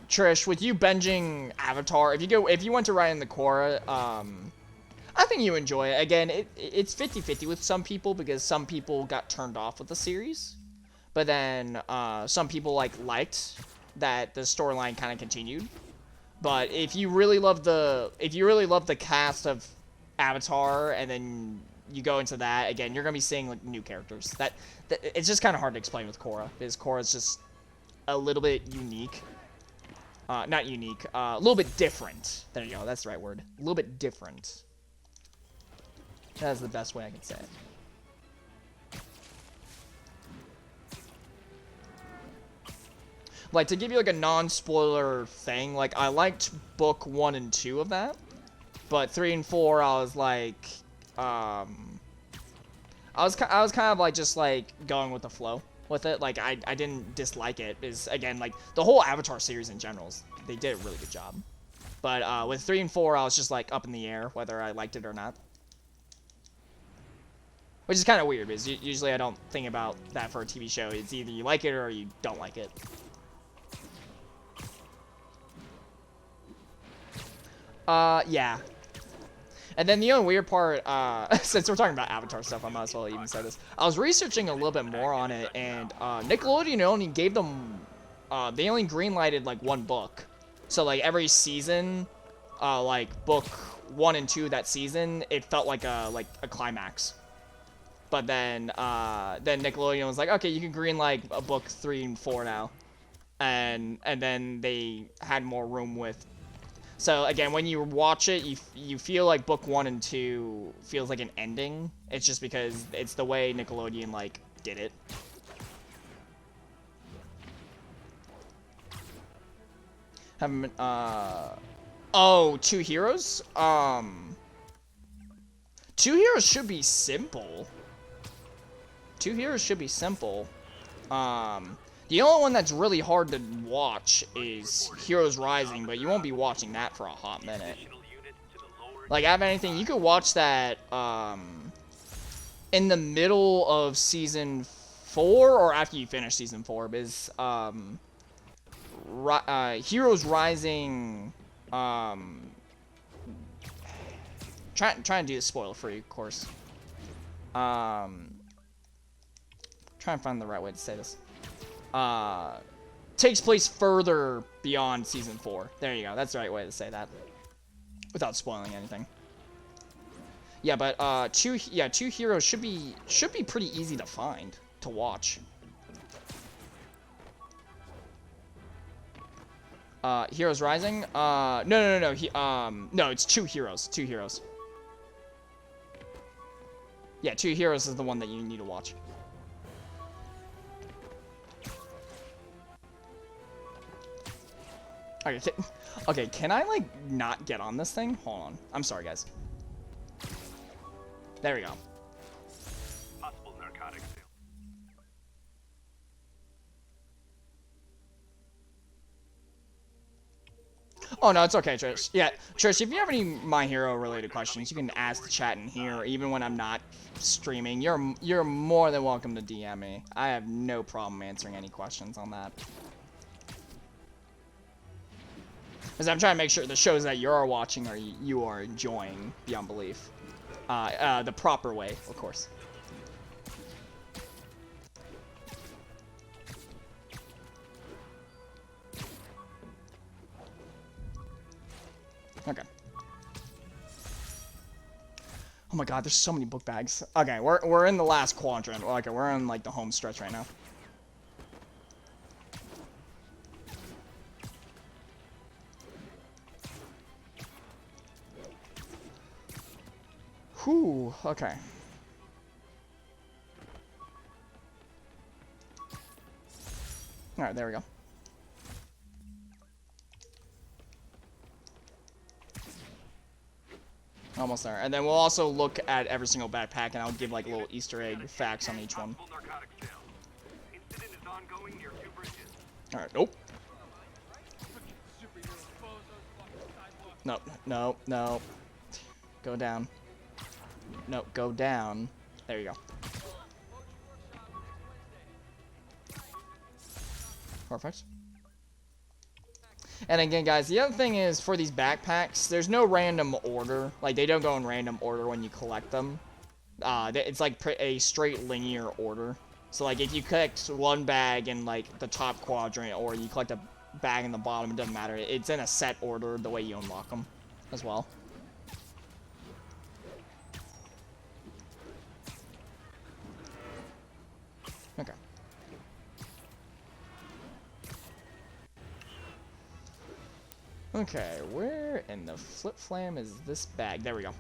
Trish, with you binging Avatar, if you went to ride in the Korra, I think you enjoy it. Again, it's 50-50 with some people because some people got turned off with the series. But then some people liked that the storyline kind of continued. But if you really love the cast of Avatar and then you go into that, again, you're going to be seeing like new characters. That it's just kind of hard to explain with Korra because Korra's just a little bit unique. Not unique, a little bit different. There you go, that's the right word. A little bit different. That's the best way I can say it. Like, to give you, like, a non-spoiler thing, like, I liked book 1 and 2 of that. But 3 and 4, I was, like, I was kind of, like, just, like, going with the flow with it. Like, I didn't dislike it. Is again, like, the whole Avatar series in general, they did a really good job. But, with 3 and 4, I was just, like, up in the air, whether I liked it or not. Which is kind of weird, because usually I don't think about that for a TV show. It's either you like it or you don't like it. Yeah. And then the only weird part, since we're talking about Avatar stuff, I might as well even say this. I was researching a little bit more on it, and Nickelodeon only gave them, they only greenlighted, like, 1 book. So, like, every season, like, book 1 and 2 that season, it felt like a climax. But then Nickelodeon was like, okay, you can greenlight a book 3 and 4 now. And then they had more room with. So again, when you watch it, you feel like book 1 and 2 feels like an ending. It's just because it's the way Nickelodeon like did it. Oh, 2 Heroes? 2 Heroes should be simple. 2 Heroes should be simple. The only one that's really hard to watch is Heroes Rising, but you won't be watching that for a hot minute. Like, out of anything, you could watch that in the middle of Season 4 or after you finish Season 4, because Heroes Rising... Trying to do this spoiler-free, of course. Trying to find the right way to say this. Takes place further beyond Season 4. There you go. That's the right way to say that. Without spoiling anything. Yeah, but 2 Heroes should be pretty easy to find, to watch. Heroes Rising? No. No, it's 2 Heroes. 2 Heroes. Yeah, 2 Heroes is the one that you need to watch. Okay, can I, like, not get on this thing? Hold on. I'm sorry, guys. There we go. Possible narcotics deal. Oh, no, it's okay, Trish. Yeah, Trish, if you have any My Hero-related questions, you can ask the chat in here, even when I'm not streaming. You're more than welcome to DM me. I have no problem answering any questions on that. Because I'm trying to make sure the shows that you're watching you are enjoying beyond belief. The proper way, of course. Okay. Oh my god, there's so many book bags. Okay, we're in the last quadrant. Okay, we're in like the home stretch right now. Whew, okay. Alright, there we go. Almost there. And then we'll also look at every single backpack, and I'll give like little Easter egg facts on each one. Alright, nope. No, no, no. Go down. No, go down. There you go. Perfect. And again, guys, the other thing is for these backpacks, there's no random order. Like, they don't go in random order when you collect them. It's like a straight linear order. So, like, if you collect one bag in, like, the top quadrant, or you collect a bag in the bottom, it doesn't matter. It's in a set order the way you unlock them as well. Okay. Okay, where in the flip flam is this bag? There we go.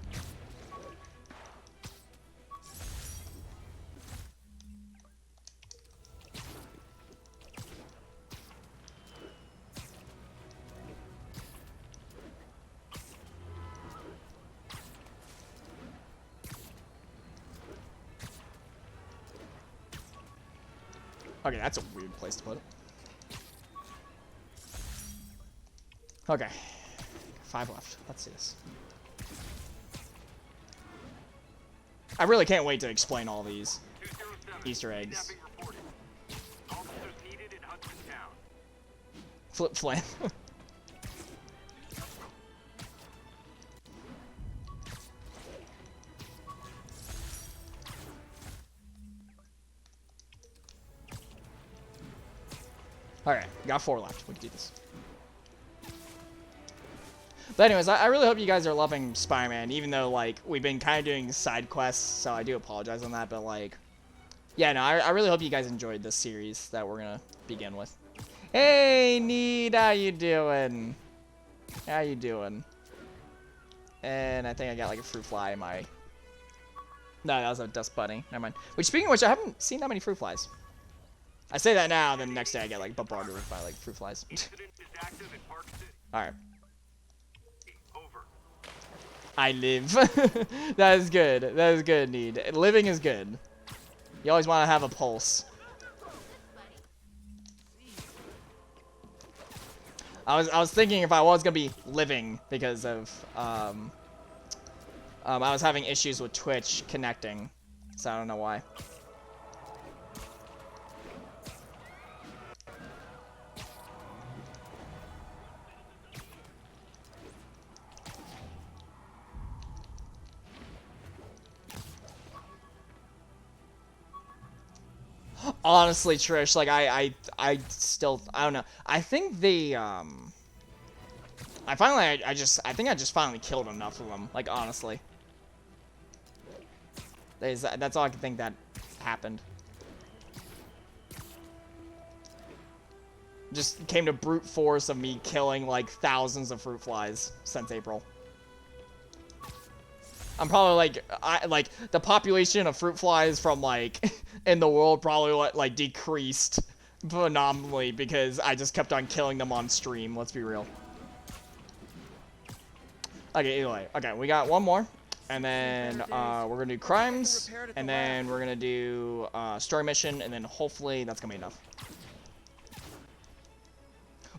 Okay, that's a weird place to put it. Okay. 5 left. Let's see this. I really can't wait to explain all these Easter eggs. Flip flam. Alright, got 4 left. We can do this. But anyways, I really hope you guys are loving Spider-Man, even though, like, we've been kind of doing side quests, so I do apologize on that, but, like, yeah, no, I really hope you guys enjoyed this series that we're gonna begin with. Hey, Need, how you doing? How you doing? And I think I got, like, a fruit fly in my... No, that was a dust bunny. Never mind. Which, speaking of which, I haven't seen that many fruit flies. I say that now, then the next day I get, like, bombarded by, like, fruit flies. Alright. I live. That is good. That is good, Need. Living is good. You always want to have a pulse. I was thinking if I was gonna be living because of I was having issues with Twitch connecting, so I don't know why. Honestly, Trish, like, I still, I don't know. I think they, I think I just finally killed enough of them, like, honestly. That's all I can think that happened. Just came to brute force of me killing, like, thousands of fruit flies since April. I'm probably like the population of fruit flies from like in the world probably like decreased phenomenally because I just kept on killing them on stream. Let's be real. Okay, anyway, okay, we got one more, and then we're gonna do crimes, and then we're gonna do story mission, and then hopefully that's gonna be enough.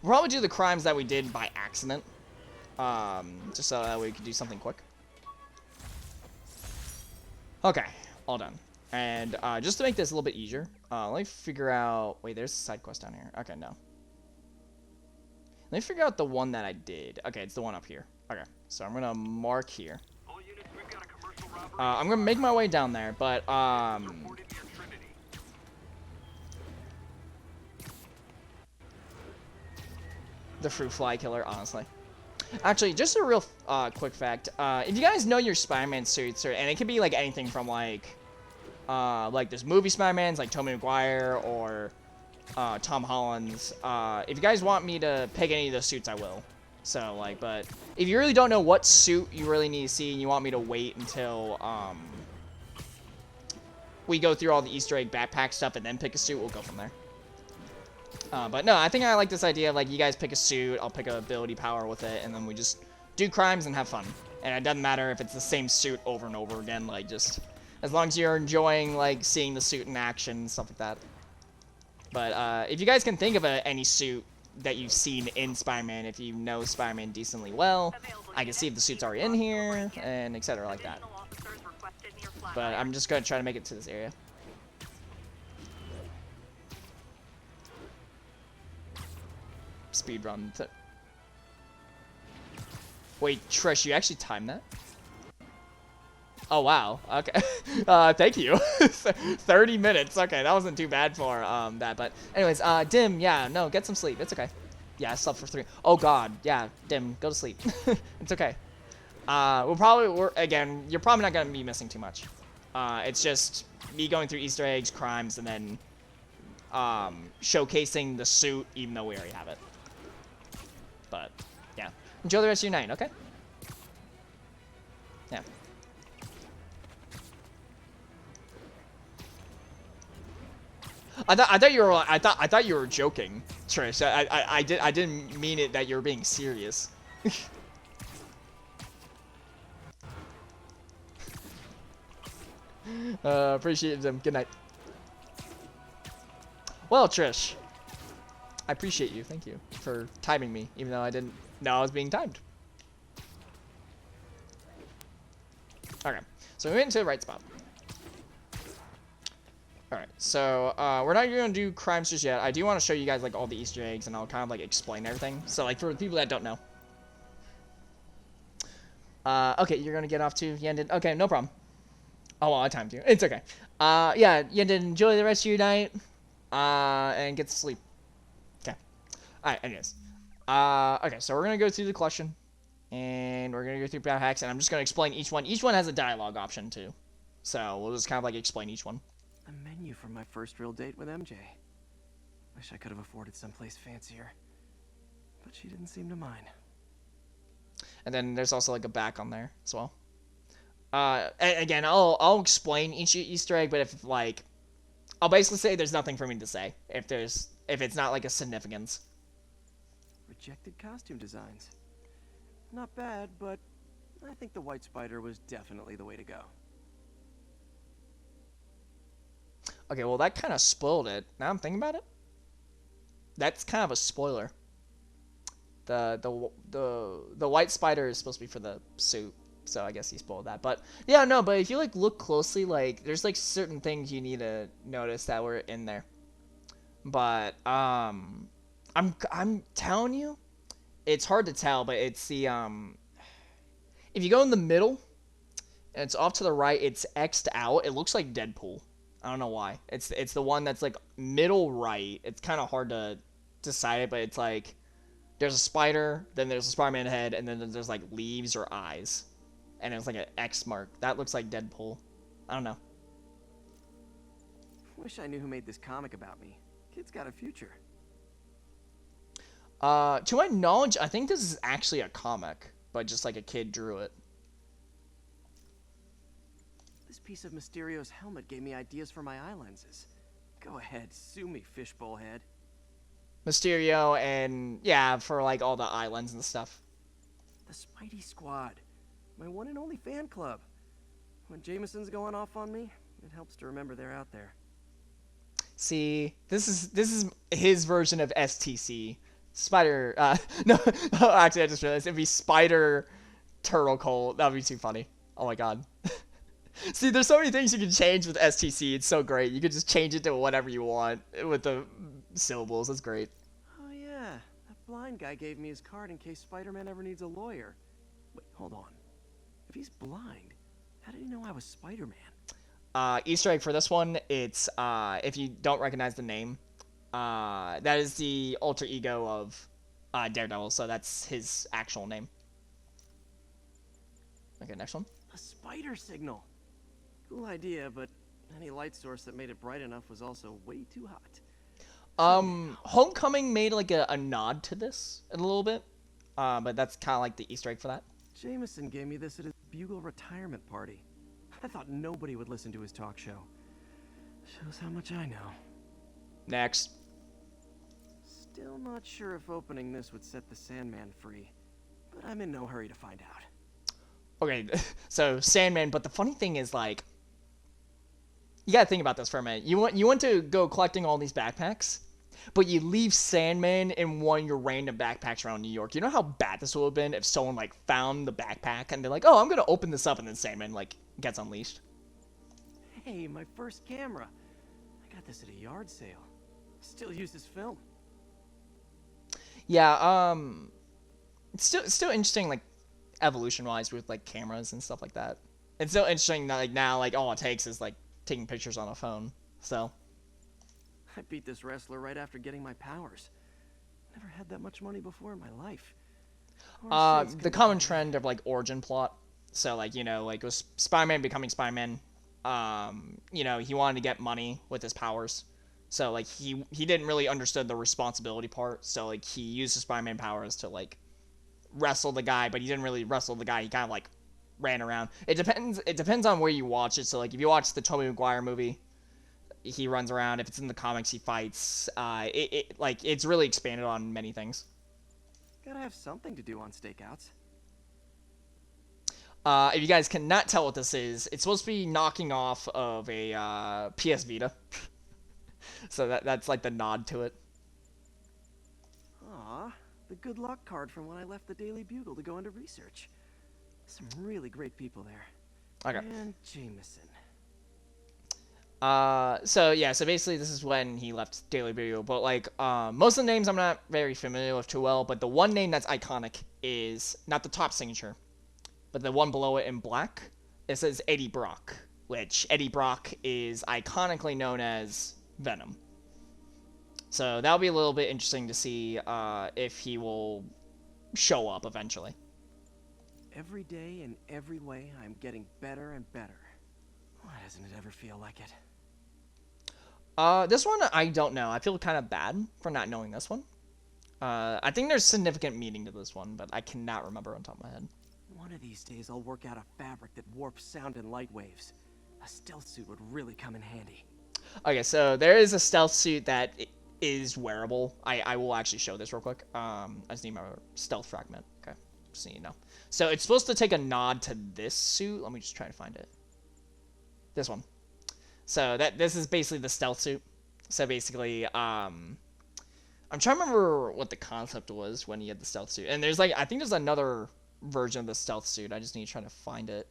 We'll probably do the crimes that we did by accident, just so that we can do something quick. Okay, all done. And just to make this a little bit easier, let me figure out... Wait, there's a side quest down here. Okay, no. Let me figure out the one that I did. Okay, it's the one up here. Okay, so I'm going to mark here. I'm going to make my way down there, but... The fruit fly killer, honestly. Actually, just a real quick fact. If you guys know your Spider-Man suits, and it could be like anything from like this movie Spider-Man's like Tobey Maguire or Tom Holland's. If you guys want me to pick any of those suits, I will. So like, but if you really don't know what suit you really need to see and you want me to wait until we go through all the Easter egg backpack stuff and then pick a suit, we'll go from there. But no, I think I like this idea of like you guys pick a suit, I'll pick a ability power with it, and then we just do crimes and have fun. And it doesn't matter if it's the same suit over and over again, like just as long as you're enjoying like seeing the suit in action and stuff like that. But if you guys can think of any suit that you've seen in Spider-Man, if you know Spider-Man decently well, I can see if the suit's already in here, and etc. like that. But I'm just gonna try to make it to this area. Speed run. Wait, Trish, you actually timed that? Oh wow. Okay. Thank you. 30 minutes. Okay, that wasn't too bad for that. But anyways, Dim, yeah, no, get some sleep. It's okay. Yeah, I slept for 3. Oh god. Yeah, Dim, go to sleep. It's okay. Again, you're probably not gonna be missing too much. It's just me going through Easter eggs, crimes, and then showcasing the suit, even though we already have it. But yeah, enjoy the rest of your night. Okay. Yeah. I thought you were joking, Trish. I didn't mean it that you were being serious. Appreciate them. Good night. Well, Trish, I appreciate you. Thank you for timing me, even though I didn't know I was being timed. Okay, so we went into the right spot. Alright, so we're not going to do crimes just yet. I do want to show you guys like all the Easter eggs, and I'll kind of like explain everything. So like for the people that don't know. Okay, you're going to get off too, Yendon. Okay, no problem. Oh, well, I timed you. It's okay. Yeah, Yendon, enjoy the rest of your night. And get to sleep. Okay. Alright, anyways. Okay, so we're going to go through the collection. And we're going to go through power hacks, and I'm just going to explain each one. Each one has a dialogue option too. So we'll just kind of like explain each one. A menu for my first real date with MJ. Wish I could have afforded someplace fancier. But she didn't seem to mind. And then there's also like a back on there as well. Again, I'll explain each Easter egg, but if like I'll basically say there's nothing for me to say if it's not like a significance. Rejected costume designs. Not bad, but I think the White Spider was definitely the way to go. Okay, well that kind of spoiled it. Now I'm thinking about it. That's kind of a spoiler. The White Spider is supposed to be for the suit, so I guess he spoiled that. But yeah, no. But if you like look closely, like there's like certain things you need to notice that were in there. But I'm telling you, it's hard to tell. But it's the if you go in the middle, and it's off to the right, it's X'd out. It looks like Deadpool. I don't know why. It's the one that's like middle right. It's kind of hard to decide it, but it's like there's a spider, then there's a Spider-Man head, and then there's like leaves or eyes, and it's like an X mark. That looks like Deadpool. I don't know. Wish I knew who made this comic about me. Kid's got a future. To my knowledge, I think this is actually a comic, but just like a kid drew it. This piece of Mysterio's helmet gave me ideas for my eye lenses. Go ahead, sue me, fishbowl head. Mysterio and, yeah, for like all the eye lens and stuff. The Spidey Squad. My one and only fan club. When Jameson's going off on me, it helps to remember they're out there. See, this is his version of STC. Spider, no, actually I just realized it'd be Spider Turtle Colt. That would be too funny. Oh my god. See, there's so many things you can change with STC. It's so great. You can just change it to whatever you want with the syllables. That's great. Oh yeah, that blind guy gave me his card in case Spider-Man ever needs a lawyer. Wait, hold on. If he's blind, how did he know I was Spider-Man? Easter egg for this one, it's, if you don't recognize the name, that is the alter ego of Daredevil, so that's his actual name. Okay, next one. A spider signal. Cool idea, but any light source that made it bright enough was also way too hot. Homecoming made like a nod to this a little bit, but that's kind of like the Easter egg for that. Jameson gave me this at his Bugle retirement party. I thought nobody would listen to his talk show. Shows how much I know. Next. Still not sure if opening this would set the Sandman free, but I'm in no hurry to find out. Okay, so Sandman, but the funny thing is, like, you gotta think about this for a minute. You want to go collecting all these backpacks, but you leave Sandman in one of your random backpacks around New York. You know how bad this would have been if someone, like, found the backpack and they're like, oh, I'm gonna open this up, and then Sandman, like, gets unleashed. Hey, my first camera. I got this at a yard sale. Still uses film. Yeah, it's still interesting, like, evolution-wise with, like, cameras and stuff like that. It's still interesting that, like, now, like, all it takes is, like, taking pictures on a phone, so. I beat this wrestler right after getting my powers. Never had that much money before in my life. The common trend of, like, origin plot. So, like, you know, like, with Spider-Man becoming Spider-Man, you know, he wanted to get money with his powers. So, like, he didn't really understand the responsibility part. So, like, he used his Spider-Man powers to, like, wrestle the guy, but he didn't really wrestle the guy. He kind of, like, ran around. It depends on where you watch it. So, like, if you watch the Tobey Maguire movie, he runs around. If it's in the comics, he fights. Like, it's really expanded on many things. Gotta have something to do on stakeouts. If you guys cannot tell what this is, it's supposed to be knocking off of a PS Vita. So that's like the nod to it. Aw, the good luck card from when I left the Daily Bugle to go into research. Some really great people there. Okay. And Jameson. So basically this is when he left Daily Bugle, but like, most of the names I'm not very familiar with too well, but the one name that's iconic is not the top signature, but the one below it in black. It says Eddie Brock, which Eddie Brock is iconically known as Venom. So that'll be a little bit interesting to see, if he will show up eventually. Every day in every way, I'm getting better and better. Why doesn't it ever feel like it? This one, I don't know. I feel kind of bad for not knowing this one. I think there's significant meaning to this one, but I cannot remember on top of my head. One of these days, I'll work out a fabric that warps sound and light waves. A stealth suit would really come in handy. Okay, so there is a stealth suit that is wearable. I will actually show this real quick. I just need my stealth fragment. Okay, just so you know. So it's supposed to take a nod to this suit. Let me just try to find it. This one. So this is basically the stealth suit. So basically, I'm trying to remember what the concept was when he had the stealth suit. And there's like, I think there's another version of the stealth suit. I just need to try to find it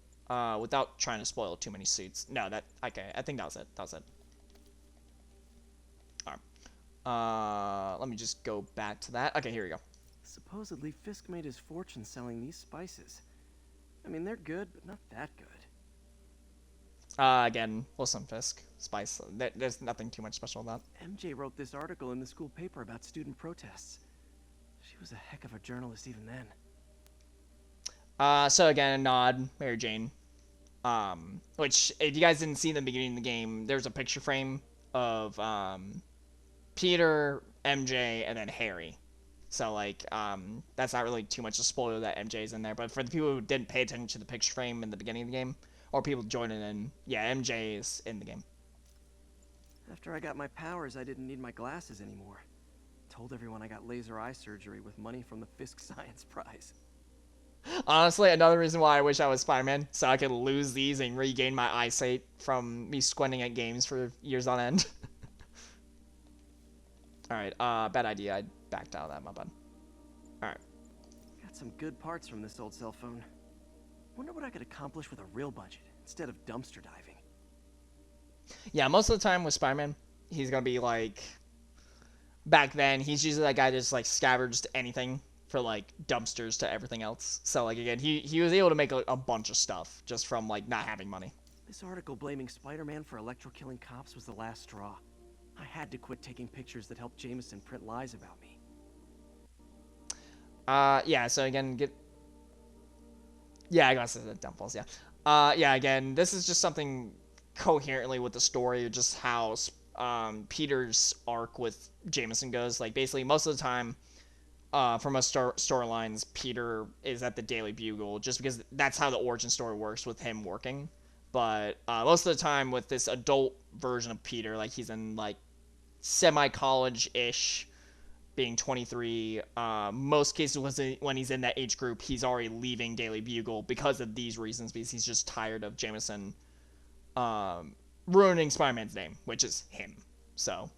without trying to spoil too many suits. No, okay, I think that was it. That was it. Alright. Let me just go back to that. Okay, here we go. Supposedly, Fisk made his fortune selling these spices. I mean, they're good, but not that good. Again, Wilson Fisk, Spice. There's nothing too much special about that. MJ wrote this article in the school paper about student protests. She was a heck of a journalist even then. So again, a nod, Mary Jane. Which, if you guys didn't see in the beginning of the game, there's a picture frame of, Peter, MJ, and then Harry. So, like, that's not really too much to spoil that MJ's in there. But for the people who didn't pay attention to the picture frame in the beginning of the game, or people joining in, yeah, MJ is in the game. After I got my powers, I didn't need my glasses anymore. Told everyone I got laser eye surgery with money from the Fisk Science Prize. Honestly, another reason why I wish I was Spider-Man, so I could lose these and regain my eyesight from me squinting at games for years on end. Alright, bad idea. I backed out of that, my bad. Alright. Got some good parts from this old cell phone. Wonder what I could accomplish with a real budget instead of dumpster diving. Yeah, most of the time with Spider-Man, he's gonna be like... Back then, he's usually that guy that just like scavenged anything for like dumpsters to everything else. So like again, he was able to make a bunch of stuff just from like not having money. This article blaming Spider-Man for electro-killing cops was the last straw. I had to quit taking pictures that helped Jameson print lies about me. Yeah, so again, Yeah, I guess it's downfalls. Yeah. Yeah. Again, this is just something coherently with the story, just how Peter's arc with Jameson goes. Like basically, most of the time, from most storylines, Peter is at the Daily Bugle just because that's how the origin story works with him working. But most of the time with this adult version of Peter, like he's in like semi-college-ish, being 23. Most cases when he's in that age group, he's already leaving Daily Bugle because of these reasons, because he's just tired of Jameson ruining Spider-Man's name, which is him. So.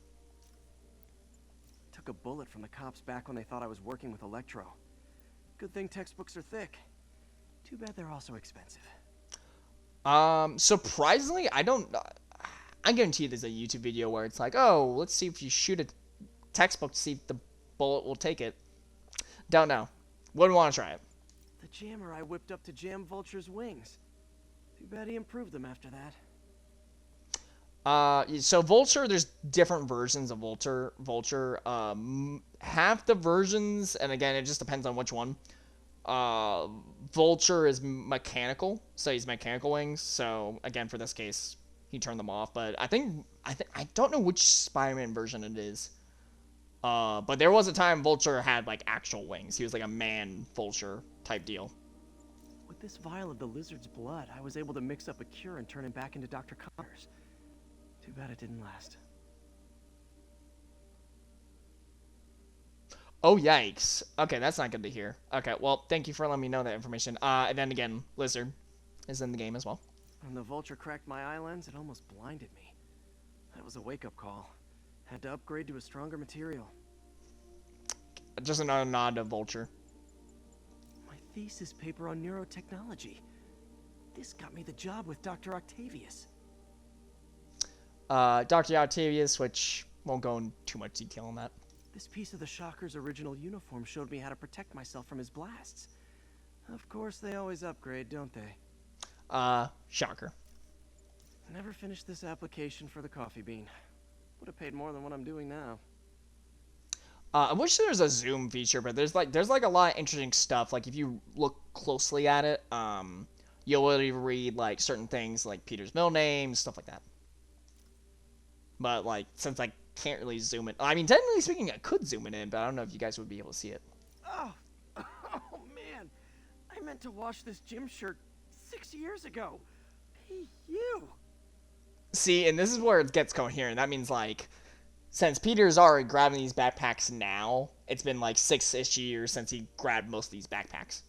Took a bullet from the cops back when they thought I was working with Electro. Good thing textbooks are thick. Too bad they're also expensive. Surprisingly, I guarantee there's a YouTube video where it's like, oh, let's see if you shoot a textbook to see if the bullet will take it. Don't know. Wouldn't want to try it. The jammer I whipped up to jam Vulture's wings. Too bad he improved them after that. So Vulture, there's different versions of Vulture. Half the versions, and again, it just depends on which one. Vulture is mechanical, so he's mechanical wings. So again, for this case, he turned them off. But I don't know which Spider-Man version it is. But there was a time Vulture had like actual wings. He was like a man Vulture type deal. With this vial of the lizard's blood, I was able to mix up a cure and turn him back into Dr. Connors. Too bad it didn't last. Oh, yikes. Okay, that's not good to hear. Okay, well, thank you for letting me know that information. And then again, Lizard is in the game as well. When the Vulture cracked my eye lens, it almost blinded me. That was a wake-up call. Had to upgrade to a stronger material. Just another nod to Vulture. My thesis paper on neurotechnology. This got me the job with Dr. Octavius. Dr. Octavius, which won't go in too much detail on that. This piece of the Shocker's original uniform showed me how to protect myself from his blasts. Of course, they always upgrade, don't they? Shocker. Never finished this application for the coffee bean. Would have paid more than what I'm doing now. I wish there was a zoom feature, but there's like a lot of interesting stuff. Like if you look closely at it, you'll really read like certain things like Peter's middle name, stuff like that. But like since I can't really zoom it, I mean technically speaking, I could zoom it in, but I don't know if you guys would be able to see it. Oh man, I meant to wash this gym shirt 6 years ago. Hey, you. See, and this is where it gets coherent. That means like, since Peter's already grabbing these backpacks now, it's been like 6-ish years since he grabbed most of these backpacks.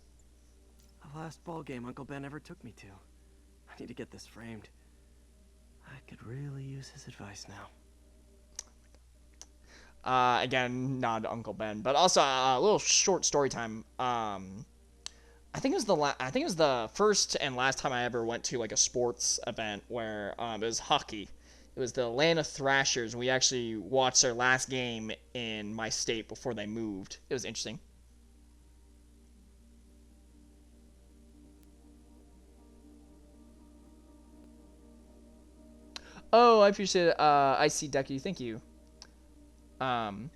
The last ball game Uncle Ben ever took me to. I need to get this framed. I could really use his advice now. Again, nod to Uncle Ben, but also a little short story time. I think it was the first and last time I ever went to like a sports event where it was hockey. It was the Atlanta Thrashers, and we actually watched their last game in my state before they moved. It was interesting. Oh, I appreciate it. I see Deku. Thank you. And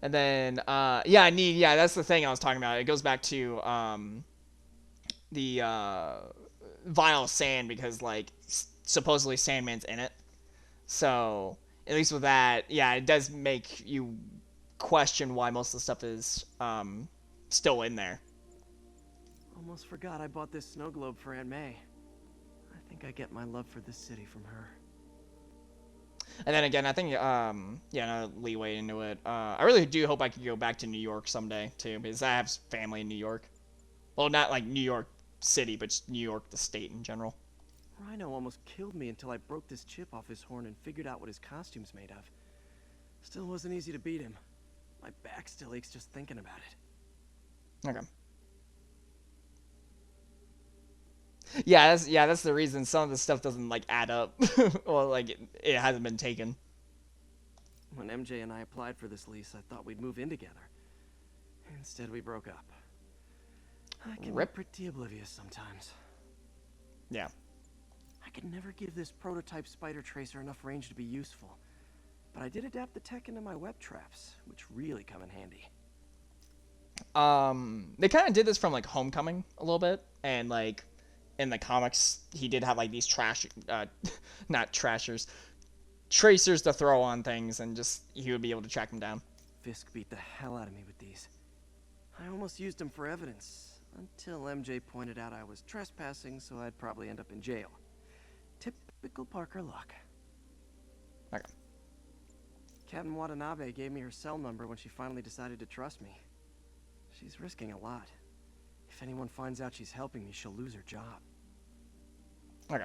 then, yeah, that's the thing I was talking about. It goes back to, the, vial of sand, because, like, supposedly Sandman's in it. So, at least with that, yeah, it does make you question why most of the stuff is, still in there. Almost forgot I bought this snow globe for Aunt May. I think I get my love for this city from her. And then again, I think, no leeway into it. I really do hope I could go back to New York someday, too, because I have family in New York. Well, not like New York City, but just New York, the state in general. Rhino almost killed me until I broke this chip off his horn and figured out what his costume's made of. Still wasn't easy to beat him. My back still aches just thinking about it. Okay. Yeah, that's the reason some of the stuff doesn't, like, add up. Well, like, it hasn't been taken. When MJ and I applied for this lease, I thought we'd move in together. Instead, we broke up. I can be pretty oblivious sometimes. Yeah. I could never give this prototype spider tracer enough range to be useful. But I did adapt the tech into my web traps, which really come in handy. they kind of did this from like Homecoming a little bit, and like in the comics he did have like these not trashers, tracers to throw on things, and just he would be able to track them down. Fisk beat the hell out of me with these. I almost used them for evidence, until MJ pointed out I was trespassing, so I'd probably end up in jail. Typical Parker luck. Okay. Captain Watanabe gave me her cell number when she finally decided to trust me. She's risking a lot. If anyone finds out she's helping me, she'll lose her job. Okay.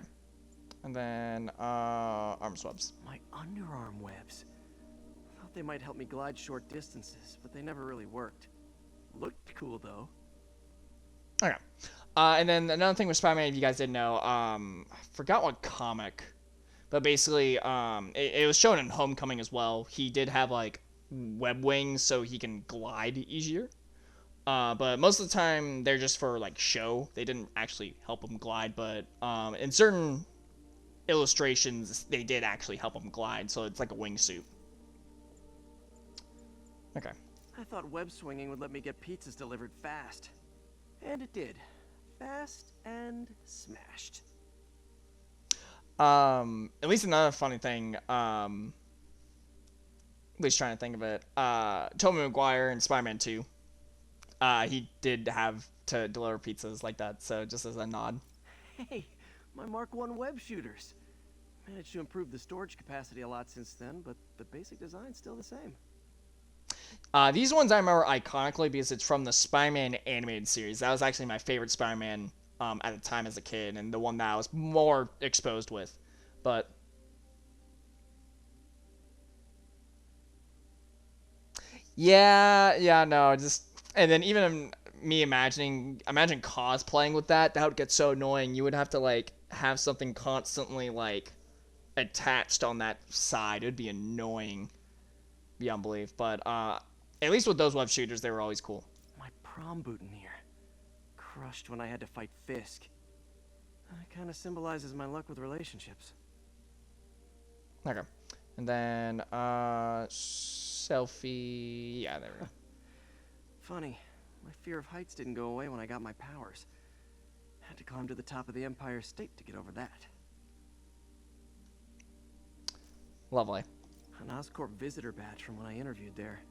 And then, arm swabs. My underarm webs. Thought they might help me glide short distances, but they never really worked. Looked cool, though. Okay. And then another thing with Spider-Man, if you guys didn't know, I forgot what comic, but basically, it was shown in Homecoming as well. He did have, like, web wings so he can glide easier. But most of the time, they're just for, like, show. They didn't actually help him glide, but in certain illustrations, they did actually help him glide, so it's like a wingsuit. Okay. I thought web swinging would let me get pizzas delivered fast. And it did. Fast and smashed. At least another funny thing, at least trying to think of it, Tobey Maguire in Spider-Man 2, he did have to deliver pizzas like that, so just as a nod. Hey, my Mark I web shooters. Managed to improve the storage capacity a lot since then, but the basic design's still the same. These ones I remember iconically because it's from the Spider-Man animated series. That was actually my favorite Spider-Man at the time as a kid, and the one that I was more exposed with. But yeah, no, just and then even me imagine cosplaying with that would get so annoying. You would have to like have something constantly like attached on that side. It would be annoying beyond belief. But at least with those web shooters, they were always cool. My prom boutonniere. Crushed when I had to fight Fisk. That kind of symbolizes my luck with relationships. Okay. And then, selfie... Yeah, there we go. Funny. My fear of heights didn't go away when I got my powers. Had to climb to the top of the Empire State to get over that. Lovely. An Oscorp visitor badge from when I interviewed there.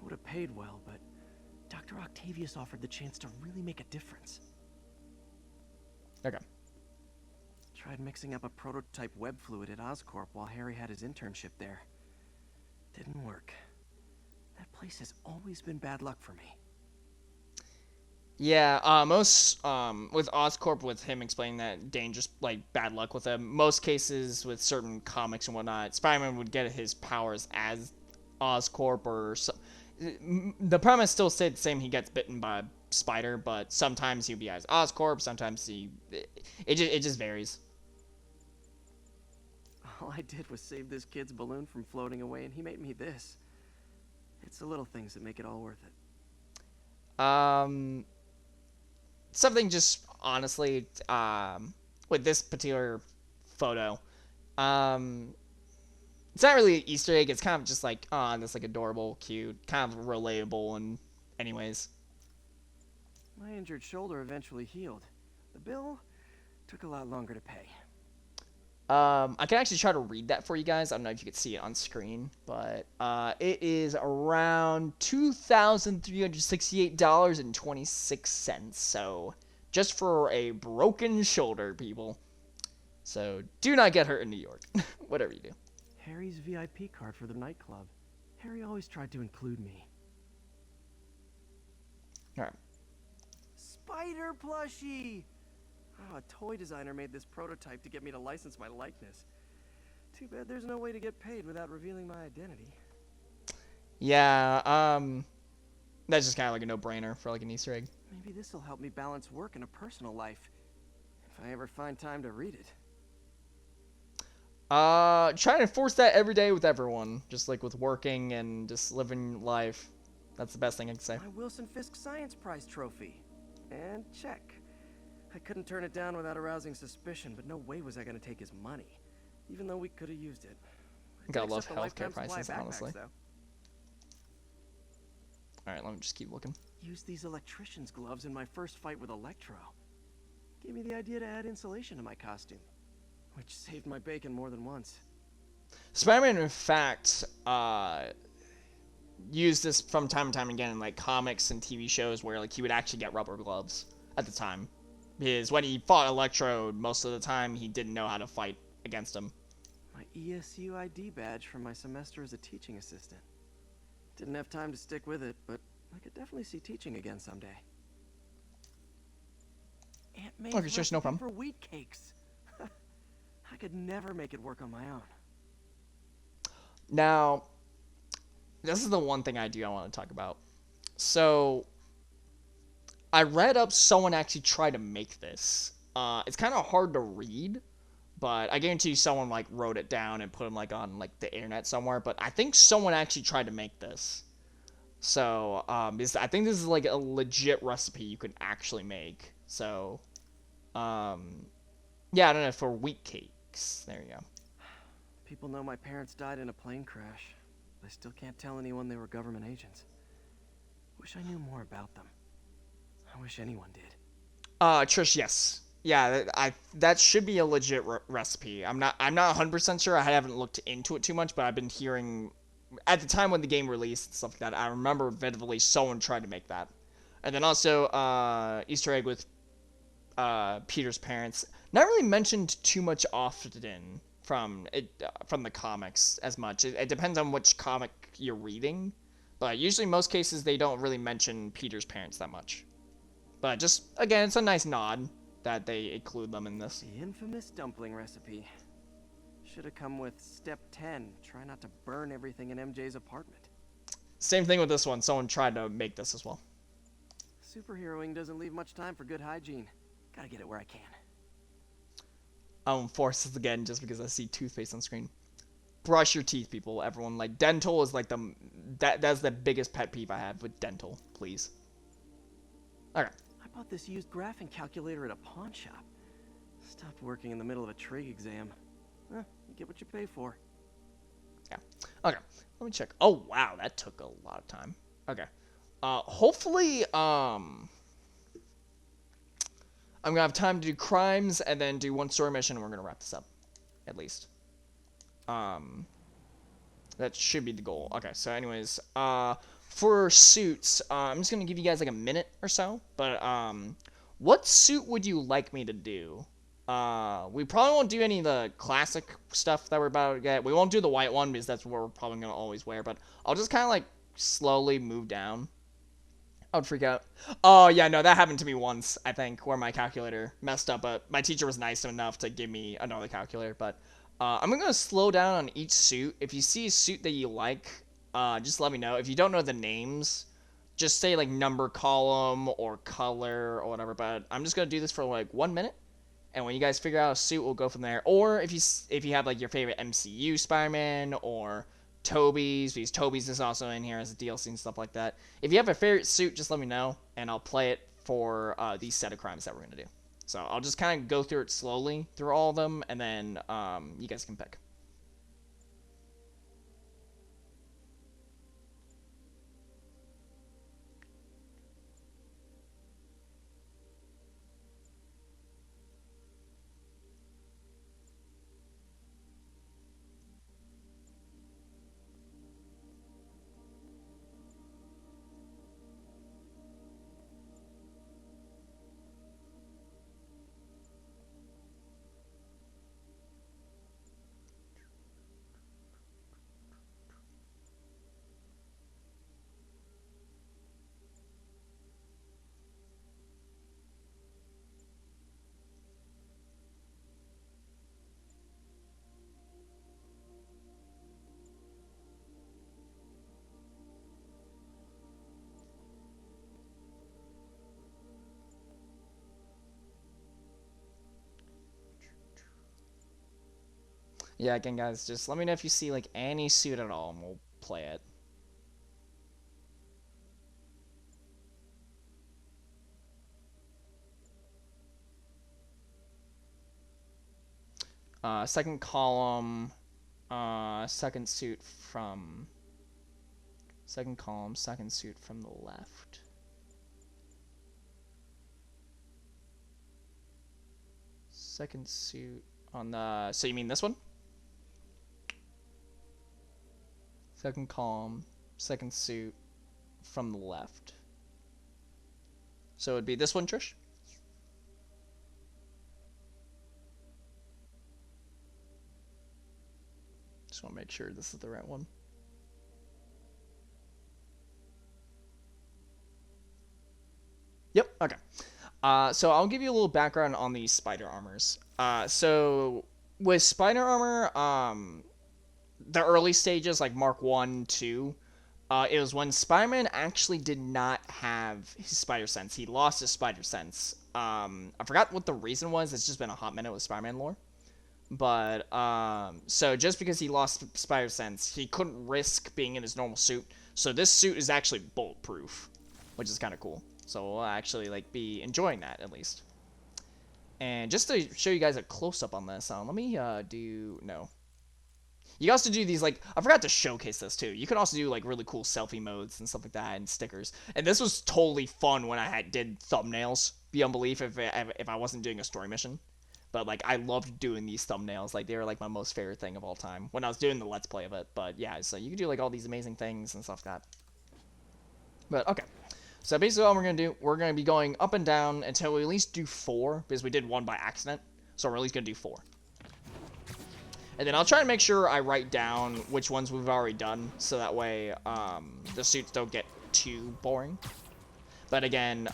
Would have paid well, but Dr. Octavius offered the chance to really make a difference. Okay. Tried mixing up a prototype web fluid at Oscorp while Harry had his internship there. Didn't work. That place has always been bad luck for me. Yeah, most, with Oscorp, with him explaining that dangerous, like, bad luck with him, most cases with certain comics and whatnot, Spider-Man would get his powers as Oscorp or so. The premise still stayed the same. He gets bitten by a spider, but sometimes he'll be as Oscorp, sometimes it just varies. All I did was save this kid's balloon from floating away, and he made me this. It's the little things that make it all worth it. Something just honestly, with this particular photo, it's not really an Easter egg. It's kind of just like, oh, that's like adorable, cute, kind of relatable, and anyways. My injured shoulder eventually healed. The bill took a lot longer to pay. I can actually try to read that for you guys. I don't know if you could see it on screen, but it is around $2,368.26. So just for a broken shoulder, people. So do not get hurt in New York, whatever you do. Harry's VIP card for the nightclub. Harry always tried to include me. All right. Spider plushie! Oh, a toy designer made this prototype to get me to license my likeness. Too bad there's no way to get paid without revealing my identity. Yeah, that's just kind of like a no-brainer for like an Easter egg. Maybe this will help me balance work and a personal life. If I ever find time to read it. Try to enforce that every day with everyone. Just like with working and just living life. That's the best thing I can say. My Wilson Fisk Science Prize trophy. And check. I couldn't turn it down without arousing suspicion, but no way was I going to take his money. Even though we could have used it. Gotta love healthcare prices, honestly. Alright, let me just keep looking. Used these electrician's gloves in my first fight with Electro. Gave me the idea to add insulation to my costume, which saved my bacon more than once. Spider-Man, in fact, used this from time to time again in like comics and TV shows where like he would actually get rubber gloves at the time. Because when he fought Electro, most of the time he didn't know how to fight against him. My ESU ID badge from my semester as a teaching assistant. Didn't have time to stick with it, but I could definitely see teaching again someday. Aunt May's Okay, sure, no problem. for wheat cakes. I could never make it work on my own. Now, this is the one thing I want to talk about. So, I read up someone actually tried to make this. It's kind of hard to read, but I guarantee you someone like wrote it down and put them like on like the internet somewhere. But I think someone actually tried to make this. So, I think this is like a legit recipe you could actually make. So, yeah, I don't know, for wheat cakes. There you go. People know my parents died in a plane crash. I still can't tell anyone they were government agents. Wish I knew more about them. I wish anyone did. Trish, yes. Yeah, that should be a legit recipe. I'm not 100% sure. I haven't looked into it too much, but I've been hearing at the time when the game released and stuff like that. I remember vividly someone tried to make that. And then also Easter egg with Peter's parents. Not really mentioned too much often from the comics as much. It depends on which comic you're reading, but usually most cases they don't really mention Peter's parents that much. But just again, it's a nice nod that they include them in this. The infamous dumpling recipe. Should have come with step 10. Try not to burn everything in MJ's apartment. Same thing with this one. Someone tried to make this as well. Superheroing doesn't leave much time for good hygiene. Gotta get it where I can. I won't force this again just because I see toothpaste on screen. Brush your teeth, people. Everyone, like, dental is like that's the biggest pet peeve I have with dental. Please. Okay. I bought this used graphing calculator at a pawn shop. Stopped working in the middle of a trig exam. You get what you pay for. Yeah. Okay. Let me check. Oh wow, that took a lot of time. Okay. Hopefully, I'm gonna have time to do crimes and then do one story mission, and we're gonna wrap this up, at least. That should be the goal. Okay. So, anyways, for suits, I'm just gonna give you guys like a minute or so. But what suit would you like me to do? We probably won't do any of the classic stuff that we're about to get. We won't do the white one because that's what we're probably gonna always wear. But I'll just kind of like slowly move down. I would freak out. Oh, yeah, no, that happened to me once, I think, where my calculator messed up, but my teacher was nice enough to give me another calculator. But I'm going to slow down on each suit. If you see a suit that you like, just let me know. If you don't know the names, just say, like, number column or color or whatever. But I'm just going to do this for, like, 1 minute. And when you guys figure out a suit, we'll go from there. Or if you have, like, your favorite MCU Spider-Man or Toby's, because Toby's is also in here as a DLC and stuff like that. If you have a favorite suit, just let me know, and I'll play it for these set of crimes that we're going to do. So I'll just kind of go through it slowly, through all of them, and then you guys can pick. Yeah, again, guys, just let me know if you see, like, any suit at all, and we'll play it. Second column, second suit from Second column, second suit from the left. Second suit on the... So you mean this one? Second column, second suit from the left. So it'd be this one, Trish? Just want to make sure this is the right one. Yep, okay. So I'll give you a little background on these spider armors. So with spider armor, the early stages, like Mark 1, 2, it was when Spider-Man actually did not have his spider sense. He lost his spider sense. I forgot what the reason was. It's just been a hot minute with Spider-Man lore. But, so just because he lost spider sense, he couldn't risk being in his normal suit. So this suit is actually bulletproof, which is kind of cool. So we'll actually, like, be enjoying that, at least. And just to show you guys a close-up on this, let me, no. You can also do these, like, I forgot to showcase this, too. You can also do, like, really cool selfie modes and stuff like that, and stickers. And this was totally fun when I did thumbnails, beyond belief, if I wasn't doing a story mission. But, like, I loved doing these thumbnails. Like, they were, like, my most favorite thing of all time when I was doing the Let's Play of it. But, yeah, so you can do, like, all these amazing things and stuff like that. But, okay. So, basically, what we're going to do, we're going to be going up and down until we at least do 4, because we did 1 by accident. So, we're at least going to do 4. And then I'll try to make sure I write down which ones we've already done, so that way, the suits don't get too boring. But, again,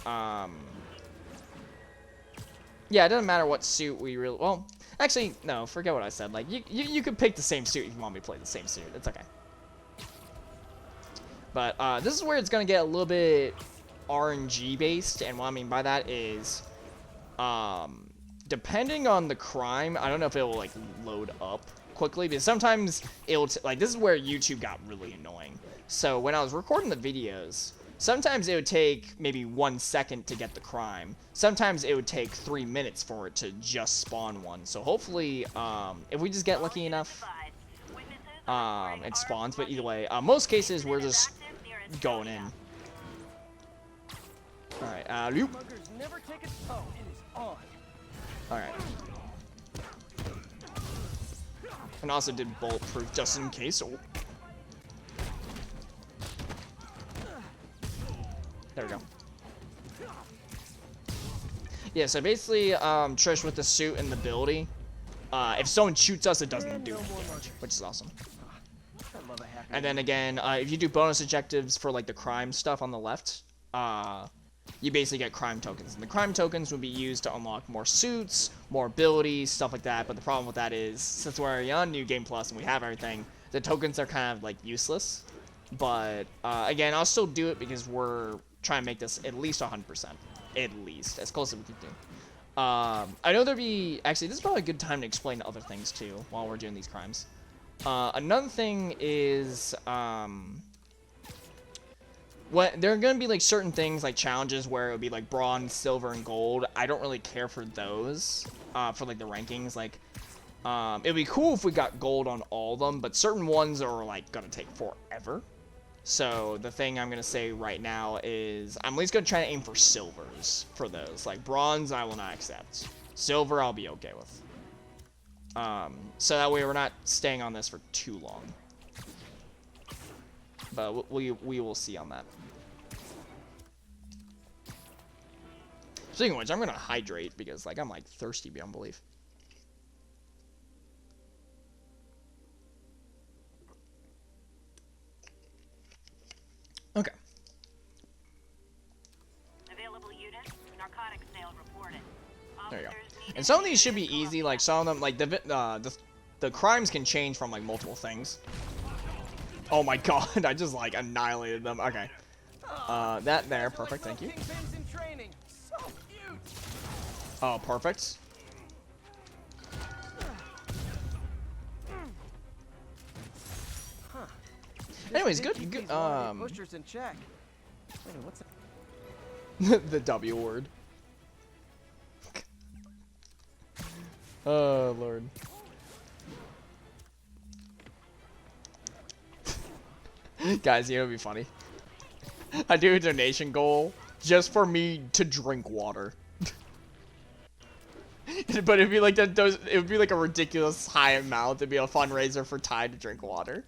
yeah, it doesn't matter what suit we really... Well, actually, no, forget what I said. Like, you could pick the same suit if you want me to play the same suit. It's okay. But, this is where it's going to get a little bit RNG-based, and what I mean by that is, depending on the crime, I don't know if it will, like, load up quickly, but sometimes it'll... Like, this is where YouTube got really annoying. So, when I was recording the videos... Sometimes it would take maybe 1 second to get the crime. Sometimes it would take 3 minutes for it to just spawn one. So hopefully, if we just get lucky enough, it spawns. But either way, most cases we're just going in. All right, loop. All right. And also did bulletproof just in case. Oh. There we go. Yeah, so basically, Trish, with the suit and the ability, if someone shoots us, it doesn't do any damage, which is awesome. And then again, if you do bonus objectives for, like, the crime stuff on the left, you basically get crime tokens. And the crime tokens will be used to unlock more suits, more abilities, stuff like that. But the problem with that is, since we're on New Game Plus and we have everything, the tokens are kind of, like, useless. But, again, I'll still do it because we're trying to make this at least 100%. At least. As close as we can do. I know there'd be... Actually, this is probably a good time to explain other things, too, while we're doing these crimes. Another thing is... there are going to be, like, certain things, like, challenges where it would be, like, bronze, silver, and gold. I don't really care for those, for, like, the rankings. Like, it'd be cool if we got gold on all of them, but certain ones are, like, going to take forever. So, the thing I'm going to say right now is, I'm at least going to try to aim for silvers for those. Like, bronze, I will not accept. Silver, I'll be okay with. So that way we're not staying on this for too long. But we will see on that. Speaking of which, I'm going to hydrate because, like, I'm, like, thirsty beyond belief. Okay. Available units, narcotics sale reported. There you go. And some of these should be easy. Like some of them, like the crimes can change from like multiple things. Oh my god! I just like annihilated them. Okay. That there, perfect. Thank you. Oh, perfect. Anyways, good. Pushers in check. Wait, what's that? The W word. Oh lord. Guys, you know, it'd be funny. I do a donation goal just for me to drink water. But it'd be like it would be like a ridiculous high amount to be a fundraiser for Ty to drink water.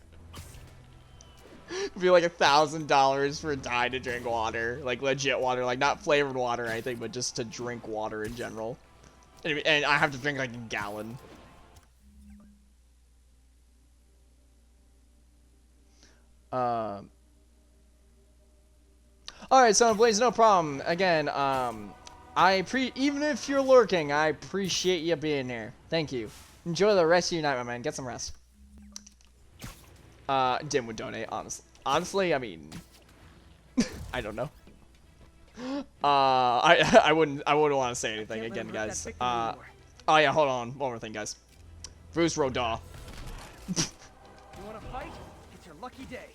It'd be like $1,000 for Ty to drink water, like legit water, like not flavored water or anything, but just to drink water in general. And I have to drink like a gallon. Alright, Son of Blaze, no problem. Again, even if you're lurking, I appreciate you being here. Thank you. Enjoy the rest of your night, my man. Get some rest. Dim would donate, honestly. Honestly, I mean, I don't know. I wouldn't want to say anything again, guys. Oh yeah, hold on. One more thing, guys. Bruce Rodaw. You wanna fight? It's your lucky day.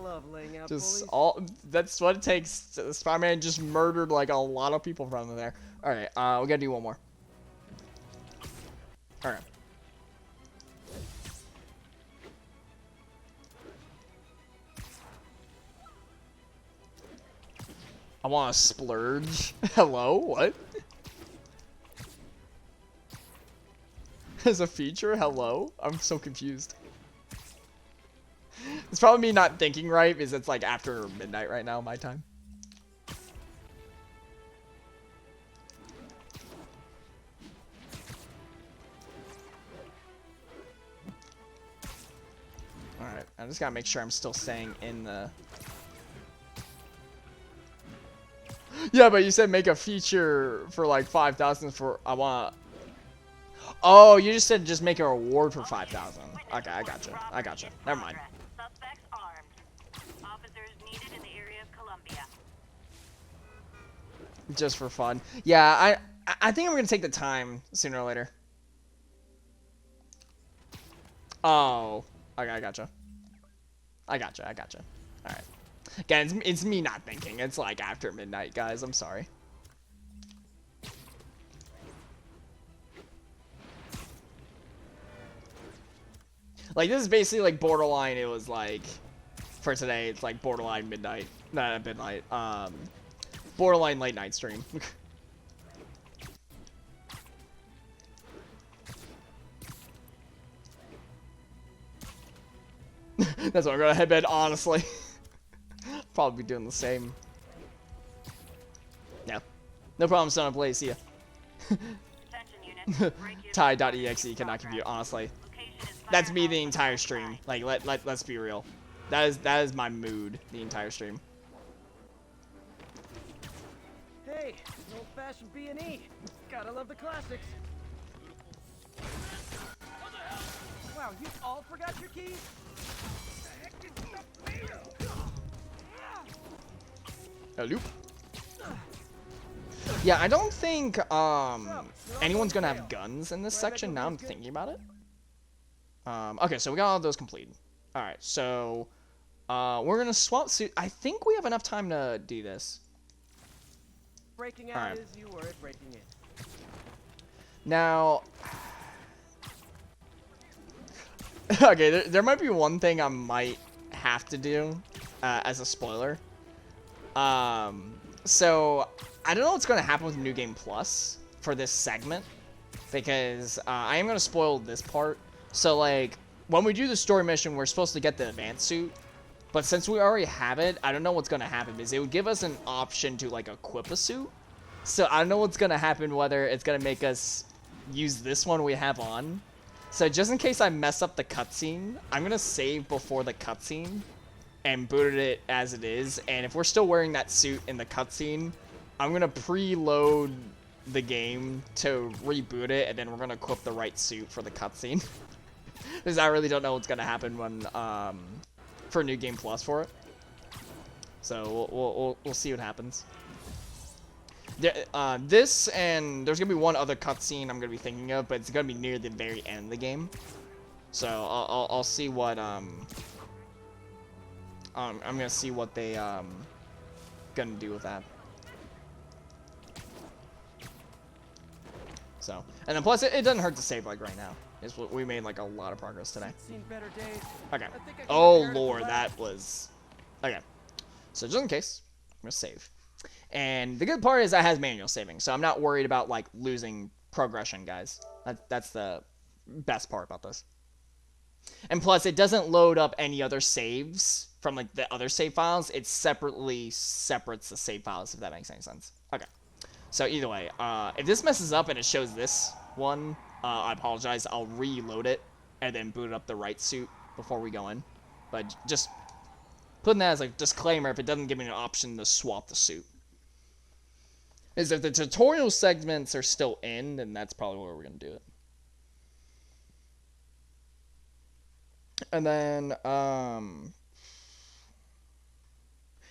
Love laying out Just bullies. that's what it takes. Spider-Man just murdered like a lot of people from there. Alright, we gotta do one more. Alright. I want to splurge. Hello? What? As a feature? Hello? I'm so confused. It's probably me not thinking right because it's like after midnight right now, my time. Alright, I just gotta make sure I'm still staying in the... Yeah, but you said make a feature for like 5,000 for... I want... Oh, you just said just make a reward for 5,000. Okay, I gotcha. I gotcha. Never mind. Suspects armed. Officers needed in the area of Columbia. Just for fun. Yeah, I think I'm gonna take the time sooner or later. Oh. Okay, I gotcha. I gotcha. Alright. Again, it's me not thinking. It's like after midnight, guys. I'm sorry. Like, this is basically like borderline. It was like, for today, it's like borderline midnight. Not midnight. Borderline late night stream. That's why I'm gonna headbed, honestly. Probably be doing the same. Yeah. No problem, Son of Blaze. See ya. Ty.exe cannot compute, honestly. That's me the entire stream. Like, let's be real. That is my mood the entire stream. Hey, an old-fashioned B&E. Gotta love the classics. Wow, you all forgot your keys? Hello. Yeah, I don't think anyone's gonna have guns in this section. Now I'm thinking about it. Okay, so we got all of those completed. All right, so we're gonna swap suit. I think we have enough time to do this. Breaking out is you were at breaking in. Now, okay, there might be one thing I might have to do as a spoiler. So I don't know what's going to happen with New Game Plus for this segment, because I am going to spoil this part. So, like, when we do the story mission, we're supposed to get the advanced suit, but since we already have it, I don't know what's going to happen, because it would give us an option to, like, equip a suit. So I don't know what's going to happen, whether it's going to make us use this one we have on. So just in case I mess up the cutscene, I'm going to save before the cutscene and booted it as it is. And if we're still wearing that suit in the cutscene, I'm going to preload the game to reboot it, and then we're going to equip the right suit for the cutscene. Because I really don't know what's going to happen when for New Game Plus for it. So we'll see what happens. This, and there's going to be one other cutscene I'm going to be thinking of, but it's going to be near the very end of the game. So I'll see what I'm going to see what they going to do with that. So, and then plus it doesn't hurt to save like right now. We made like a lot of progress today. Seen better days. Okay. I think I can Oh compare it to lord, last. that was okay. So just in case, I'm gonna save. And the good part is that has manual saving, so I'm not worried about like losing progression, guys. That's the best part about this. And plus, it doesn't load up any other saves from like the other save files. It separates the save files, if that makes any sense. Okay. So either way, if this messes up and it shows this one, I apologize. I'll reload it and then boot up the right suit before we go in. But just putting that as a disclaimer if it doesn't give me an option to swap the suit. Is if the tutorial segments are still in, then that's probably where we're going to do it. And then,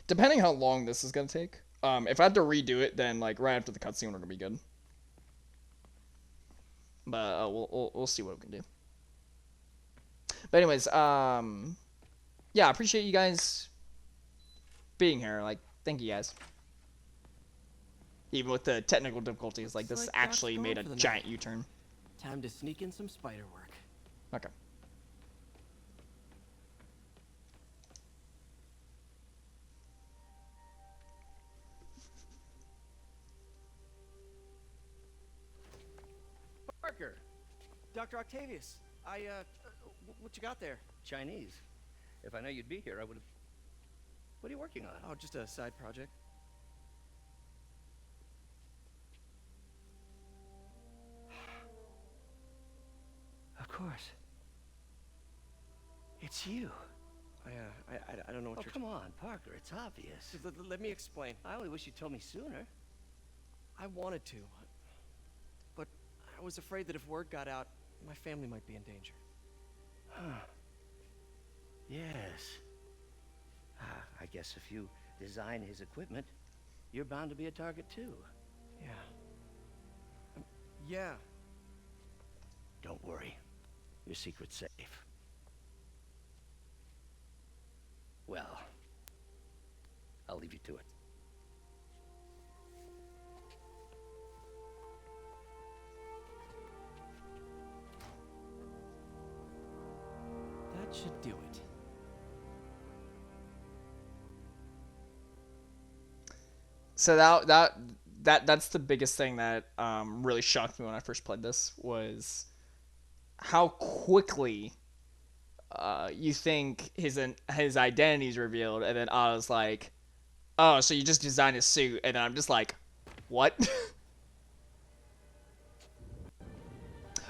depending how long this is going to take, if I have to redo it, then like right after the cutscene, we're going to be good. But we'll see what we can do. But anyways, yeah, I appreciate you guys being here. Like, thank you guys. Even with the technical difficulties, like this actually made a giant U-turn. Time to sneak in some spider work. Okay. Parker, Dr. Octavius, what you got there? Chinese. If I know you'd be here, I would have... What are you working on? Oh, just a side project. Of course. It's you. I don't know what Oh, you're... come on, Parker. It's obvious. Let me explain. I only wish you told me sooner. I wanted to, but I was afraid that if word got out, my family might be in danger. Huh. Yes. I guess if you design his equipment, you're bound to be a target too. Yeah. Yeah. Don't worry. Your secret's safe. Well, I'll leave you to it. That should do it. So that's the biggest thing that really shocked me when I first played this was how quickly you think his identity is revealed, and then I was like, oh, so you just designed a suit, and then I'm just like, what?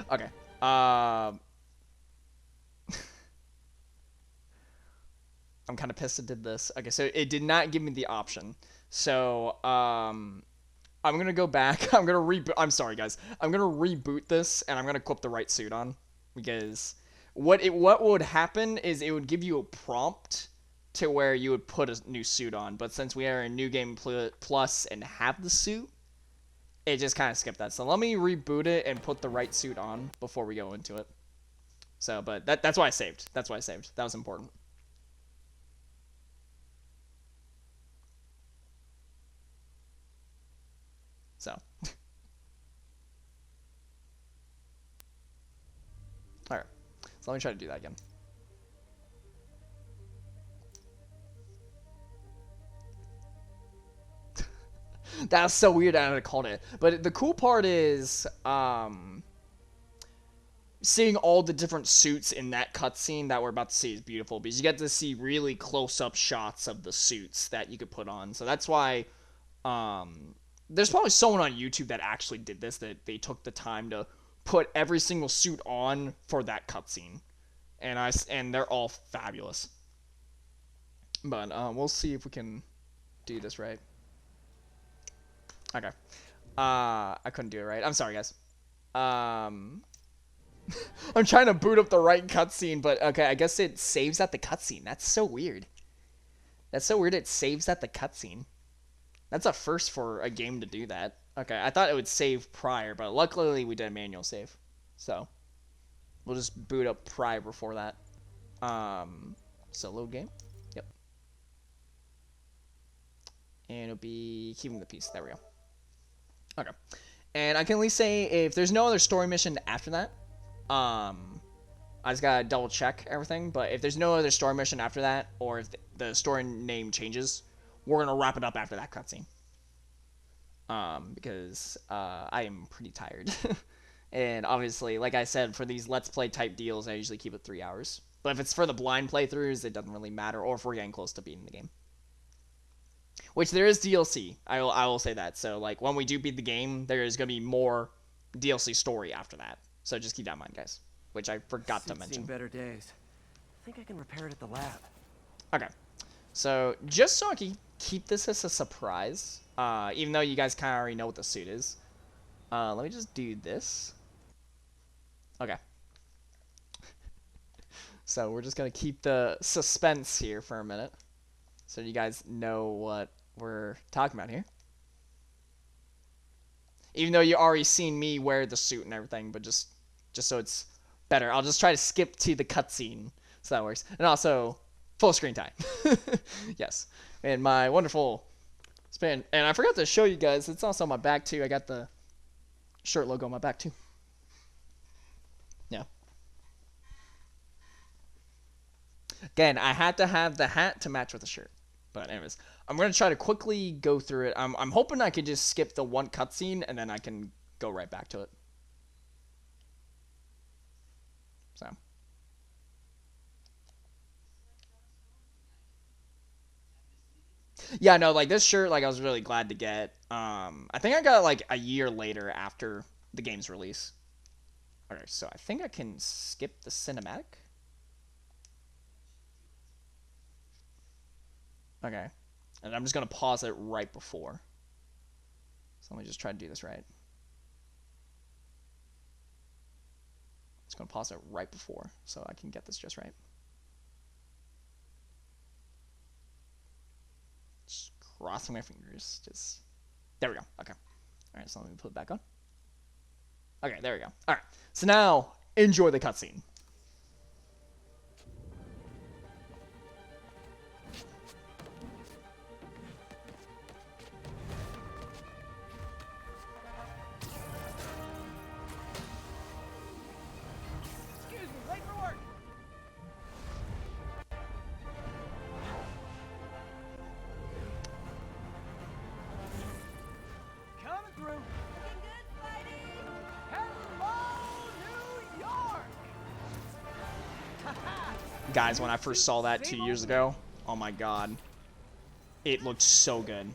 Okay. I'm kind of pissed it did this. Okay, so it did not give me the option. So, I'm gonna go back. I'm gonna reboot. I'm sorry, guys. I'm gonna reboot this, and I'm gonna equip the right suit on, because what would happen is it would give you a prompt to where you would put a new suit on. But since we are in New Game Plus and have the suit, it just kind of skipped that. So let me reboot it and put the right suit on before we go into it. So, but that's why I saved. That's why I saved. That was important. So. Alright. So let me try to do that again. That's so weird I had called it. But the cool part is seeing all the different suits in that cutscene that we're about to see is beautiful, because you get to see really close-up shots of the suits that you could put on. So that's why there's probably someone on YouTube that actually did this, that they took the time to put every single suit on for that cutscene. And they're all fabulous. But we'll see if we can do this right. Okay. I couldn't do it right. I'm sorry, guys. I'm trying to boot up the right cutscene, but okay, I guess it saves at the cutscene. That's so weird. That's so weird it saves at the cutscene. That's a first for a game to do that. Okay, I thought it would save prior, but luckily we did a manual save. So, we'll just boot up prior before that. So load game. Yep. And it'll be keeping the peace. There we go. Okay. And I can at least say if there's no other story mission after that, I just gotta double check everything. But if there's no other story mission after that, or if the story name changes, we're gonna wrap it up after that cutscene. Because I am pretty tired. And obviously, like I said, for these Let's Play type deals, I usually keep it 3 hours. But if it's for the blind playthroughs, it doesn't really matter, or if we're getting close to beating the game. Which there is DLC, I will say that. So, like, when we do beat the game, there is going to be more DLC story after that. So just keep that in mind, guys. Which I forgot to mention. Seen better days. I think I can repair it at the lab. Okay. So, just so I can keep this as a surprise, even though you guys kind of already know what the suit is, let me just do this. Okay. So, we're just going to keep the suspense here for a minute, so you guys know what we're talking about here. Even though you already seen me wear the suit and everything, but just so it's better, I'll just try to skip to the cutscene, so that works. And also, full screen time. Yes. And my wonderful span. And I forgot to show you guys, it's also on my back too. I got the shirt logo on my back too. Yeah. Again, I had to have the hat to match with the shirt. But anyways, I'm going to try to quickly go through it. I'm hoping I could just skip the one cutscene and then I can go right back to it. So. Yeah, no, like this shirt, like I was really glad to get. I think I got it like a year later after the game's release. Okay, so I think I can skip the cinematic. Okay. And I'm just going to pause it right before. So let me just try to do this right. Just going to pause it right before so I can get this just right. Just crossing my fingers. Just there we go. Okay. All right, so let me put it back on. Okay, there we go. All right. So now enjoy the cutscene. Guys, when I first saw that 2 years ago, oh my god, it looked so good.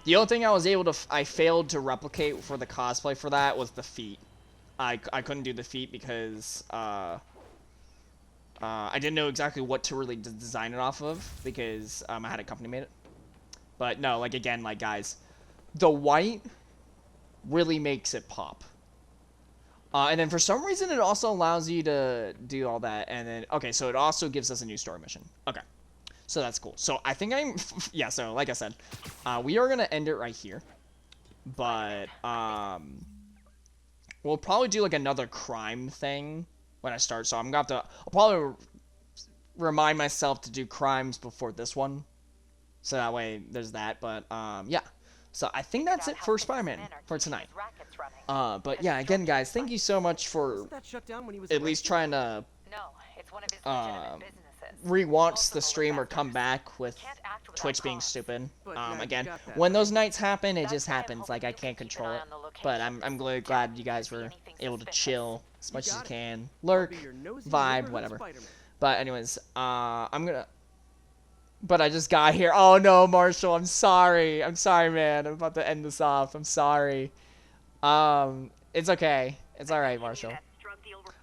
The only thing I failed to replicate for the cosplay for that was the feet. I couldn't do the feet because I didn't know exactly what to really design it off of because I had a company made it. But no, like again, like guys, the white really makes it pop. And then for some reason, it also allows you to do all that. And then, okay, so it also gives us a new story mission. Okay, so that's cool. So I think yeah, so like I said, we are going to end it right here. But we'll probably do like another crime thing when I start. So I'm going to have to, I'll probably remind myself to do crimes before this one. So that way there's that. But yeah. So I think that's it for Spider-Man for tonight. But yeah, again, guys, thank you so much for at least trying to relaunch the stream or come back with Twitch being stupid. Again, when those nights happen, it just happens. Like, I can't control it. But I'm really glad you guys were able to chill as much as you can. Lurk, vibe, whatever. But anyways, I'm gonna... But I just got here. Oh no, Marshall, I'm sorry. I'm sorry, man. I'm about to end this off. I'm sorry. It's okay. It's alright, Marshall.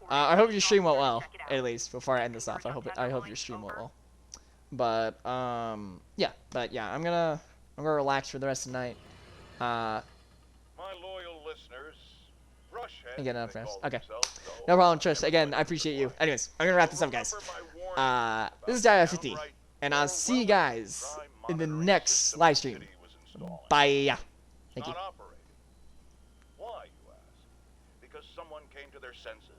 I hope your stream went well, at least, before I end this off. I hope your stream went well. But, yeah. But, yeah, I'm gonna relax for the rest of the night. My loyal listeners, again, okay. No problem, Trish. Again, I appreciate you. Anyways, I'm gonna wrap this up, guys. This is Jai50. And I'll see you guys in the next live stream. Bye. Thank you. Why, you ask? Because someone came to their senses